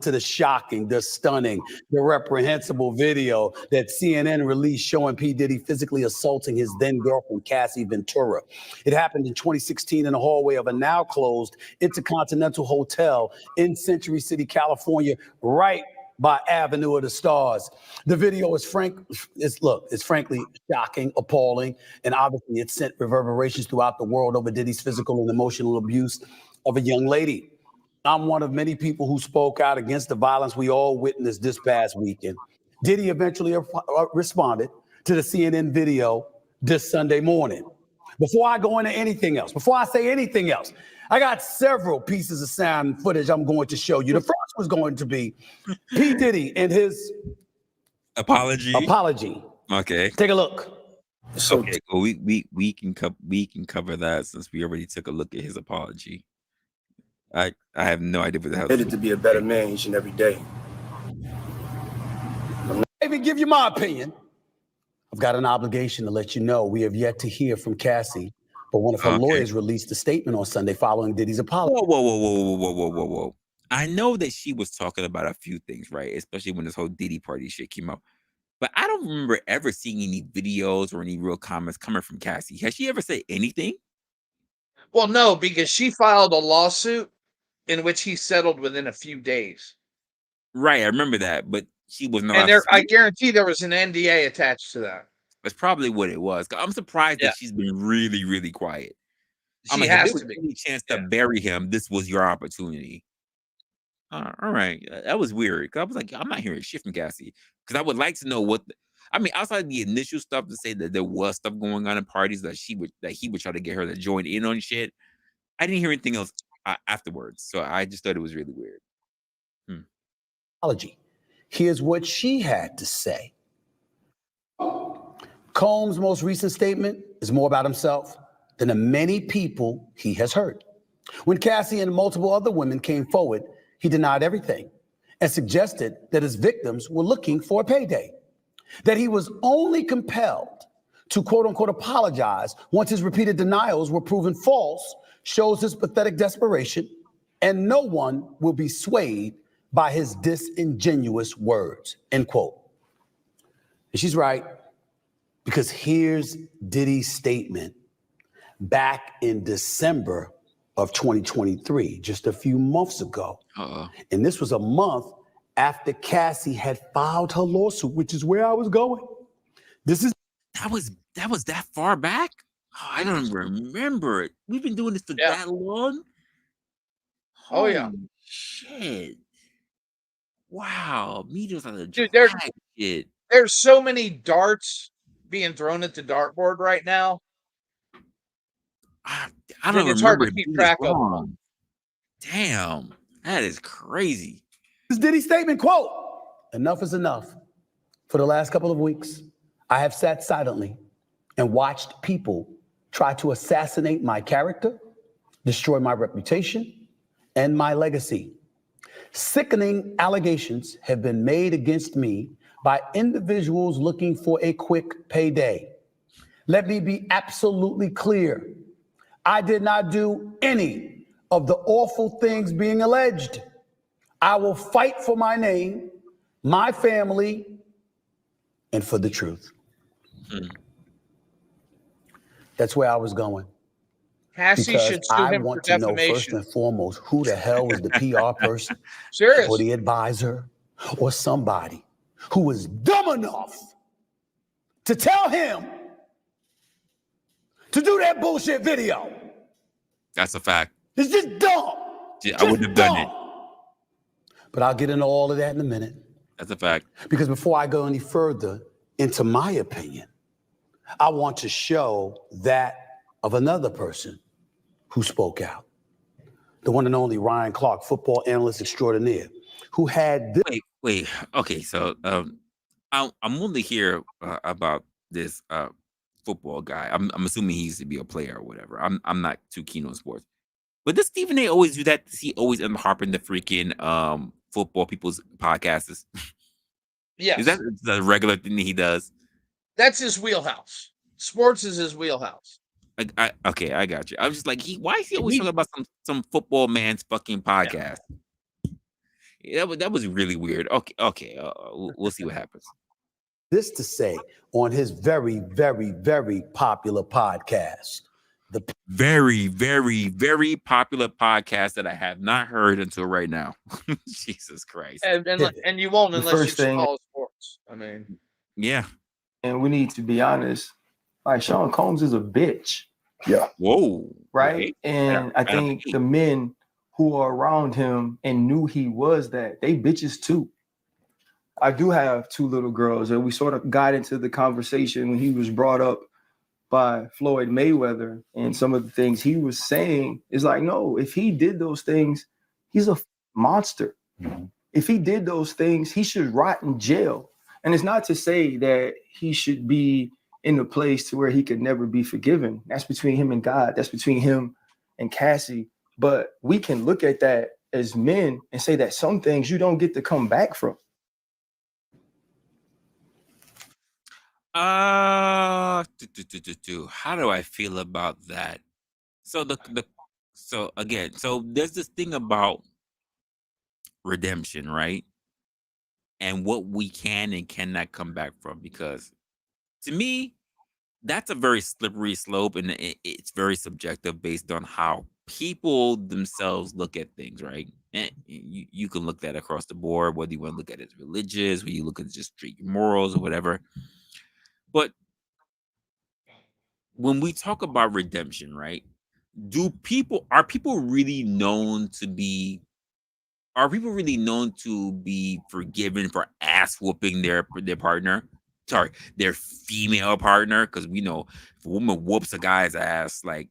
to the shocking, the stunning, the reprehensible video that CNN released showing P. Diddy physically assaulting his then girlfriend, Cassie Ventura. It happened in 2016 in the hallway of a now closed Intercontinental Hotel in Century City, California, right by Avenue of the Stars. The video is it's frankly shocking, appalling, and obviously it sent reverberations throughout the world over Diddy's physical and emotional abuse of a young lady. I'm one of many people who spoke out against the violence we all witnessed this past weekend. Diddy eventually responded to the CNN video this Sunday morning. Before I go into anything else, before I say anything else, I got several pieces of sound footage I'm going to show you. The first was going to be P. Diddy and his apology. Okay. Take a look. Okay, well, we can cover that since we already took a look at his apology. I have no idea what the hell. Committed to be a better man each and every day. I even give you my opinion. I've got an obligation to let you know we have yet to hear from Cassie, but one of her lawyers released a statement on Sunday following Diddy's apology. Whoa. I know that she was talking about a few things, right? Especially when this whole Diddy party shit came up. But I don't remember ever seeing any videos or any real comments coming from Cassie. Has she ever said anything? Well, no, because she filed a lawsuit in which he settled within a few days. Right, I remember that, but she wasn't allowed And to there, I speak. guarantee there was an NDA attached to that. That's probably what it was. I'm surprised Yeah. that she's been really, really quiet. I'm She like, if has there was to be. any chance to Yeah. bury him, this was your opportunity. All right, that was weird. 'Cause I was like, I'm not hearing shit from Cassie. Because I would like to know what. I mean, outside the initial stuff to say that there was stuff going on in parties that he would try to get her to join in on shit. I didn't hear anything else afterwards, so I just thought it was really weird. Apology. Here's what she had to say. Combs' most recent statement is more about himself than the many people he has hurt. When Cassie and multiple other women came forward, he denied everything and suggested that his victims were looking for a payday, that he was only compelled to quote unquote apologize once his repeated denials were proven false, shows his pathetic desperation, and no one will be swayed by his disingenuous words, end quote. And she's right, because here's Diddy's statement back in December of 2023, just a few months ago. And this was a month after Cassie had filed her lawsuit, which is where I was going. That was that far back? Oh, I don't remember it. We've been doing this for that long? Oh, yeah. Holy shit. Wow. Media's on the Dude, drag shit. there's so many darts being thrown at the dartboard right now. I don't It's hard remember to it keep being this track of them. long. Damn. That is crazy. This Diddy statement, quote, enough is enough. For the last couple of weeks, I have sat silently and watched people try to assassinate my character, destroy my reputation, and my legacy. Sickening allegations have been made against me by individuals looking for a quick payday. Let me be absolutely clear. I did not do any of the awful things being alleged. I will fight for my name, my family, and for the truth. That's where I was going. Cassie Because should sue I him for want to know first defamation. and foremost who the hell was the PR person Serious. or the advisor or somebody who was dumb enough to tell him to do that bullshit video. That's a fact. It's just dumb. Yeah, I wouldn't have done it. But I'll get into all of that in a minute. That's a fact. Because before I go any further into my opinion, I want to show that of another person who spoke out. The one and only Ryan Clark, football analyst extraordinaire, who had this. Wait. Okay, so I'm only here about this football guy. I'm assuming he used to be a player or whatever. I'm not too keen on sports. But does Stephen A always do that? Does he always end up harping the freaking football people's podcasts? Yes. Is that the regular thing that he does? That's his wheelhouse. Sports is his wheelhouse. Okay, I got you. I was just like, why is he always talking about some football man's fucking podcast? Yeah, that was really weird. Okay, we'll see what happens. This to say on his very, very, very popular podcast. The very, very, very popular podcast that I have not heard until right now. Jesus Christ. And you won't unless you follow sports. I mean, yeah. And we need to be honest. Like Sean Combs is a bitch. Yeah. Whoa. Right. And I think the men who are around him and knew he was that, they bitches too. I do have two little girls, and we sort of got into the conversation when he was brought up by Floyd Mayweather, and some of the things he was saying is like, no, if he did those things, he's a monster. Mm-hmm. If he did those things, he should rot in jail. And it's not to say that he should be in a place to where he could never be forgiven. That's between him and God. That's between him and Cassie. But we can look at that as men and say that some things you don't get to come back from. How do I feel about that? So so there's this thing about redemption, right? And what we can and cannot come back from, because to me, that's a very slippery slope, and it's very subjective based on how people themselves look at things, right? And you can look that across the board, whether you want to look at it as religious, whether you look at just street morals or whatever. But when we talk about redemption, right? Are people really known to be forgiven for ass whooping their partner? Sorry, their female partner, because we know if a woman whoops a guy's ass, like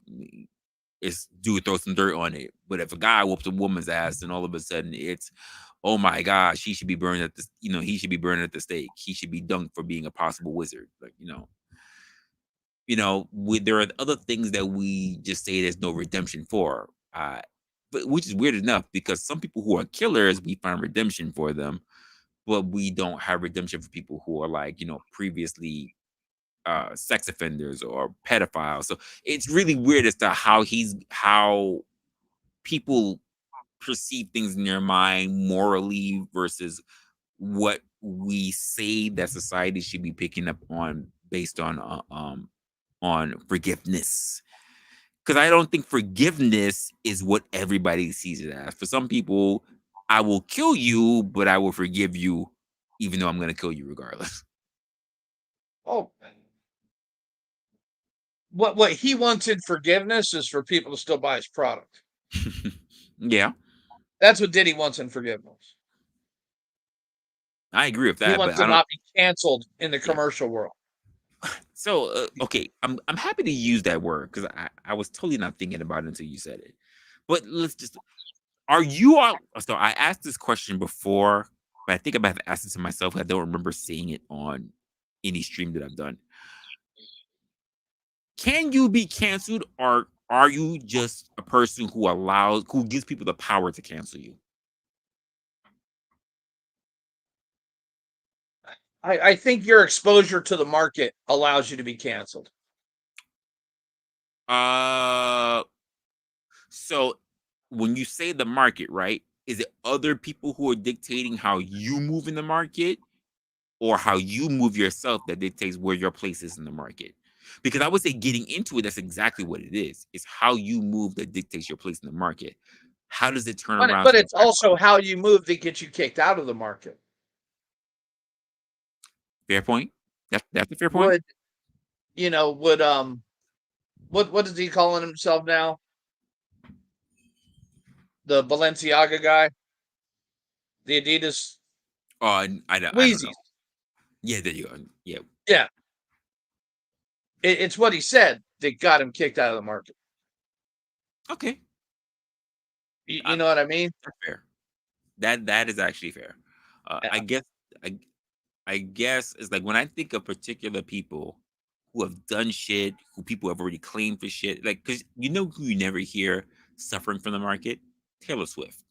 it's dude throw some dirt on it. But if a guy whoops a woman's ass, then all of a sudden it's, oh my god, she should be burned at the he should be burned at the stake. He should be dunked for being a possible wizard. Like there are other things that we just say there's no redemption for. But which is weird enough because some people who are killers, we find redemption for them, but we don't have redemption for people who are like, previously sex offenders or pedophiles. So it's really weird as to how people perceive things in their mind morally versus what we say that society should be picking up on based on forgiveness. Because I don't think forgiveness is what everybody sees it as. For some people, I will kill you, but I will forgive you, even though I'm going to kill you regardless. Oh, what he wants in forgiveness is for people to still buy his product. Yeah, that's what Diddy wants in forgiveness. I agree with that. He wants to not be canceled in the commercial world. So okay, I'm happy to use that word because I was totally not thinking about it until you said it. But are you all? So I asked this question before, but I think I have asked it to myself. I don't remember seeing it on any stream that I've done. Can you be canceled, or are you just a person who gives people the power to cancel you? I think your exposure to the market allows you to be canceled. So when you say the market, right? Is it other people who are dictating how you move in the market, or how you move yourself that dictates where your place is in the market? Because I would say getting into it, that's exactly what it is. It's how you move that dictates your place in the market. How does it turn around? But it's also how you move that gets you kicked out of the market. Fair point. That's a fair point. What is he calling himself now? The Balenciaga guy? The Adidas? I don't know. Yeah, there you go. Yeah. Yeah. It's what he said that got him kicked out of the market. Okay. You know what I mean? That's fair. That is actually fair. I guess it's like when I think of particular people who have done shit, who people have already claimed for shit, like because who you never hear suffering from the market? Taylor Swift,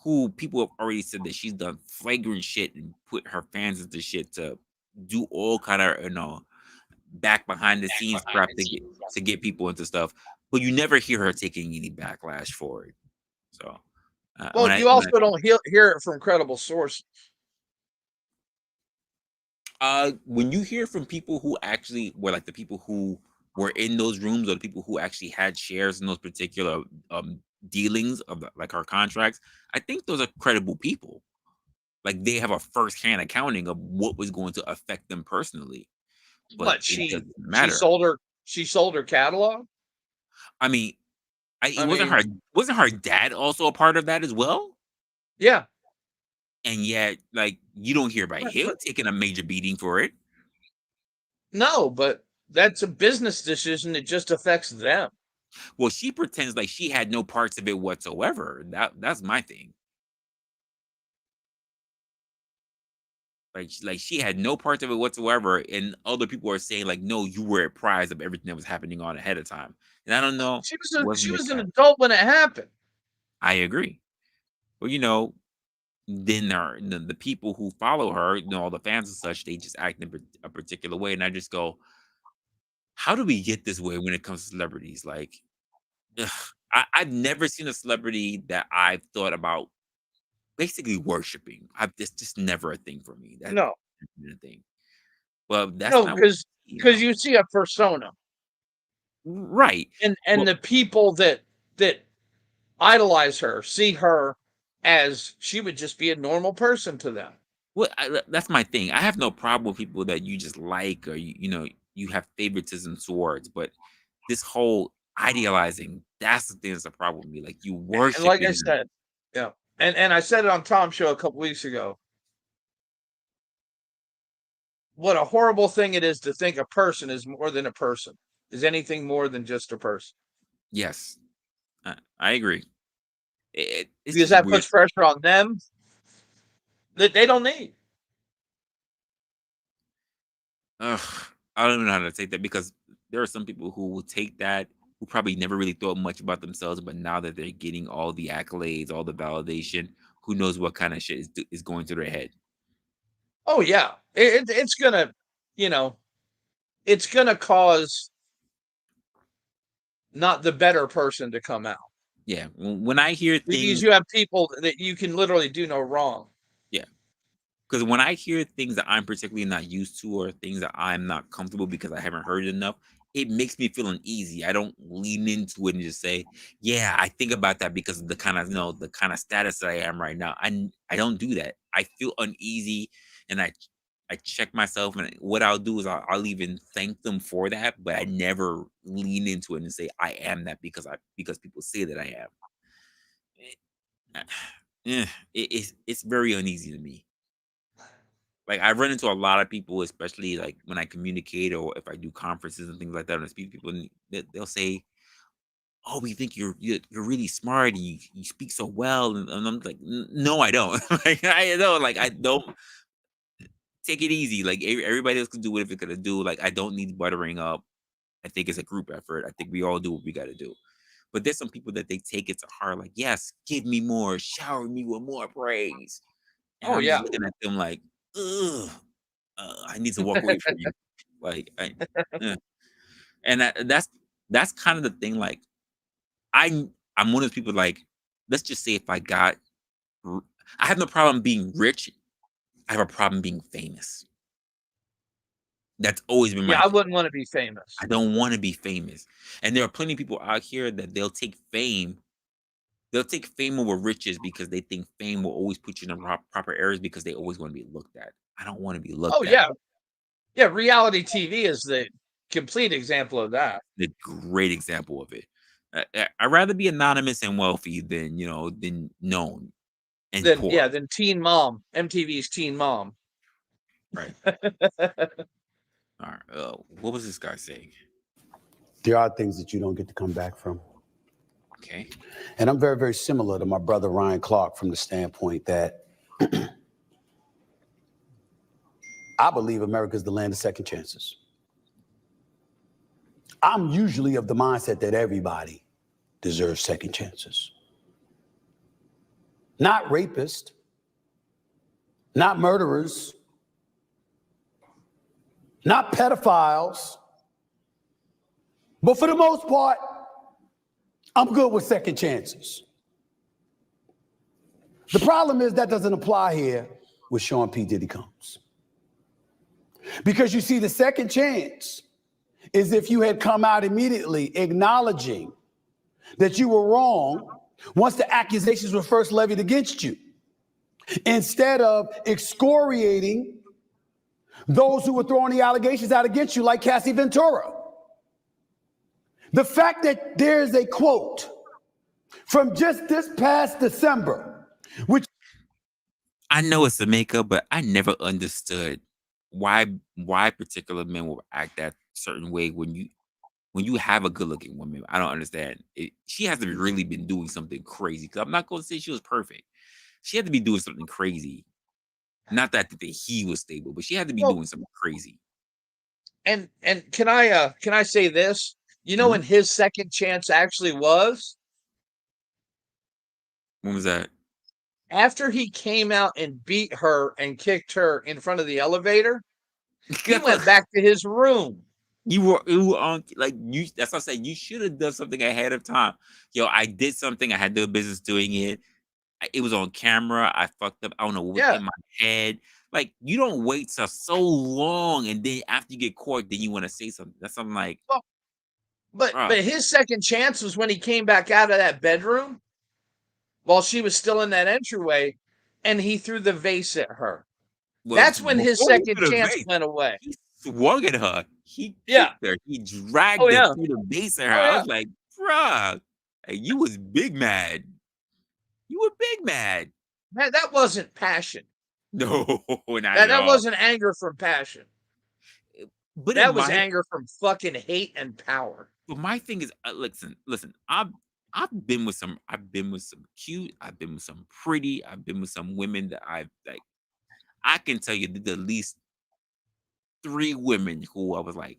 who people have already said that she's done flagrant shit and put her fans into shit to do all kind of back behind the scenes crap to get people into stuff, but you never hear her taking any backlash for it. So, you also don't hear it from credible sources. When you hear from people who actually were like the people who were in those rooms or the people who actually had shares in those particular dealings of like our contracts, I think those are credible people. Like they have a first-hand accounting of what was going to affect them personally. But she sold her catalog. I mean, wasn't her dad also a part of that as well? Yeah. And yet, like, you don't hear about him taking a major beating for it. No, but that's a business decision that just affects them. Well, she pretends like she had no parts of it whatsoever. That's my thing. Like she had no parts of it whatsoever, and other people are saying like, no, you were apprised of everything that was happening on ahead of time. And I don't know. She was an adult when it happened. I agree. Well, then the people who follow her, all the fans and such, they just act in a particular way, and I just go, how do we get this way when it comes to celebrities? Like, I've never seen a celebrity that I've thought about basically worshiping. It's just never a thing for me. That's no a thing. Well, that's because you see a persona. Right. And Well, the people that idolize her see her as she would just be a normal person to them. well, that's my thing. I have no problem with people that you just like, or you have favoritism towards, but this whole idealizing, that's the thing that's a problem with me. Like, you And like I worshiping them. said, yeah. And I said it on Tom's show a couple weeks ago. What a horrible thing it is to think a person is more than a person, is anything more than just a person. Yes, I agree. It's Because just that weird. puts pressure on them that they don't need. Ugh, I don't even know how to take that, because there are some people who will take that, who probably never really thought much about themselves, but now that they're getting all the accolades, all the validation, who knows what kind of shit is going through their head. Oh yeah, it's gonna, it's gonna cause not the better person to come out. Yeah, when I hear Because things, you have people that you can literally do no wrong. yeah, because when I hear things that I'm particularly not used to, or things that I'm not comfortable because I haven't heard it enough, it makes me feel uneasy. I don't lean into it and just say, "Yeah, I think about that because of the kind of the kind of status that I am right now." I don't do that. I feel uneasy, and I check myself, and what I'll do is I'll even thank them for that, but I never lean into it and say I am that because people say that I am. It's very uneasy to me. Like, I run into a lot of people, especially like when I communicate or if I do conferences and things like that, and I speak to people, and they'll say, "Oh, we think you're really smart, and you speak so well," and I'm like, No, I don't." Like, I don't. Take it easy. Like, everybody else can do whatever they're gonna do. Like, I don't need buttering up. I think it's a group effort. I think we all do what we got to do. But there's some people that they take it to heart. Like, yes, give me more, shower me with more praise, and Oh I'm just yeah. looking at them like, ugh. I need to walk away from you. Like, eh. And that's kind of the thing. Like, I'm one of those people. Like, let's just say if I have no problem being rich. I have a problem being famous. That's always been my Yeah, I thing. wouldn't want to be famous. I don't want to be famous. And there are plenty of people out here that they'll take fame. They'll take fame over riches because they think fame will always put you in the proper areas because they always want to be looked at. I don't want to be Oh looked at. yeah. Yeah, reality TV is the complete example of that. The great example of it. I'd rather be anonymous and wealthy than known and poor. Than Teen Mom, MTV's Teen Mom. Right. All right. What was this guy saying? There are things that you don't get to come back from. Okay. And I'm very, very similar to my brother Ryan Clark from the standpoint that I believe America is the land of second chances. I'm usually of the mindset that everybody deserves second chances. Not rapists, not murderers, not pedophiles, but for the most part, I'm good with second chances. The problem is that doesn't apply here with Sean P. Diddy Combs. Because you see, the second chance is if you had come out immediately acknowledging that you were wrong once the accusations were first levied against you, instead of excoriating those who were throwing the allegations out against you, like Cassie Ventura. The fact that there's a quote from just this past December, which I know it's a makeup, but I never understood why particular men will act that certain way when you have a good looking woman. I don't understand. She has to be really been doing something crazy. Because I'm not going to say she was perfect. She had to be doing something crazy. Not that he was stable, but she had to be doing something crazy. And can I say this? You know when his second chance actually was? When was that? After he came out and beat her and kicked her in front of the elevator, he went back to his room. You were on, like, you. That's what I said. You should have done something ahead of time. Yo, I did something. I had no business doing it. It was on camera. I fucked up. I don't know what in my head. Like, you don't wait so long, and then after you get caught, then you want to say something. That's something like. But his second chance was when he came back out of that bedroom while she was still in that entryway, and he threw the vase at her. That's when his second chance went away. He swung at her. He Yeah. kicked her. He dragged her through the base at her. I was like, bruh, hey, you was big mad. You were big mad. Man, that wasn't passion. No, not that at all. wasn't anger from passion. But that was anger from fucking hate and power. But my thing is, listen. I've been with some cute. I've been with some pretty. I've been with some women that I've like. I can tell you the least 3 women who I was like,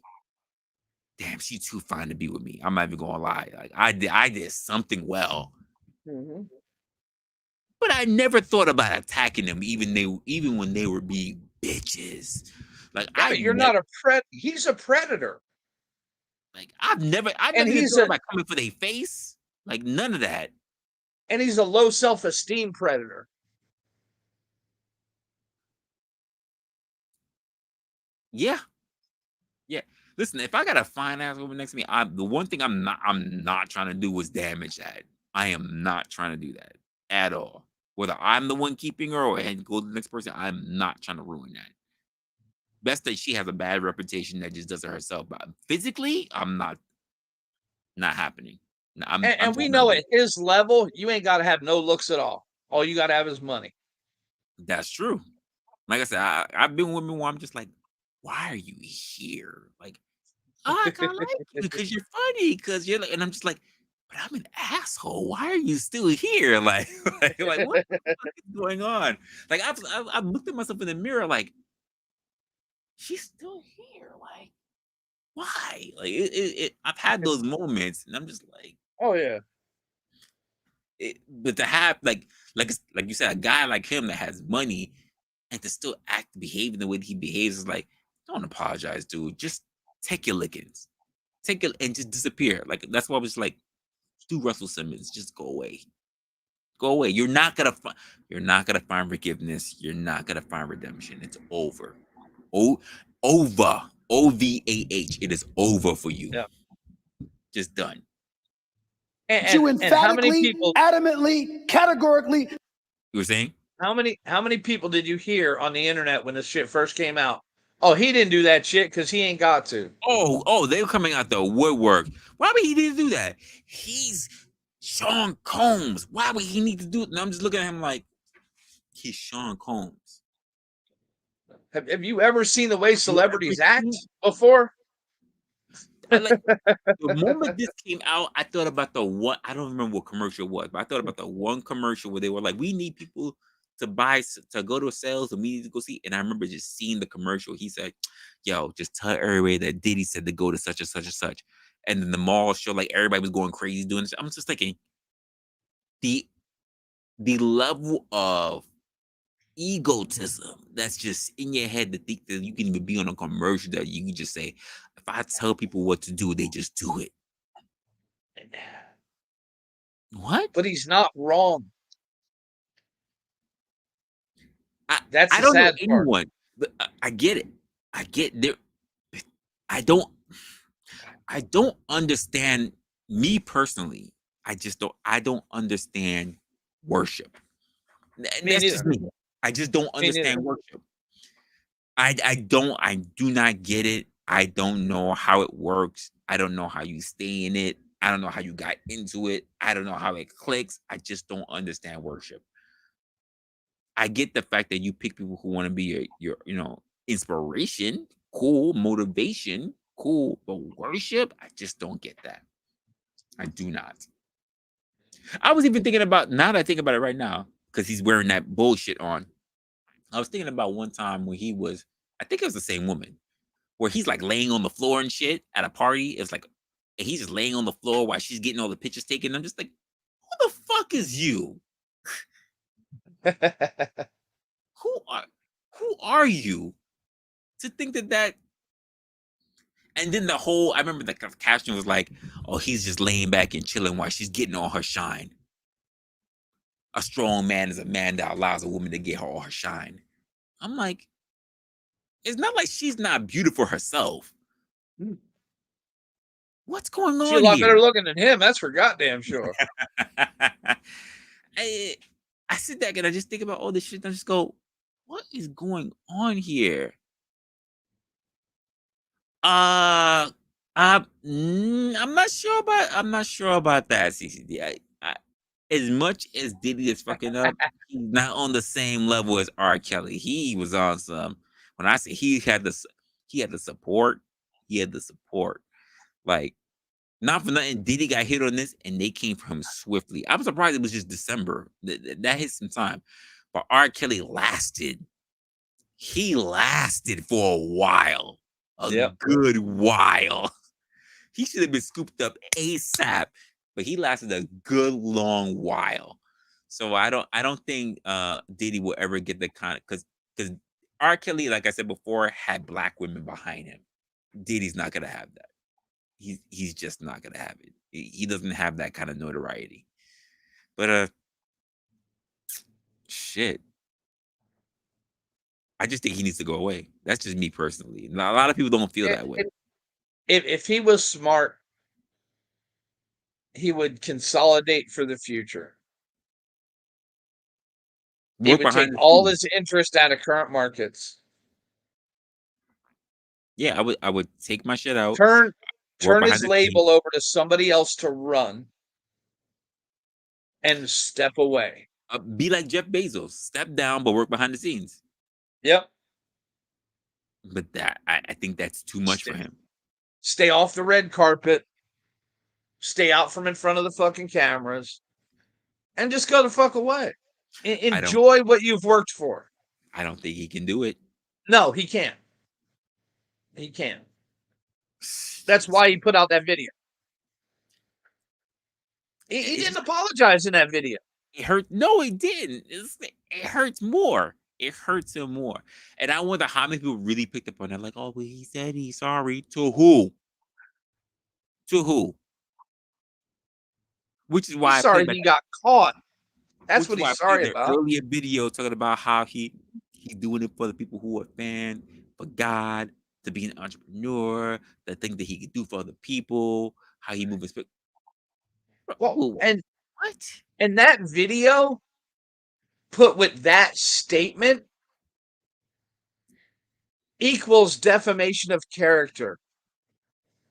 damn, she's too fine to be with me. I'm not even gonna lie. Like I did something well. Mm-hmm. But I never thought about attacking them, even when they were being bitches. Like you're not a he's a predator. Like I've never even thought about coming for their face. Like none of that. And he's a low self-esteem predator. Yeah. Yeah. Listen, if I got a fine ass woman next to me, the one thing I'm not trying to do is damage that. I am not trying to do that at all. Whether I'm the one keeping her or and go to the next person, I'm not trying to ruin that. Best that she has a bad reputation that just does it herself. But physically, I'm not happening. And we know at his level, you ain't got to have no looks at all. All you got to have is money. That's true. Like I said, I've been with women where I'm just like, why are you here? Like, oh, I kind of like you because you're funny. Because you're like, and I'm just like, but I'm an asshole. Why are you still here? Like what the fuck is going on? Like, I've looked at myself in the mirror, like, she's still here. Like, why? Like, I've had those moments, and I'm just like, oh yeah. But to have like you said, a guy like him that has money and to still behave in the way that he behaves is like, don't apologize, dude. Just take your lickings, take it and just disappear. Like that's why I was like, do Russell Simmons, just go away, go away. You're not gonna find forgiveness. You're not gonna find redemption. It's over. Over. OVAH. It is over for you. Yeah. Just done. And you emphatically, adamantly, categorically. You were saying? How many people did you hear on the internet when this shit first came out? Oh, he didn't do that shit because he ain't got to. Oh, they were coming out the woodwork. Why would he need to do that? He's Sean Combs. Why would he need to do it? And I'm just looking at him like, he's Sean Combs. Have you ever seen the way celebrities act before? The moment this came out, I thought about the one. I don't remember what commercial it was, but I thought about the one commercial where they were like, "We need people to go to sales, and we need to go see." And I remember just seeing the commercial. He said, "Yo, just tell everybody that Diddy said to go to such and such and such." And then the mall show, like everybody was going crazy doing this. I'm just thinking, the level of egotism that's just in your head to think that you can even be on a commercial that you can just say, if I tell people what to do, they just do it. What? But he's not wrong. That's I don't know anyone, but I get it. I get there. I don't understand, me personally. I don't understand worship. That's just me. I just don't understand worship. I do not get it. I don't know how it works. I don't know how you stay in it. I don't know how you got into it. I don't know how it clicks. I just don't understand worship. I get the fact that you pick people who want to be your inspiration, cool, motivation, cool, but worship, I just don't get that. I do not. I was even thinking about, now that I think about it right now, because he's wearing that bullshit on. I was thinking about one time when he was, I think it was the same woman, where he's like laying on the floor and shit at a party. It's like, and he's just laying on the floor while she's getting all the pictures taken. I'm just like, who the fuck is you? Who are you to think that? And then I remember the caption was like, oh, he's just laying back and chilling while she's getting all her shine. A strong man is a man that allows a woman to get all her shine. I'm like, it's not like she's not beautiful herself. What's going She a on lot here? better looking than him. That's for goddamn sure. I sit back and I just think about all this shit and I just go, what is going on here? I'm not sure about that, CCD. As much as Diddy is fucking up, he's not on the same level as R. Kelly. He was on some. When I say he had the support, he had the support. Like, not for nothing, Diddy got hit on this, and they came for him swiftly. I'm surprised it was just December. That hit some time, but R. Kelly lasted. He lasted for a while, good while. He should have been scooped up ASAP, but he lasted a good long while. So I don't think Diddy will ever get the kind of because R. Kelly, like I said before, had black women behind him. Diddy's not gonna have that. He's just not gonna have it. He doesn't have that kind of notoriety. But shit. I just think he needs to go away. That's just me personally. Now, a lot of people don't feel that way. If he was smart, he would consolidate for the future. He would take all his interest out of current markets. Yeah, I would take my shit out. Turn his label over to somebody else to run and step away. Be like Jeff Bezos. Step down, but work behind the scenes. Yep. But I think that's too much for him. Stay off the red carpet. Stay out from in front of the fucking cameras. And just go the fuck away. Enjoy what you've worked for. I don't think he can do it. No, he can't. He can't. That's why he put out that video. He didn't apologize in that video. It hurt. No, it didn't. It hurts more. It hurts him more. And I wonder how many people really picked up on that. Like, oh, well, he said he's sorry. To who? To who? Which is why he's sorry he got caught. That's what he's sorry about. Earlier video talking about how he's doing it for the people who are fans, for God, to be an entrepreneur, the thing that he could do for other people, how he moves. Well, and what? And that video put with that statement equals defamation of character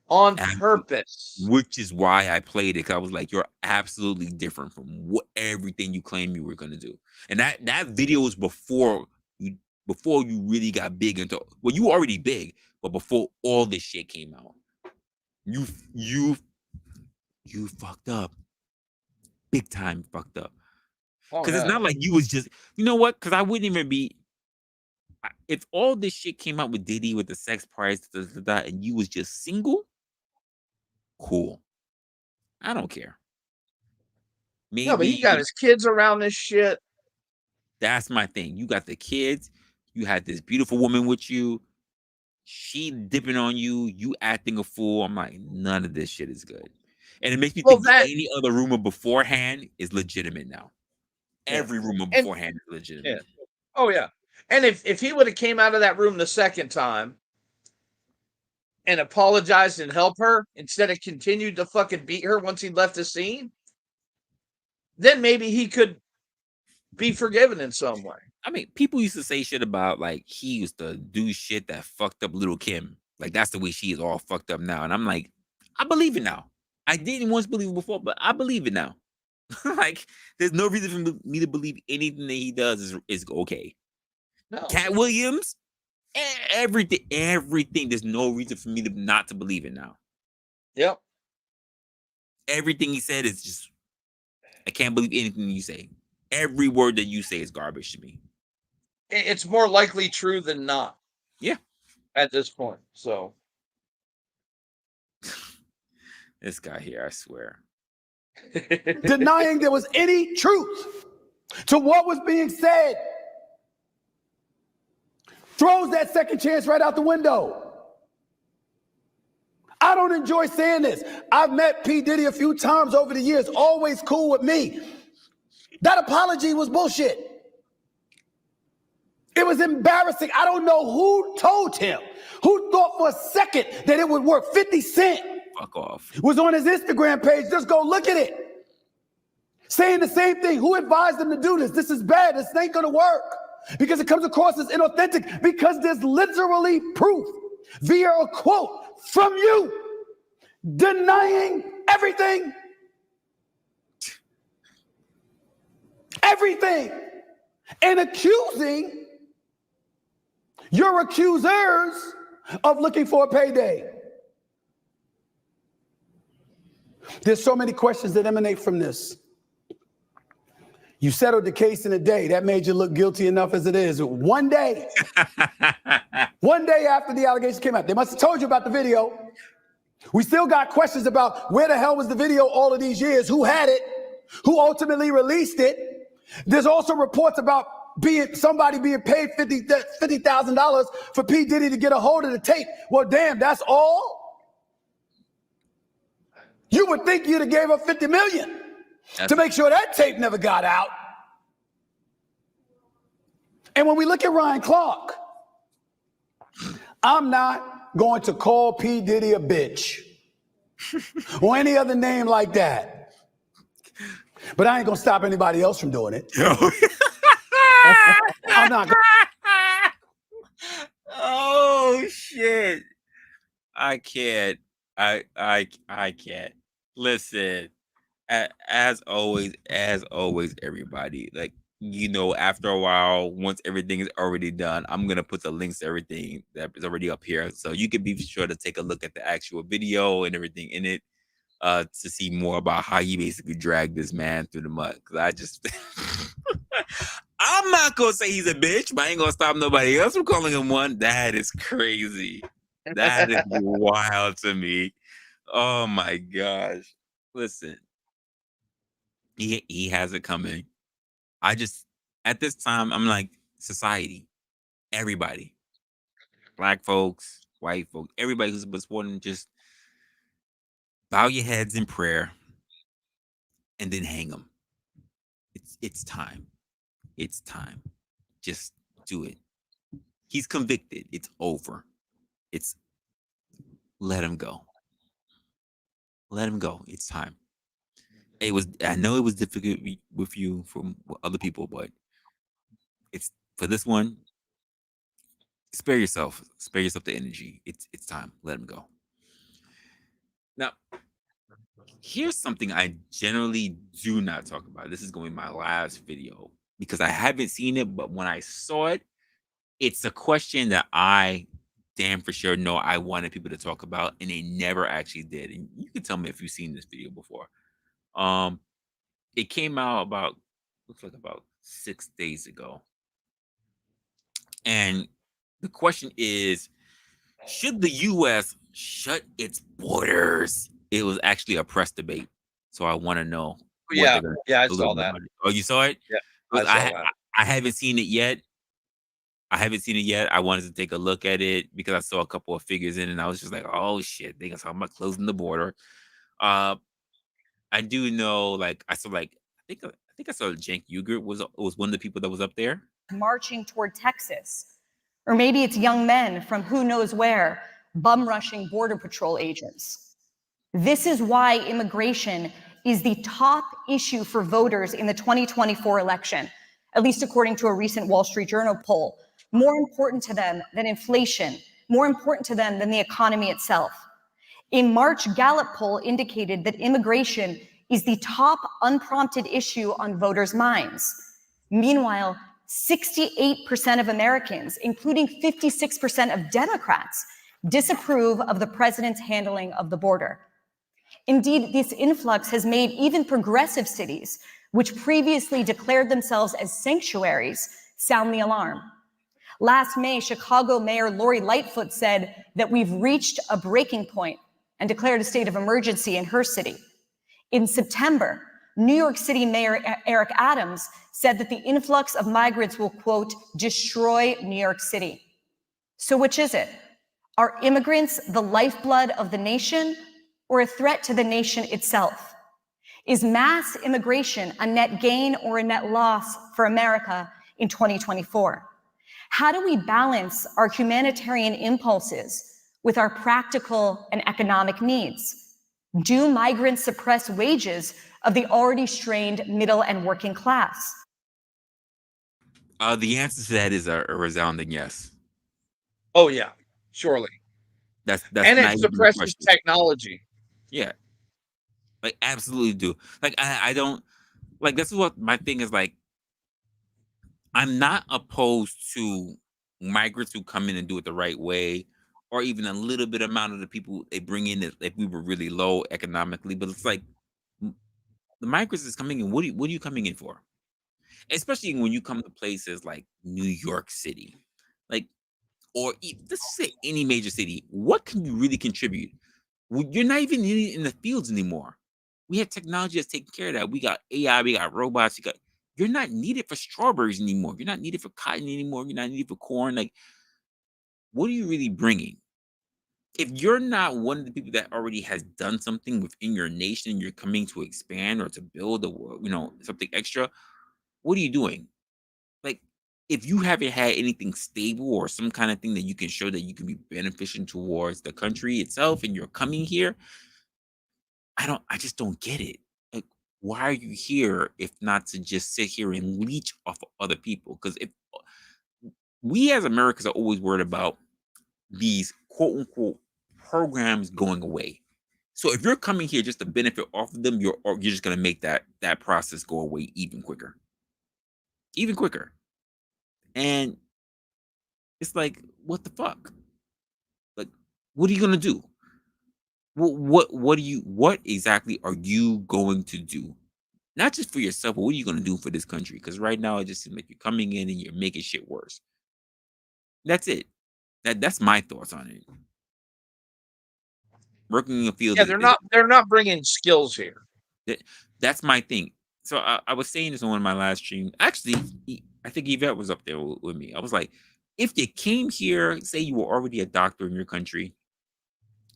on purpose. Which is why I played it, because I was like, you're absolutely different from everything you claim you were going to do. And that video was before you really got big into, well, you were already big, but before all this shit came out. You fucked up. Big time fucked up. Because it's not like you was just, you know what? Because I wouldn't even be, if all this shit came out with Diddy, with the sex price, and you was just single, cool. I don't care. Maybe, no, but he got his kids around this shit. That's my thing. You got the kids. You had this beautiful woman with you. She dipping on you. You acting a fool. I'm like, none of this shit is good. And it makes me think that any other rumor beforehand is legitimate now. Yeah. Every rumor beforehand is legitimate. Yeah. Oh, yeah. And if he would have came out of that room the second time and apologized and helped her instead of continued to fucking beat her once he left the scene, then maybe he could be forgiven in some way. I mean, people used to say shit about, like, he used to do shit that fucked up Little Kim. Like, that's the way she is all fucked up now. And I'm like, I believe it now. I didn't once believe it before, but I believe it now. Like, there's no reason for me to believe anything that he does is okay. No. Cat Williams, everything. There's no reason for me not to believe it now. Yep. Everything he said is just, I can't believe anything you say. Every word that you say is garbage to me. It's more likely true than not. Yeah. At this point, so. This guy here, I swear. Denying there was any truth to what was being said. Throws that second chance right out the window. I don't enjoy saying this. I've met P. Diddy a few times over the years, always cool with me. That apology was bullshit. It was embarrassing. I don't know who told him, who thought for a second that it would work. 50 Cent. fuck off. was on his Instagram page. Just go look at it. Saying the same thing. Who advised him to do this? This is bad. This ain't gonna work. Because it comes across as inauthentic. Because there's literally proof via a quote from you denying everything. Everything. And accusing your accusers of looking for a payday. There's so many questions that emanate from this. You settled the case in a day. That made you look guilty enough as it is. One day. One day after the allegations came out. They must have told you about the video. We still got questions about where the hell was the video all of these years? Who had it? Who ultimately released it? There's also reports about somebody being paid $50,000 for P. Diddy to get a hold of the tape. Well, damn, that's all? You would think you'd have gave up $50 million to make sure that tape never got out. And when we look at Ryan Clark, I'm not going to call P. Diddy a bitch or any other name like that. But I ain't gonna stop anybody else from doing it. I'm not gonna. Oh shit. I can't. I can't. Listen. As always, everybody, like, after a while, once everything is already done, I'm gonna put the links to everything that is already up here, so you can be sure to take a look at the actual video and everything in it, to see more about how he basically dragged this man through the mud. Because I just, I'm not gonna say he's a bitch, but I ain't gonna stop nobody else from calling him one. That is crazy. That is wild to me. Oh my gosh. Listen. He has it coming. At this time, I'm like, society, everybody, black folks, white folks, everybody who's been supporting, just bow your heads in prayer and then hang them. It's time. It's time. Just do it. He's convicted. It's over. Let him go. Let him go. It's time. I know it was difficult with you from other people, but it's for this one. Spare yourself the energy. It's time. Let him go. Now, here's something I generally do not talk about. This is going to be my last video because I haven't seen it, but when I saw it, it's a question that I damn for sure know I wanted people to talk about, and they never actually did. And you can tell me if you've seen this video before. It came out looks like about 6 days ago. And the question is, should the U.S. shut its borders? It was actually a press debate. So I want to know. Yeah, I saw that. Oh, you saw it? Yeah, I saw that. I haven't seen it yet. I wanted to take a look at it because I saw a couple of figures in it, and I was just like, oh shit, they gonna talk about closing the border. I do know, like, I think I saw Cenk Uygur was one of the people that was up there marching toward Texas, or maybe it's young men from who knows where bum rushing Border Patrol agents. This is why immigration is the top issue for voters in the 2024 election, at least according to a recent Wall Street Journal poll. More important to them than inflation, more important to them than the economy itself. A March Gallup poll indicated that immigration is the top unprompted issue on voters' minds. Meanwhile, 68% of Americans, including 56% of Democrats, disapprove of the president's handling of the border. Indeed, this influx has made even progressive cities, which previously declared themselves as sanctuaries, sound the alarm. Last May, Chicago Mayor Lori Lightfoot said that we've reached a breaking point and declared a state of emergency in her city. In September, New York City Mayor Eric Adams said that the influx of migrants will, quote, destroy New York City. So which is it? Are immigrants the lifeblood of the nation or a threat to the nation itself? Is mass immigration a net gain or a net loss for America in 2024? How do we balance our humanitarian impulses with our practical and economic needs? Do migrants suppress wages of the already strained middle and working class? The answer to that is a resounding yes. Oh yeah, surely. That's And not it even a suppresses question. technology. Yeah, like absolutely do. Like I don't like this is what my thing is like. I'm not opposed to migrants who come in and do it the right way, or even a little bit amount of the people they bring in if we were really low economically. But it's like the migrants is coming in. What are you coming in for? Especially when you come to places like New York City, like let's say any major city. What can you really contribute? You're not even in the fields anymore. We have technology that's taking care of that. We got AI, we got robots. You're not needed for strawberries anymore. You're not needed for cotton anymore. You're not needed for corn. Like, what are you really bringing? If you're not one of the people that already has done something within your nation, you're coming to expand or to build something extra. What are you doing? Like, if you haven't had anything stable or some kind of thing that you can show that you can be beneficial towards the country itself, and you're coming here, I just don't get it. Like, why are you here if not to just sit here and leech off of other people? Because if we as Americans are always worried about these quote unquote programs going away. So if you're coming here just to benefit off of them, you're just gonna make that process go away even quicker. Even quicker. And it's like, what the fuck? Like, what are you gonna do? What exactly are you going to do? Not just for yourself, but what are you gonna do for this country? Because right now it just seems like you're coming in and you're making shit worse. That's it. That's my thoughts on it. Working in the field Yeah, is, they're not bringing skills here. that's my thing. So I was saying this on one of my last streams. Actually, I think Yvette was up there with me. I was like, if you came here, say you were already a doctor in your country,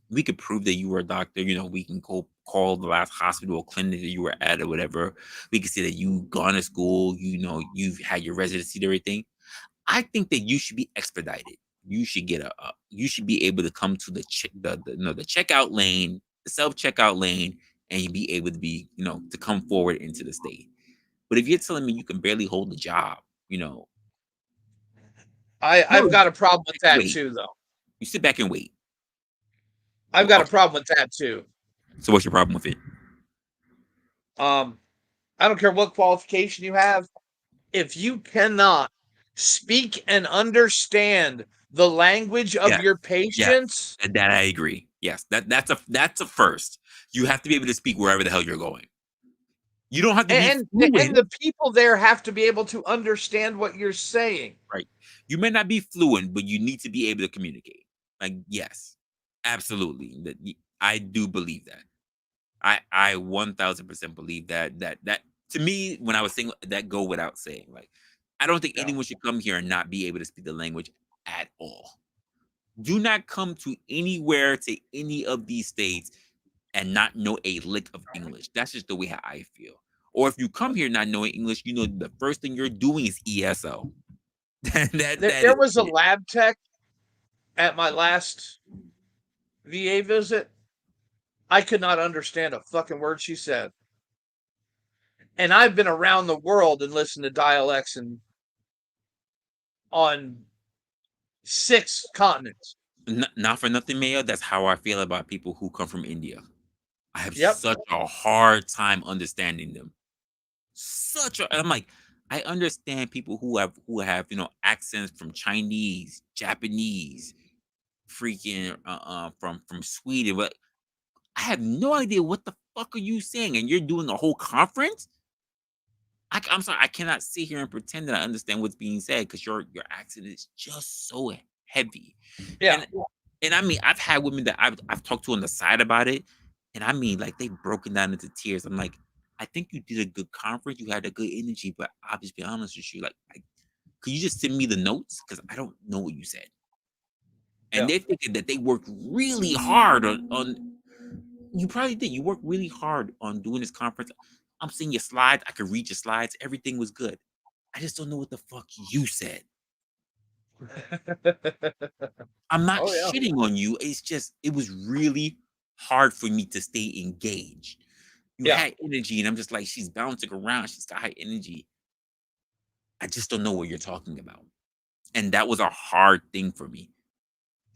we could prove that you were a doctor. We can call the last hospital or clinic that you were at or whatever. We could say that you've gone to school, you've had your residency and everything. I think that you should be expedited. You should get you should be able to come to the checkout lane, the self checkout lane, and you be able to to come forward into the state. But if you're telling me you can barely hold a job, I've got a problem with that wait. too, though. You sit back and wait. I've got a problem with that too. So what's your problem with it? I don't care what qualification you have. If you cannot speak and understand the language of Yes, your yes, patients, that I agree. Yes, that's a first. You have to be able to speak wherever the hell you're going. You don't have to be and fluent. the people there have to be able to understand what you're saying. Right. You may not be fluent, but you need to be able to communicate. Like, yes, absolutely. I do believe that. I 1000% believe that to me, when I was saying that, go without saying. Like, I don't think anyone should come here and not be able to speak the language at all. Do not come to anywhere to any of these states and not know a lick of English. That's just the way how I feel. Or if you come here not knowing English, the first thing you're doing is ESO. that There is was a it. lab tech at my last VA visit. I could not understand a fucking word she said. And I've been around the world and listened to dialects on 6 continents. Not for nothing, Mayo. That's how I feel about people who come from India. I have Yep. such a hard time understanding them. I'm like, I understand people who have accents from Chinese, Japanese, freaking from Sweden, but I have no idea what the fuck are you saying, and you're doing a whole conference. I'm sorry, I cannot sit here and pretend that I understand what's being said because your accent is just so heavy. Yeah. And I mean, I've had women that I've talked to on the side about it, and I mean, like they've broken down into tears. I'm like, I think you did a good conference, you had a good energy, but I'll just be honest with you, like, could you just send me the notes because I don't know what you said. And they're thinking that they worked really hard on. You probably did. You worked really hard on doing this conference. I'm seeing your slides. I could read your slides. Everything was good. I just don't know what the fuck you said. I'm not shitting on you. It's just, it was really hard for me to stay engaged. You Yeah. had energy, and I'm just like, she's bouncing around. She's got high energy. I just don't know what you're talking about. And that was a hard thing for me.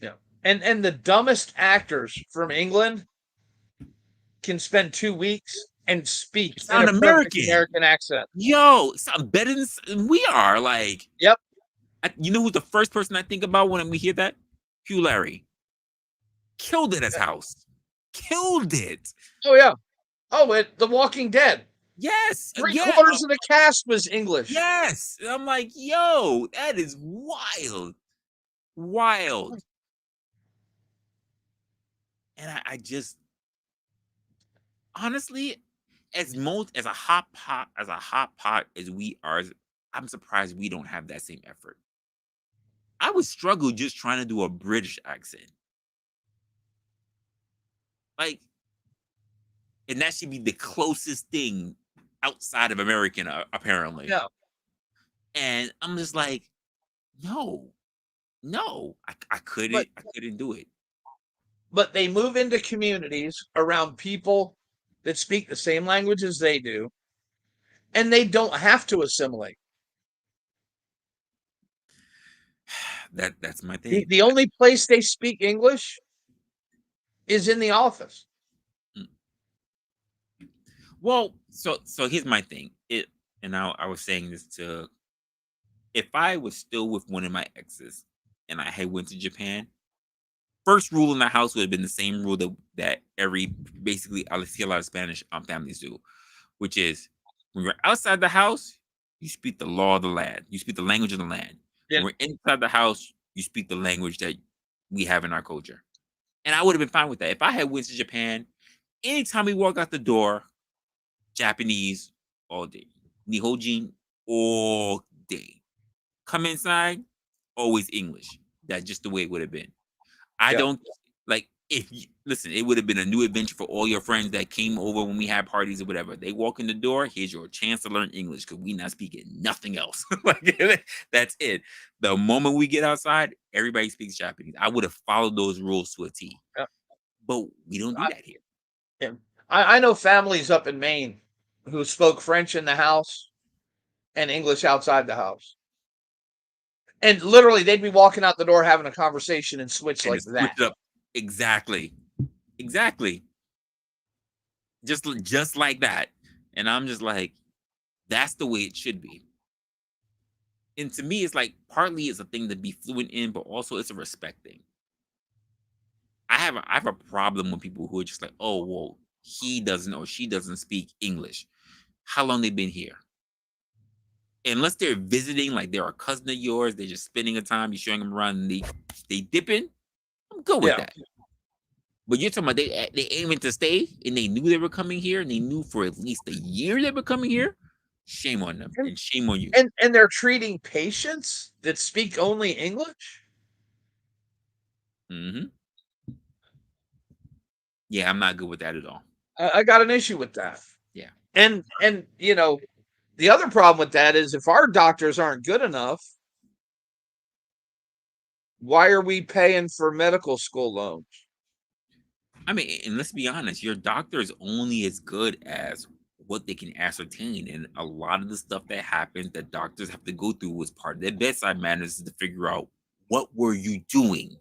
Yeah. And the dumbest actors from England can spend 2 weeks and speak in Sound a perfect American. American accent. Yo, sound better than we are. Like, yep. You know who's the first person I think about when we hear that? Hugh Larry. Killed it as House. Killed it. Oh yeah. Oh, The Walking Dead. Yes. Three-quarters of the cast was English. Yes. I'm like, yo, that is wild. Wild. And I just honestly, as a hot pot as we are, I'm surprised we don't have that same effort. I would struggle just trying to do a British accent. Like, and that should be the closest thing outside of American, apparently. Yeah. And I'm just like, no, I couldn't do it. But they move into communities around people that speak the same language as they do, and they don't have to assimilate. That's my thing. The only place they speak English is in the office. Well, so here's my thing. I was saying this to, if I was still with one of my exes and I had went to Japan, first rule in the house would have been the same rule that basically I see a lot of Spanish families do, which is when you're outside the house, you speak the law of the land. You speak the language of the land. Yeah. When we're inside the house, you speak the language that we have in our culture. And I would have been fine with that. If I had went to Japan, anytime we walk out the door, Japanese all day. Nihonjin all day. Come inside, always English. That's just the way it would have been. I don't like, if you listen, it would have been a new adventure for all your friends that came over when we had parties or whatever. They walk in the door, here's your chance to learn English because we not speaking nothing else. Like, that's it. The moment we get outside, everybody speaks Japanese. I would have followed those rules to a T. Yeah. But we don't do that here. Yeah. I know families up in Maine who spoke French in the house and English outside the house. And literally, they'd be walking out the door having a conversation and switch like that. Switch it up. Exactly. Just like that. And I'm just like, that's the way it should be. And to me, it's like, partly it's a thing to be fluent in, but also it's a respect thing. I have a problem with people who are just like, oh, well, he doesn't or she doesn't speak English. How long they been here? Unless they're visiting, like they're a cousin of yours, they're just spending a time, you're showing them around, and they dipping. I'm good with that. But you're talking about they aiming to stay, and they knew they were coming here, and they knew for at least a year they were coming here. Shame on them, and shame on you. And they're treating patients that speak only English. Mm-hmm. Yeah, I'm not good with that at all. I got an issue with that. Yeah. And you know, the other problem with that is if our doctors aren't good enough, why are we paying for medical school loans? I mean, and let's be honest, your doctor is only as good as what they can ascertain. And a lot of the stuff that happens that doctors have to go through as part of their bedside manners is to figure out, what were you doing?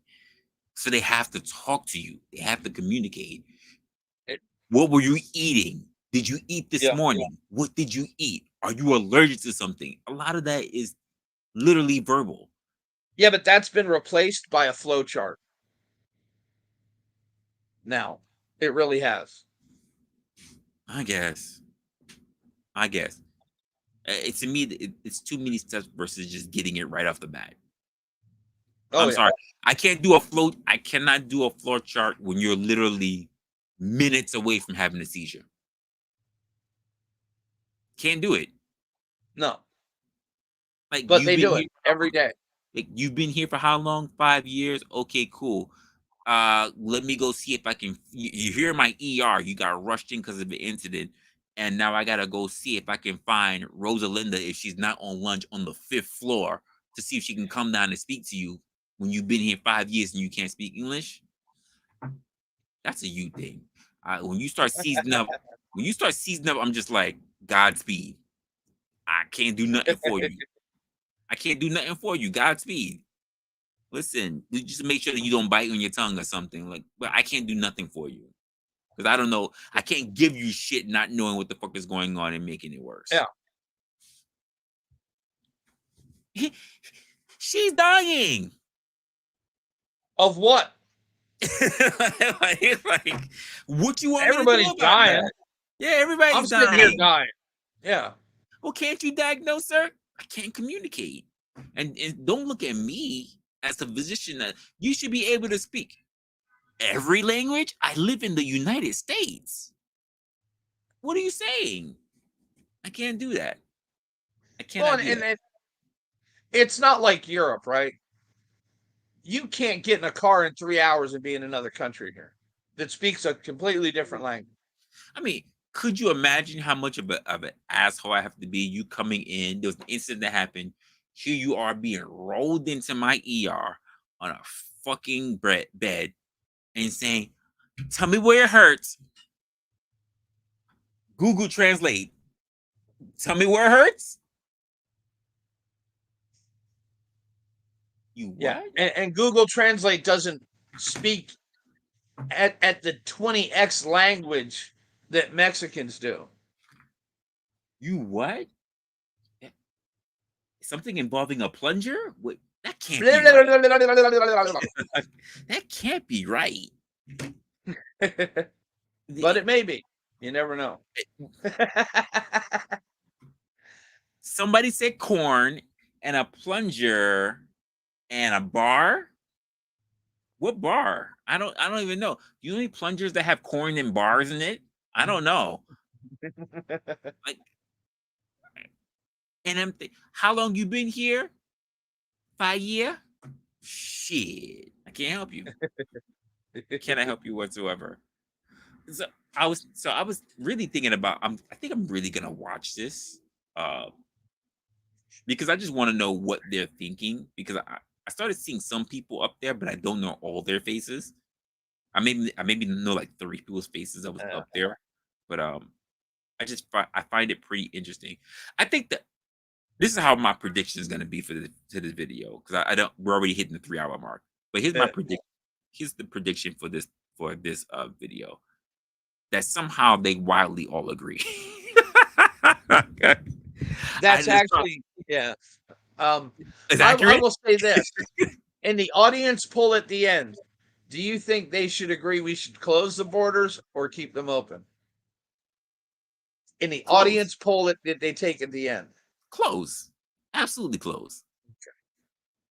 So they have to talk to you. They have to communicate. What were you eating? Did you eat this morning? What did you eat? Are you allergic to something? A lot of that is literally verbal. Yeah, but that's been replaced by a flow chart. Now, it really has. I guess. To me, it's too many steps versus just getting it right off the bat. I'm sorry. I cannot do a flow chart when you're literally minutes away from having a seizure. Can't do it. No. Like, but they do it every day. Like, you've been here for how long? 5 years? Okay, cool. Let me go see if I can. You're here in my ER. You got rushed in because of an incident, and now I gotta go see if I can find Rosalinda if she's not on lunch on the 5th floor to see if she can come down and speak to you when you've been here 5 years and you can't speak English. That's a you thing. When you start seasoning up, I'm just like, Godspeed. I can't do nothing for you. I can't do nothing for you. Godspeed. Listen, you just make sure that you don't bite on your tongue or something. Like, but I can't do nothing for you because I don't know. I can't give you shit not knowing what the fuck is going on and making it worse. Yeah. She's dying. Of what? like, what you want Everybody's me to do about dying. that? Yeah, everybody's I'm dying. sitting here dying. Yeah. Well, can't you diagnose, sir? I can't communicate. And don't look at me as a physician that you should be able to speak every language. I live in the United States. What are you saying? I can't do that. I cannot do that. And it's not like Europe, right? You can't get in a car in 3 hours and be in another country here that speaks a completely different language. I mean, could you imagine how much of an asshole I have to be? You coming in, there was an incident that happened. Here you are being rolled into my ER on a fucking bed and saying, "Tell me where it hurts." Google Translate. Tell me where it hurts. You what? Yeah, and Google Translate doesn't speak at the 20x language that Mexicans do. You what? Something involving a plunger? What? That can't be right. That can't be right. But it may be. You never know. Somebody said corn and a plunger and a bar. What bar? I don't even know. Do you know any plungers that have corn and bars in it? I don't know. Like, and I'm how long you been here? 5 years? Shit. I can't help you. Can I help you whatsoever? So I was really thinking about I think I'm really gonna watch this. Because I just want to know what they're thinking. Because I started seeing some people up there, but I don't know all their faces. I maybe know like 3 people's faces that was up there, but I find it pretty interesting. I think that this is how my prediction is going to be for this video because I don't we're already hitting the 3-hour mark. But here's my prediction. Here's the prediction for this video that somehow they wildly all agree. That's actually yeah. Is I accurate? will say this. In the audience poll at the end, do you think they should agree we should close the borders or keep them open? In the audience poll that they take at the end. Close. Absolutely close.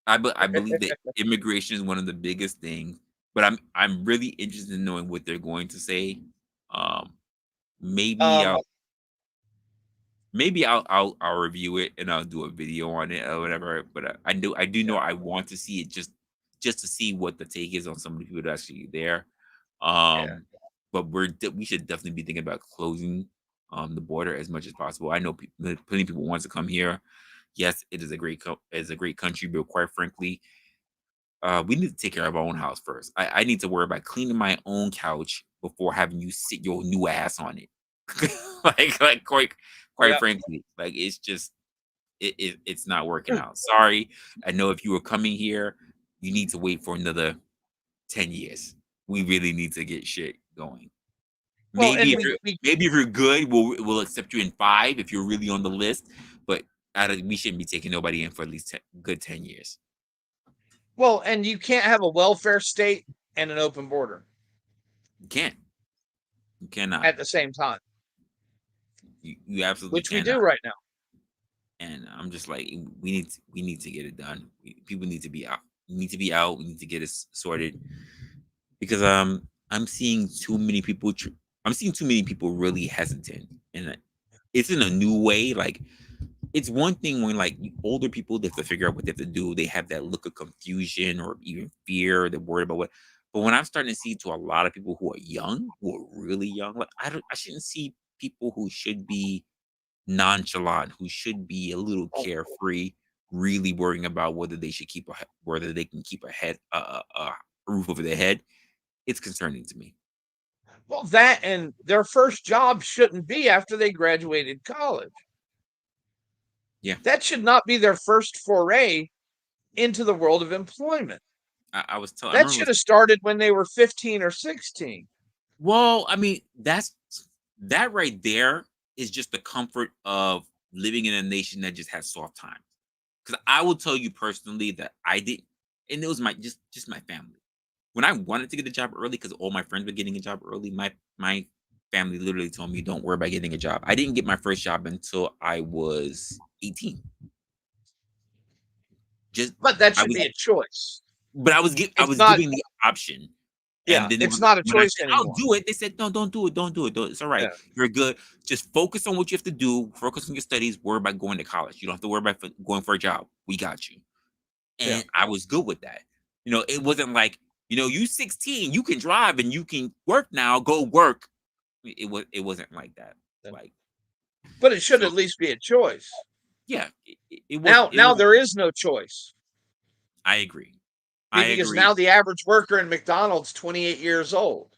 I believe that immigration is one of the biggest things, but I'm really interested in knowing what they're going to say. Maybe I'll review it and I'll do a video on it or whatever. But I do know I want to see it just to see what the take is on some of the people that are actually there. But we should definitely be thinking about closing the border as much as possible. I know plenty of people want to come here. Yes, it is a great country, but quite frankly, we need to take care of our own house first. I need to worry about cleaning my own couch before having you sit your new ass on it. like quite frankly, like it's just it's not working out. Sorry. I know if you were coming here, you need to wait for another 10 years. We really need to get shit going. Well, Maybe if you're good, we'll accept you in 5 if you're really on the list. But we shouldn't be taking nobody in for at least good 10 years. Well, and you can't have a welfare state and an open border. You can't. You cannot. At the same time. You absolutely Which cannot. we do right now. And I'm just like, we need to get it done. People need to be out. We need to be out. We need to get it sorted. Because I'm seeing too many people. I'm seeing too many people really hesitant, and it's in a new way. Like, it's one thing when like older people they have to figure out what they have to do. They have that look of confusion or even fear. They're worried about what. But when I'm starting to see to a lot of people who are young, who are really young, like I shouldn't see people who should be nonchalant, who should be a little carefree, really worrying about whether they should whether they can keep a roof over their head. It's concerning to me. Well, that and their first job shouldn't be after they graduated college. Yeah. That should not be their first foray into the world of employment. I was telling. I That remember. should have started when they were 15 or 16. Well, I mean, that right there is just the comfort of living in a nation that just has soft times. Because I will tell you personally that I didn't, and it was my just my family. When I wanted to get a job early, because all my friends were getting a job early, my family literally told me, "Don't worry about getting a job." I didn't get my first job until I was 18. Just But that I should was, be a choice. but I It's was not, giving the option. And yeah, then it's not a when I choice said, "I'll anymore. do it," they said, "No, don't do it. Don't do it. It's all right. Yeah. You're good. Just focus on what you have to do. Focus on your studies. Worry about going to college. You don't have to worry about going for a job. We got you." Yeah. And I was good with that. It wasn't like, you 16, you can drive and you can work now. Go work. It wasn't like that. Yeah. Like, But it should so at least be a choice. yeah, it was. Now there is no choice. I agree. I Because agree. now the average worker in McDonald's 28 years old.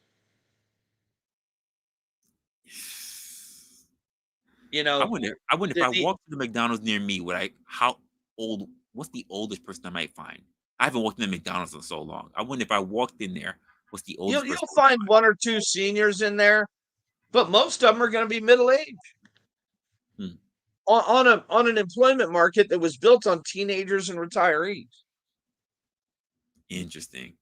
I wonder if I The walked to the McDonald's near me, how old, what's the oldest person I might find? I haven't walked in the McDonald's in so long. I wonder if I walked in there, what's the oldest you'll person? find one or two seniors in there, but most of them are going to be middle aged. Hmm. On an employment market that was built on teenagers and retirees. Interesting.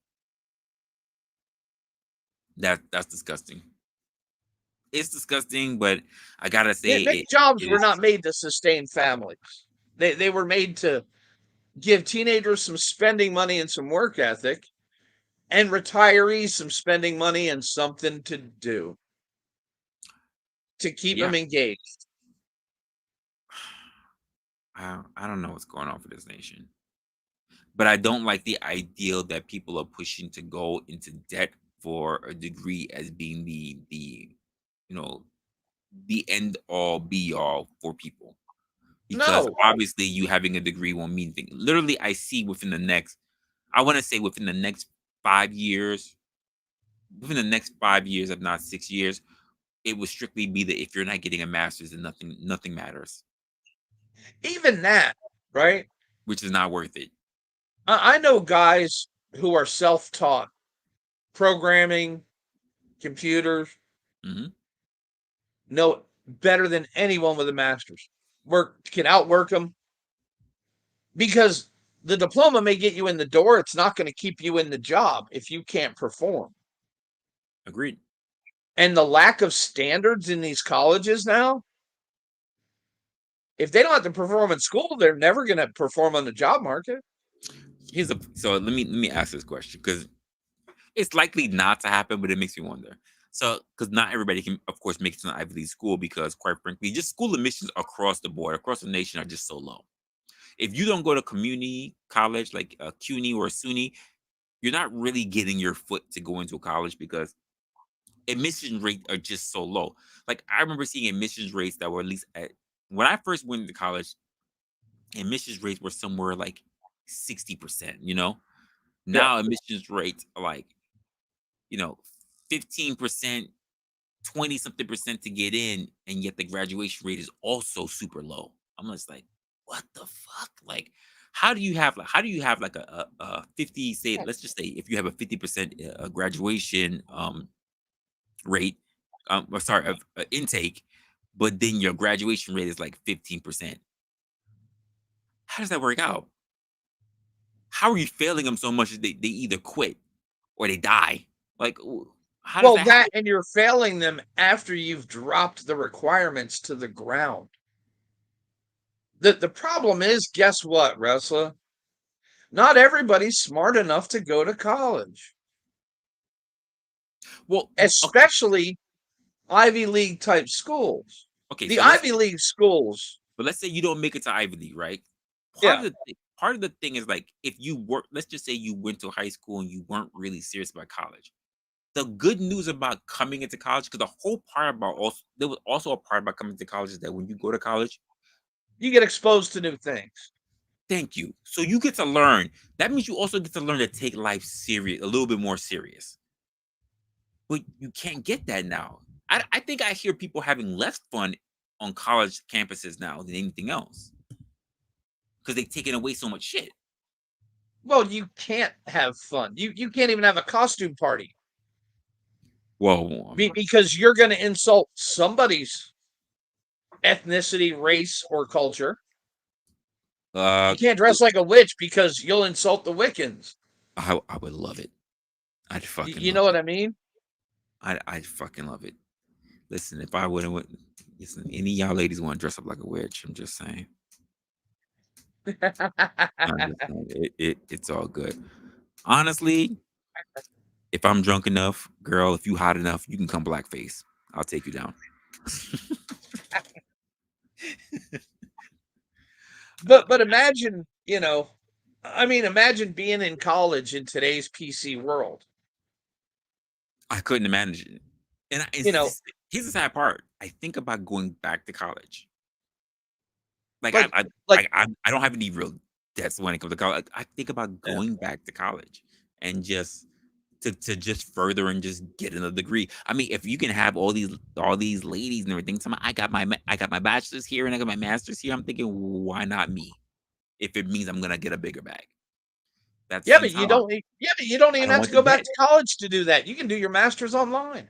That's disgusting. It's disgusting, but I gotta say Many jobs it were is. not made to sustain families. They were made to give teenagers some spending money and some work ethic, and retirees some spending money and something to do to keep Yeah. them engaged. I don't know what's going on for this nation, but I don't like the ideal that people are pushing to go into debt for a degree as being you know the end all be all for people, because No, obviously you having a degree won't mean anything. Literally, I see I want to say within the next 5 years, if not 6 years, it would strictly be that if you're not getting a master's, then nothing matters, even that, right? which is not worth it. I know guys who are self taught, programming, computers, Hmm. know better than anyone with a master's. Can outwork them because the diploma may get you in the door. It's not going to keep you in the job if you can't perform. Agreed. And the lack of standards in these colleges now, if they don't have to perform in school, they're never going to perform on the job market. So let me ask this question, because it's likely not to happen, but it makes me wonder. So, because not everybody can, of course, make it to an Ivy League school, because, quite frankly, just school admissions across the board, across the nation, are just so low. If you don't go to community college like a CUNY or a SUNY, you're not really getting your foot to go into a college, because admission rates are just so low. Like, I remember seeing admissions rates that were at least when I first went to college, admissions rates were somewhere like 60%. Yeah. Now admissions rates are like, 15%, 20 something percent to get in, and yet the graduation rate is also super low. I'm just like, what the fuck? Like, how do you have like a 50, say, let's just say, if you have a 50% graduation rate, or sorry, of intake, but then your graduation rate is like 15%. How does that work out? How are you failing them so much that they either quit or they die? Like, how does Well, that that happen? and you're failing them after you've dropped the requirements to the ground. The problem is, guess what, Resla? Not everybody's smart enough to go to college, Well, okay, especially Ivy League type schools. okay. The So let's Ivy League schools, but let's say you don't make it to Ivy League, right? Part yeah, of part of the thing is, like, if you work, let's just say you went to high school and you weren't really serious about college. The good news about coming into college, because the whole part about also there was also a part about coming to college, is that when you go to college, you get exposed to new things. thank you. So you get to learn. That means you also get to learn to take life serious, a little bit more serious. but you can't get that now. I think I hear people having less fun on college campuses now than anything else because they've taken away so much shit. Well, you can't have fun. You can't even have a costume party. Well, because you're going to insult somebody's ethnicity, race, or culture. You can't dress like a witch because you'll insult the Wiccans. I would love it. I'd fucking. You know what I mean? I'd fucking love it. Listen, if I wouldn't, listen, any of y'all ladies want to dress up like a witch, I'm just saying. It's all good. Honestly, if I'm drunk enough, girl, if you hot enough, you can come blackface. I'll take you down. But imagine, imagine being in college in today's PC world. I couldn't imagine it. And here's the sad part. I think about going back to college. I don't have any real debts when it comes to college. I think about going back to college and just to just further and just get another degree. I mean, if you can have all these ladies and everything, I got my bachelor's here and I got my master's here. I'm thinking, why not me? If it means I'm gonna get a bigger bag. But you don't even have to go back to college to do that. You can do your master's online.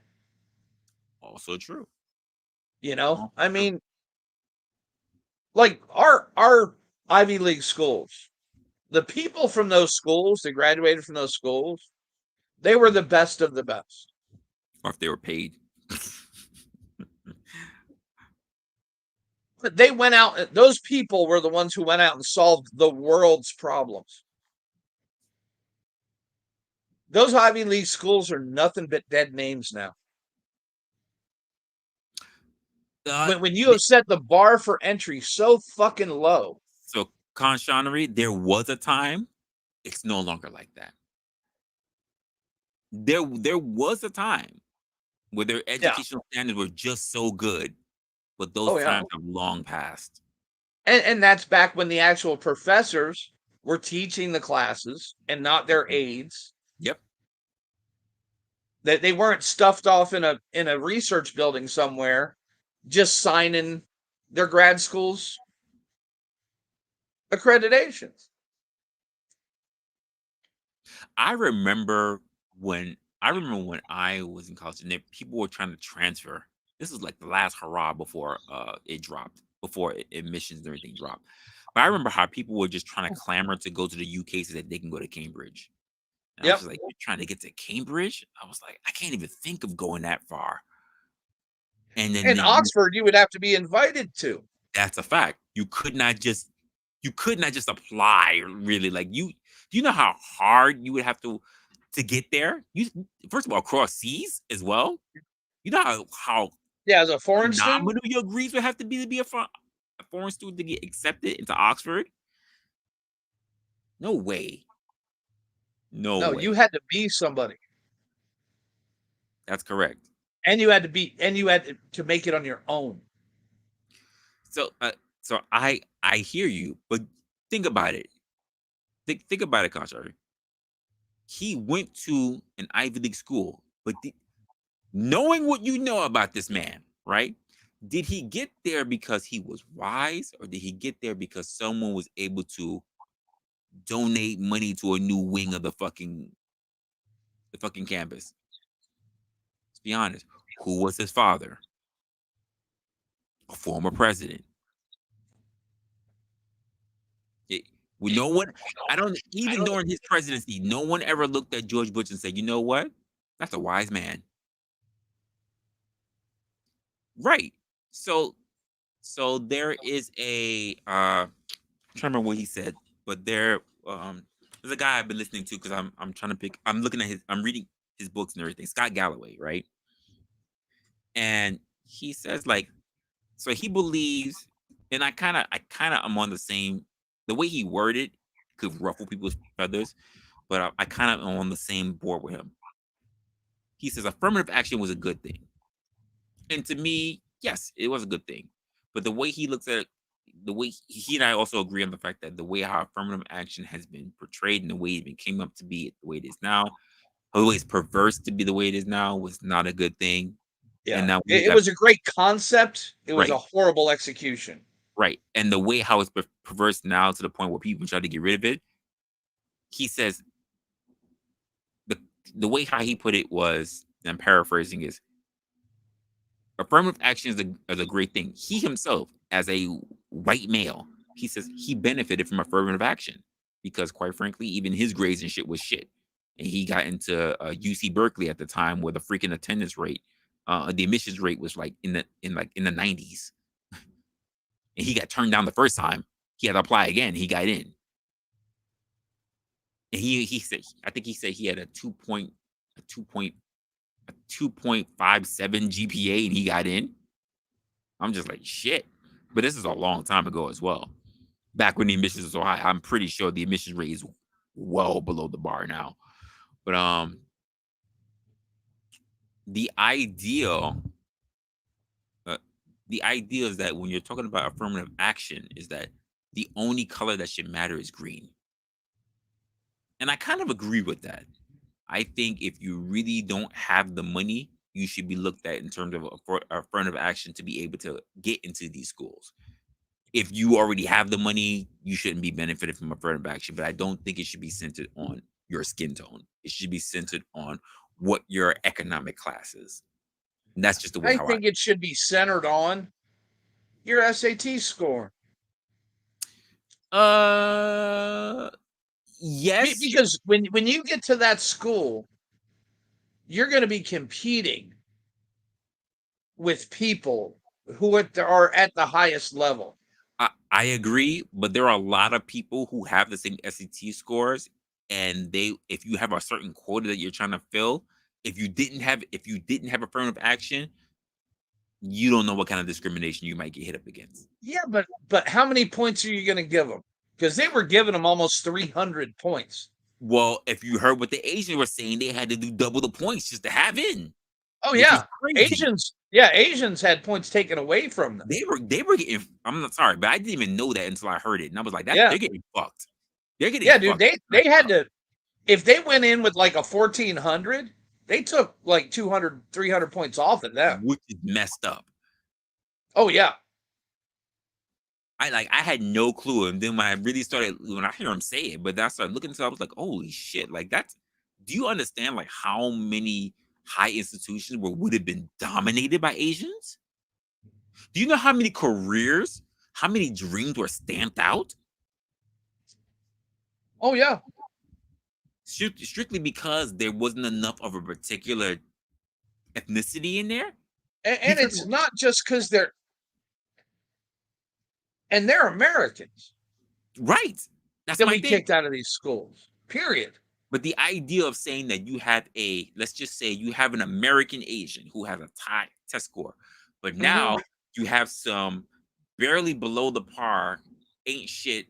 Also true. I mean, like our Ivy League schools, the people from those schools that graduated from those schools, they were the best of the best. Or if they were paid. But they went out, those people were the ones who went out and solved the world's problems. Those Ivy League schools are nothing but dead names now. When you have set the bar for entry so fucking low. So, Conshonery, there was a time. It's no longer like that. There was a time where their educational standards were just so good, but those times have long passed. And that's back when the actual professors were teaching the classes and not their aides. Yep. That they weren't stuffed off in a research building somewhere, just signing their grad school's accreditations. I remember when I was in college and people were trying to transfer. This was like the last hurrah before it dropped, before admissions and everything dropped. But I remember how people were just trying to clamor to go to the UK so that they can go to Cambridge. And I was just like, you're trying to get to Cambridge? I was like, I can't even think of going that far. And then in Oxford, you would have to be invited to. That's a fact. You could not just apply, really. Like do you know how hard you would have to get there? You first of all cross seas as well. You know how as a foreign nominal student, your degrees would have to be a foreign student to get accepted into Oxford. No way. No way. You had to be somebody. That's correct. And you had to make it on your own. So I hear you, but think about it. Think about it, Contrary. He went to an Ivy League school, but knowing what you know about this man, right? Did he get there because he was wise, or did he get there because someone was able to donate money to a new wing of the fucking campus? Let's be honest. Who was his father? A former president. No one, even during his presidency, no one ever looked at George Bush and said, you know what? That's a wise man. Right. So there is a I'm trying to remember what he said, but there's a guy I've been listening to because I'm reading his books and everything, Scott Galloway, right? And he says, like, so he believes, and I kind of am on the same, the way he worded could ruffle people's feathers, but I kind of am on the same board with him. He says affirmative action was a good thing. And to me, yes, it was a good thing. But the way he looks at it, the way he and I also agree on the fact that the way how affirmative action has been portrayed and the way it came up to be the way it is now, the way it's perverse to be the way it is now was not a good thing. Yeah, And now it was a great concept. It was a Right. horrible execution. Right. And the way how it's perverse now to the point where people try to get rid of it, he says the way how he put it was, and I'm paraphrasing, is affirmative action is a great thing. He himself, as a white male, he says he benefited from affirmative action because, quite frankly, even his grades and shit was shit. And he got into UC Berkeley at the time, where the freaking attendance rate, the admissions rate was like in the 90s, and he got turned down the first time. He had to apply again. He got in, and he said, I think he said he had a 2.57 GPA, and he got in. I'm just like, shit. But this is a long time ago as well. Back when the admissions was so high, I'm pretty sure the admissions rate is well below the bar now. But the ideal is that when you're talking about affirmative action, is that the only color that should matter is green. And I kind of agree with that. I think if you really don't have the money, you should be looked at in terms of affirmative action to be able to get into these schools. If you already have the money, you shouldn't be benefited from affirmative action. But I don't think it should be centered on your skin tone. It should be centered on what your economic class is. And that's just the way I think it should be centered on your SAT score. Yes. Because when you get to that school, you're going to be competing with people who are at the highest level. I agree, but there are a lot of people who have the same SAT scores, and if you have a certain quota that you're trying to fill, if you didn't have affirmative action, you don't know what kind of discrimination you might get hit up against. Yeah, but how many points are you going to give them? Because they were giving them almost 300 points. Well, if you heard what the Asians were saying, they had to do double the points just to have in. Oh yeah, Asians had points taken away from them. They were getting. I'm not sorry, but I didn't even know that until I heard it, and I was like, Yeah. They're getting fucked. They're getting dude. fucked. They had to. If they went in with like a 1400, they took like 200, 300 points off of them, which is messed up. Oh yeah. I had no clue, and then when I hear him say it, but then I started looking into it, I was like, holy shit, like that's. Do you understand like how many high institutions would have been dominated by Asians? Do you know how many careers, how many dreams were stamped out? Oh yeah. Strictly because there wasn't enough of a particular ethnicity in there. And it's not just because they're Americans. Right. That's that my we thing. Kicked out of these schools. Period. But the idea of saying that you have let's just say you have an American Asian who has a high test score, but now you have some barely below the par, ain't shit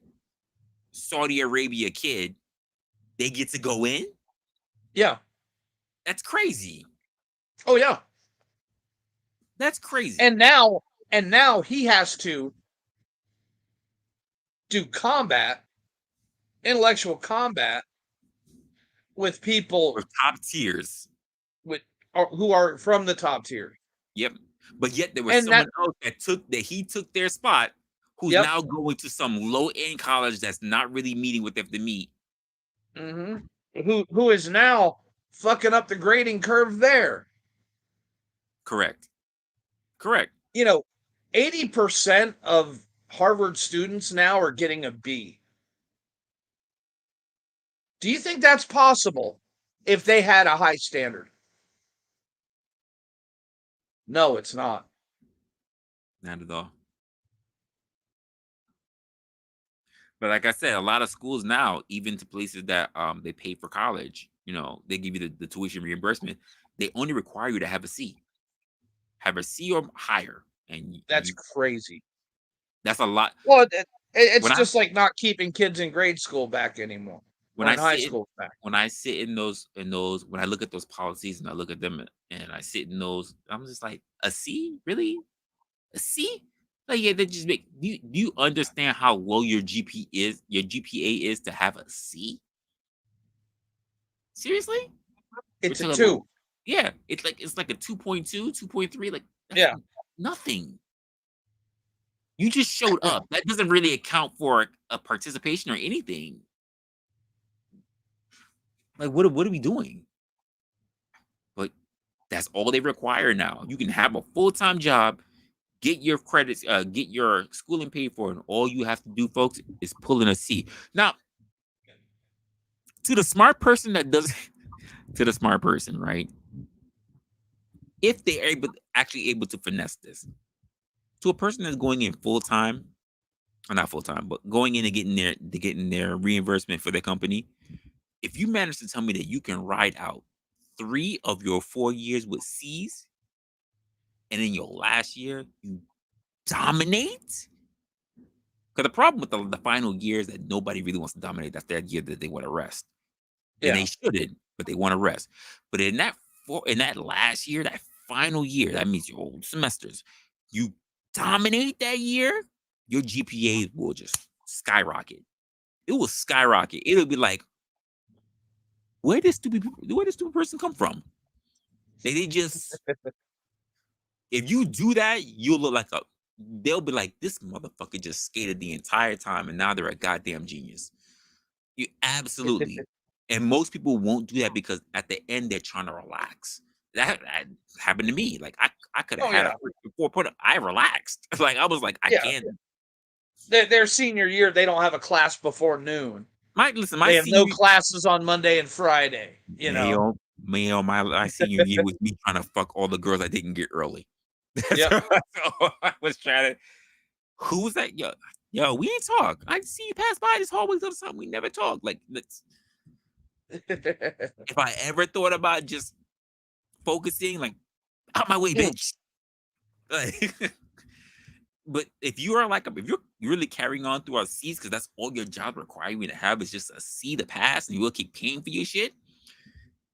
Saudi Arabia kid, they get to go in? Yeah. That's crazy. Oh yeah. That's crazy. And now he has to do intellectual combat with people with top tiers, who are from the top tier. Yep. But yet there was someone else that he took their spot, who's now going to some low end college that's not really meeting what they have to meet. Who is now fucking up the grading curve there? Correct. 80% of Harvard students now are getting a B. Do you think that's possible if they had a high standard? No, it's not. Not at all. But like I said, a lot of schools now, even to places that they pay for college, they give you the tuition reimbursement. They only require you to have a C. Have a C or higher. And that's crazy. That's a lot. Well, it's just like not keeping kids in grade school back anymore. When I sit in those, when I look at those policies and I look at them and I sit in those, I'm just like, a C? Really? A C? Like, yeah, they just make. Do you understand how low your GPA is to have a C? Seriously? It's a About, 2. yeah, it's like a 2.2, 2.3. Like that's Yeah. nothing. You just showed up. That doesn't really account for a participation or anything. Like what are we doing? But that's all they require now. You can have a full-time job, get your credits, get your schooling paid for, and all you have to do, folks, is pull in a C. Now, to the smart person that does, to the smart person, right? If they're actually able to finesse this, to a person that's going in full time, or not full time, but going in and getting their reimbursement for their company, if you manage to tell me that you can ride out 3 of your 4 years with C's, and in your last year you dominate. Because the problem with the final year is that nobody really wants to dominate. That's that year that they want to rest, and Yeah. they shouldn't, but they want to rest. But in that last year, that final year, that means your old semesters, you dominate that year, your GPA will just skyrocket. It will skyrocket. It'll be like, where did this stupid person come from? They just, if you do that, you'll look like they'll be like, this motherfucker just skated the entire time and now they're a goddamn genius. You absolutely. And most people won't do that because at the end they're trying to relax. That happened to me. Like I could have Oh, had yeah. a 4 I relaxed. Like I was like, I Yeah. can't. Their senior year, they don't have a class before noon. My They have no classes on Monday and Friday. You know. My senior year was me trying to fuck all the girls I didn't get early. That's Yep. all I was trying to. Who was that? Yo, we ain't talk. I see you pass by this hallway or something. We never talk. Like if I ever thought about just focusing, like, out my way, bitch. Like, but if you are like, if you're really carrying on through our C's, because that's all your job requiring you to have is just a C to pass, and you will keep paying for your shit.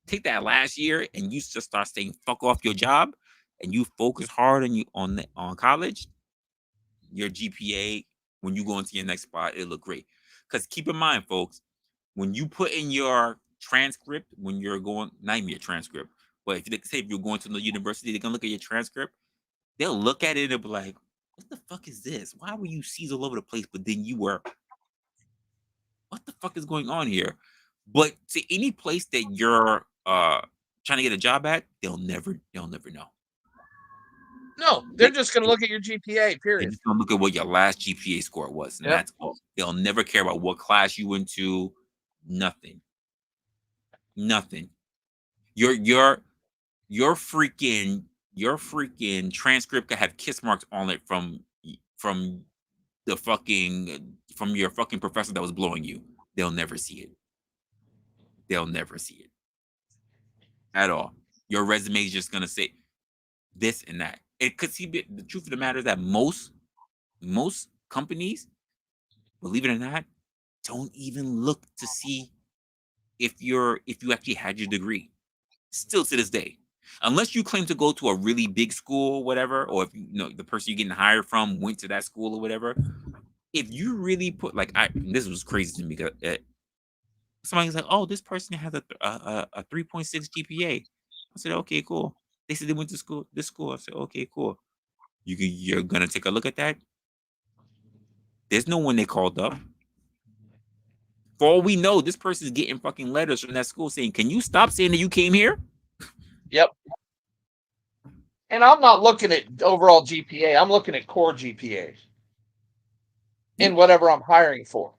Take that last year and you just start saying fuck off your job, and you focus hard on college. Your GPA, when you go into your next spot, it'll look great. Because keep in mind, folks, when you put in your transcript, when you're going, not even your transcript, but if you say if you're going to the university, they're gonna look at your transcript. They'll look at it and they'll be like, "What the fuck is this? Why were you C's all over the place, but then you were? What the fuck is going on here?" But to any place that you're trying to get a job at, they'll never know. No, they're just going to look at your GPA. They're Period. just gonna look at what your last GPA score was, and Yep. that's all. They'll never care about what class you went to. Nothing. Your freaking transcript could have kiss marks on it from the from your fucking professor that was blowing you. They'll never see it. They'll never see it at all. Your resume is just gonna say this and that. It could see the truth of the matter is that most companies, believe it or not, don't even look to see if you actually had your degree. Still to this day, unless you claim to go to a really big school or whatever, or if you know the person you're getting hired from went to that school or whatever. If you really put this was crazy to me because somebody's like, "Oh, this person has a 3.6 GPA." I said, "Okay, cool." They said they went to this school. I said, "Okay, cool." You're gonna take a look at that. There's no one they called up. For all we know, this person is getting fucking letters from that school saying, "Can you stop saying that you came here?" Yep. And I'm not looking at overall GPA. I'm looking at core GPAs in whatever I'm hiring for.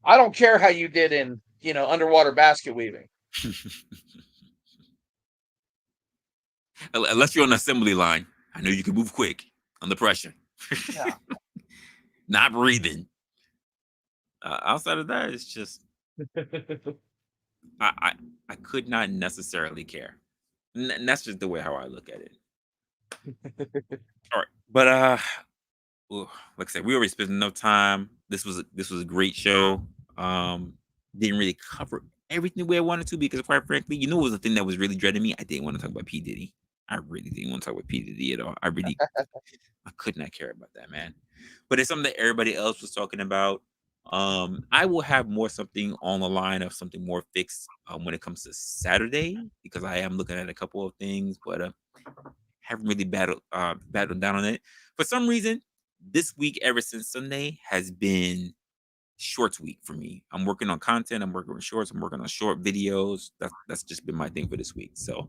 I don't care how you did in, underwater basket weaving. Unless you're on the assembly line. I know you can move quick under pressure. Yeah. Not breathing. Outside of that, it's just I could not necessarily care. And that's just the way how I look at it. All right. But like I said, we already spent enough time. This was a great show. Didn't really cover everything the way I wanted to because quite frankly, it was the thing that was really dreading me. I didn't want to talk about P. Diddy. I really didn't want to talk about P. Diddy at all. I could not care about that, man. But it's something that everybody else was talking about. I will have more something on the line of something more fixed when it comes to Saturday because I am looking at a couple of things, but haven't really battled down on it. For some reason, this week ever since Sunday has been shorts week for me. I'm working on content. I'm working on shorts. I'm working on short videos. That's just been my thing for this week. So,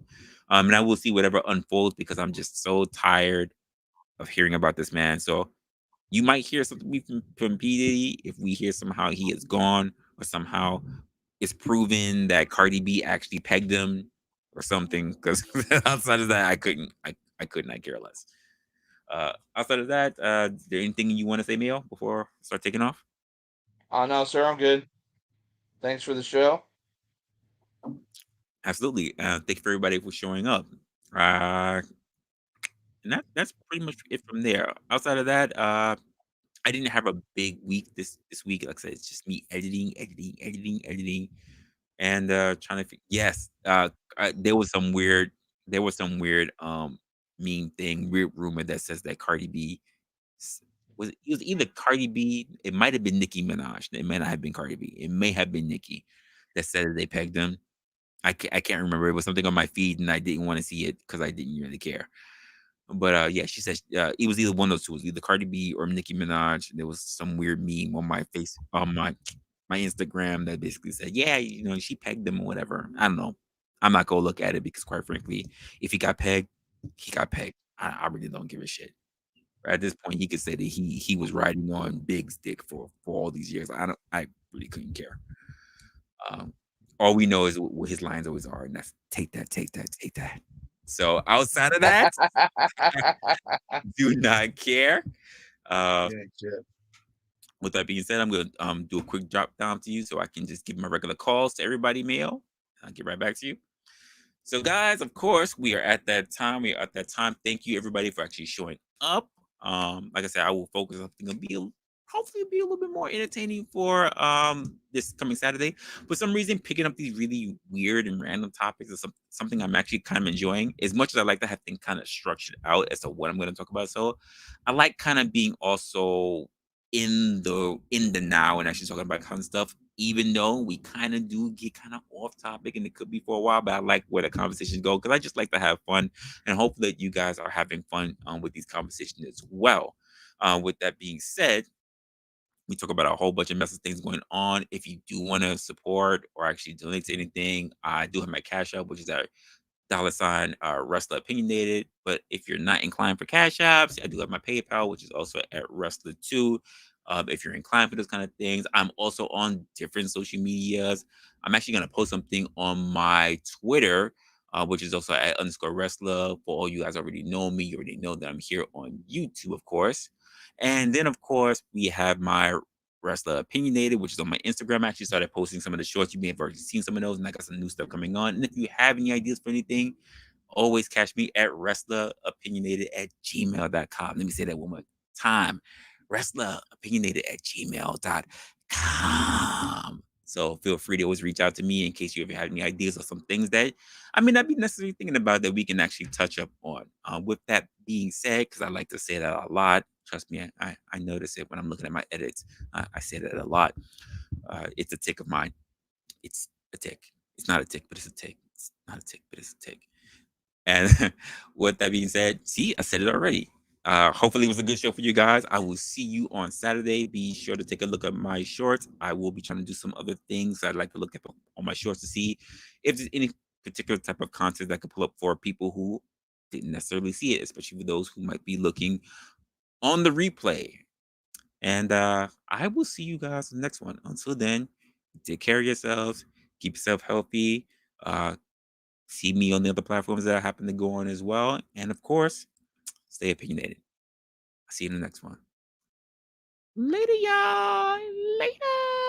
and I will see whatever unfolds because I'm just so tired of hearing about this man. So you might hear something from P Diddy if we hear somehow he is gone or somehow it's proven that Cardi B actually pegged him or something. Because outside of that, I couldn't. I care less. Outside of that, is there anything you want to say, Mail, before I start taking off? No, sir, I'm good. Thanks for the show. Absolutely. Thank you for everybody for showing up. And that's pretty much it from there. Outside of that, I didn't have a big week this week. Like I said, it's just me editing, and trying to. Yes, there was some weird meme thing, weird rumor that says that Cardi B it was either Cardi B. It might have been Nicki Minaj. It may not have been Cardi B. It may have been Nicki that said that they pegged them. I can't remember. It was something on my feed, and I didn't want to see it because I didn't really care. But yeah, she said it was either one of those two. It was either Cardi B or Nicki Minaj. There was some weird meme on my face on my Instagram that basically said, yeah, you know, she pegged him or whatever. I don't know. I'm not gonna look at it because, quite frankly, if he got pegged, he got pegged. I really don't give a shit. At this point, he could say that he was riding on Big's dick for all these years. I really couldn't care. Um, all we know is what his lines always are, and that's take that, take that, take that. So outside of that, do not care. Uh, with that being said, I'm gonna do a quick drop down to you so I can just give my regular calls to everybody, Mail. I'll get right back to you. So, guys, of course, we are at that time. We are at that time. Thank you, everybody, for actually showing up. Like I said, I will focus on something hopefully be a little bit more entertaining for this coming Saturday. For some reason, picking up these really weird and random topics is something I'm actually kind of enjoying. As much as I like to have things kind of structured out as to what I'm going to talk about, so I like kind of being also in the now and actually talking about kind of stuff, even though we kind of do get kind of off topic and it could be for a while, but I like where the conversations go because I just like to have fun and hopefully that you guys are having fun with these conversations as well. With that being said, we talk about a whole bunch of messy things going on. If you do want to support or actually donate to anything, I do have my cash up, which is at $ Resla Opinionated. But if you're not inclined for cash apps, I do have my PayPal, which is also at Resla too. If you're inclined for those kind of things, I'm also on different social medias. I'm actually going to post something on my Twitter, which is also at _Resla. For all you guys already know me, you already know that I'm here on YouTube, of course. And then, of course, we have my Resla Opinionated, which is on my Instagram. I actually started posting some of the shorts. You may have already seen some of those, and I got some new stuff coming on. And if you have any ideas for anything, always catch me at wrestleropinionated@gmail.com. Let me say that one more time. wrestleropinionated@gmail.com. So feel free to always reach out to me in case you ever have any ideas or some things that I may not be necessarily thinking about that we can actually touch up on. With that being said, because I like to say that a lot, trust me, I notice it when I'm looking at my edits. I say that a lot. It's a tick of mine. It's a tick. It's not a tick, but it's a tick. It's not a tick, but it's a tick. And with that being said, see, I said it already. Hopefully it was a good show for you guys. I will see you on Saturday. Be sure to take a look at my shorts. I will be trying to do some other things. I'd like to look at on my shorts to see if there's any particular type of content that could pull up for people who didn't necessarily see it, especially for those who might be looking on the replay. And I will see you guys in the next one. Until then, take care of yourselves. Keep yourself healthy. See me on the other platforms that I happen to go on as well. And of course, stay opinionated. I'll see you in the next one. Later, y'all. Later.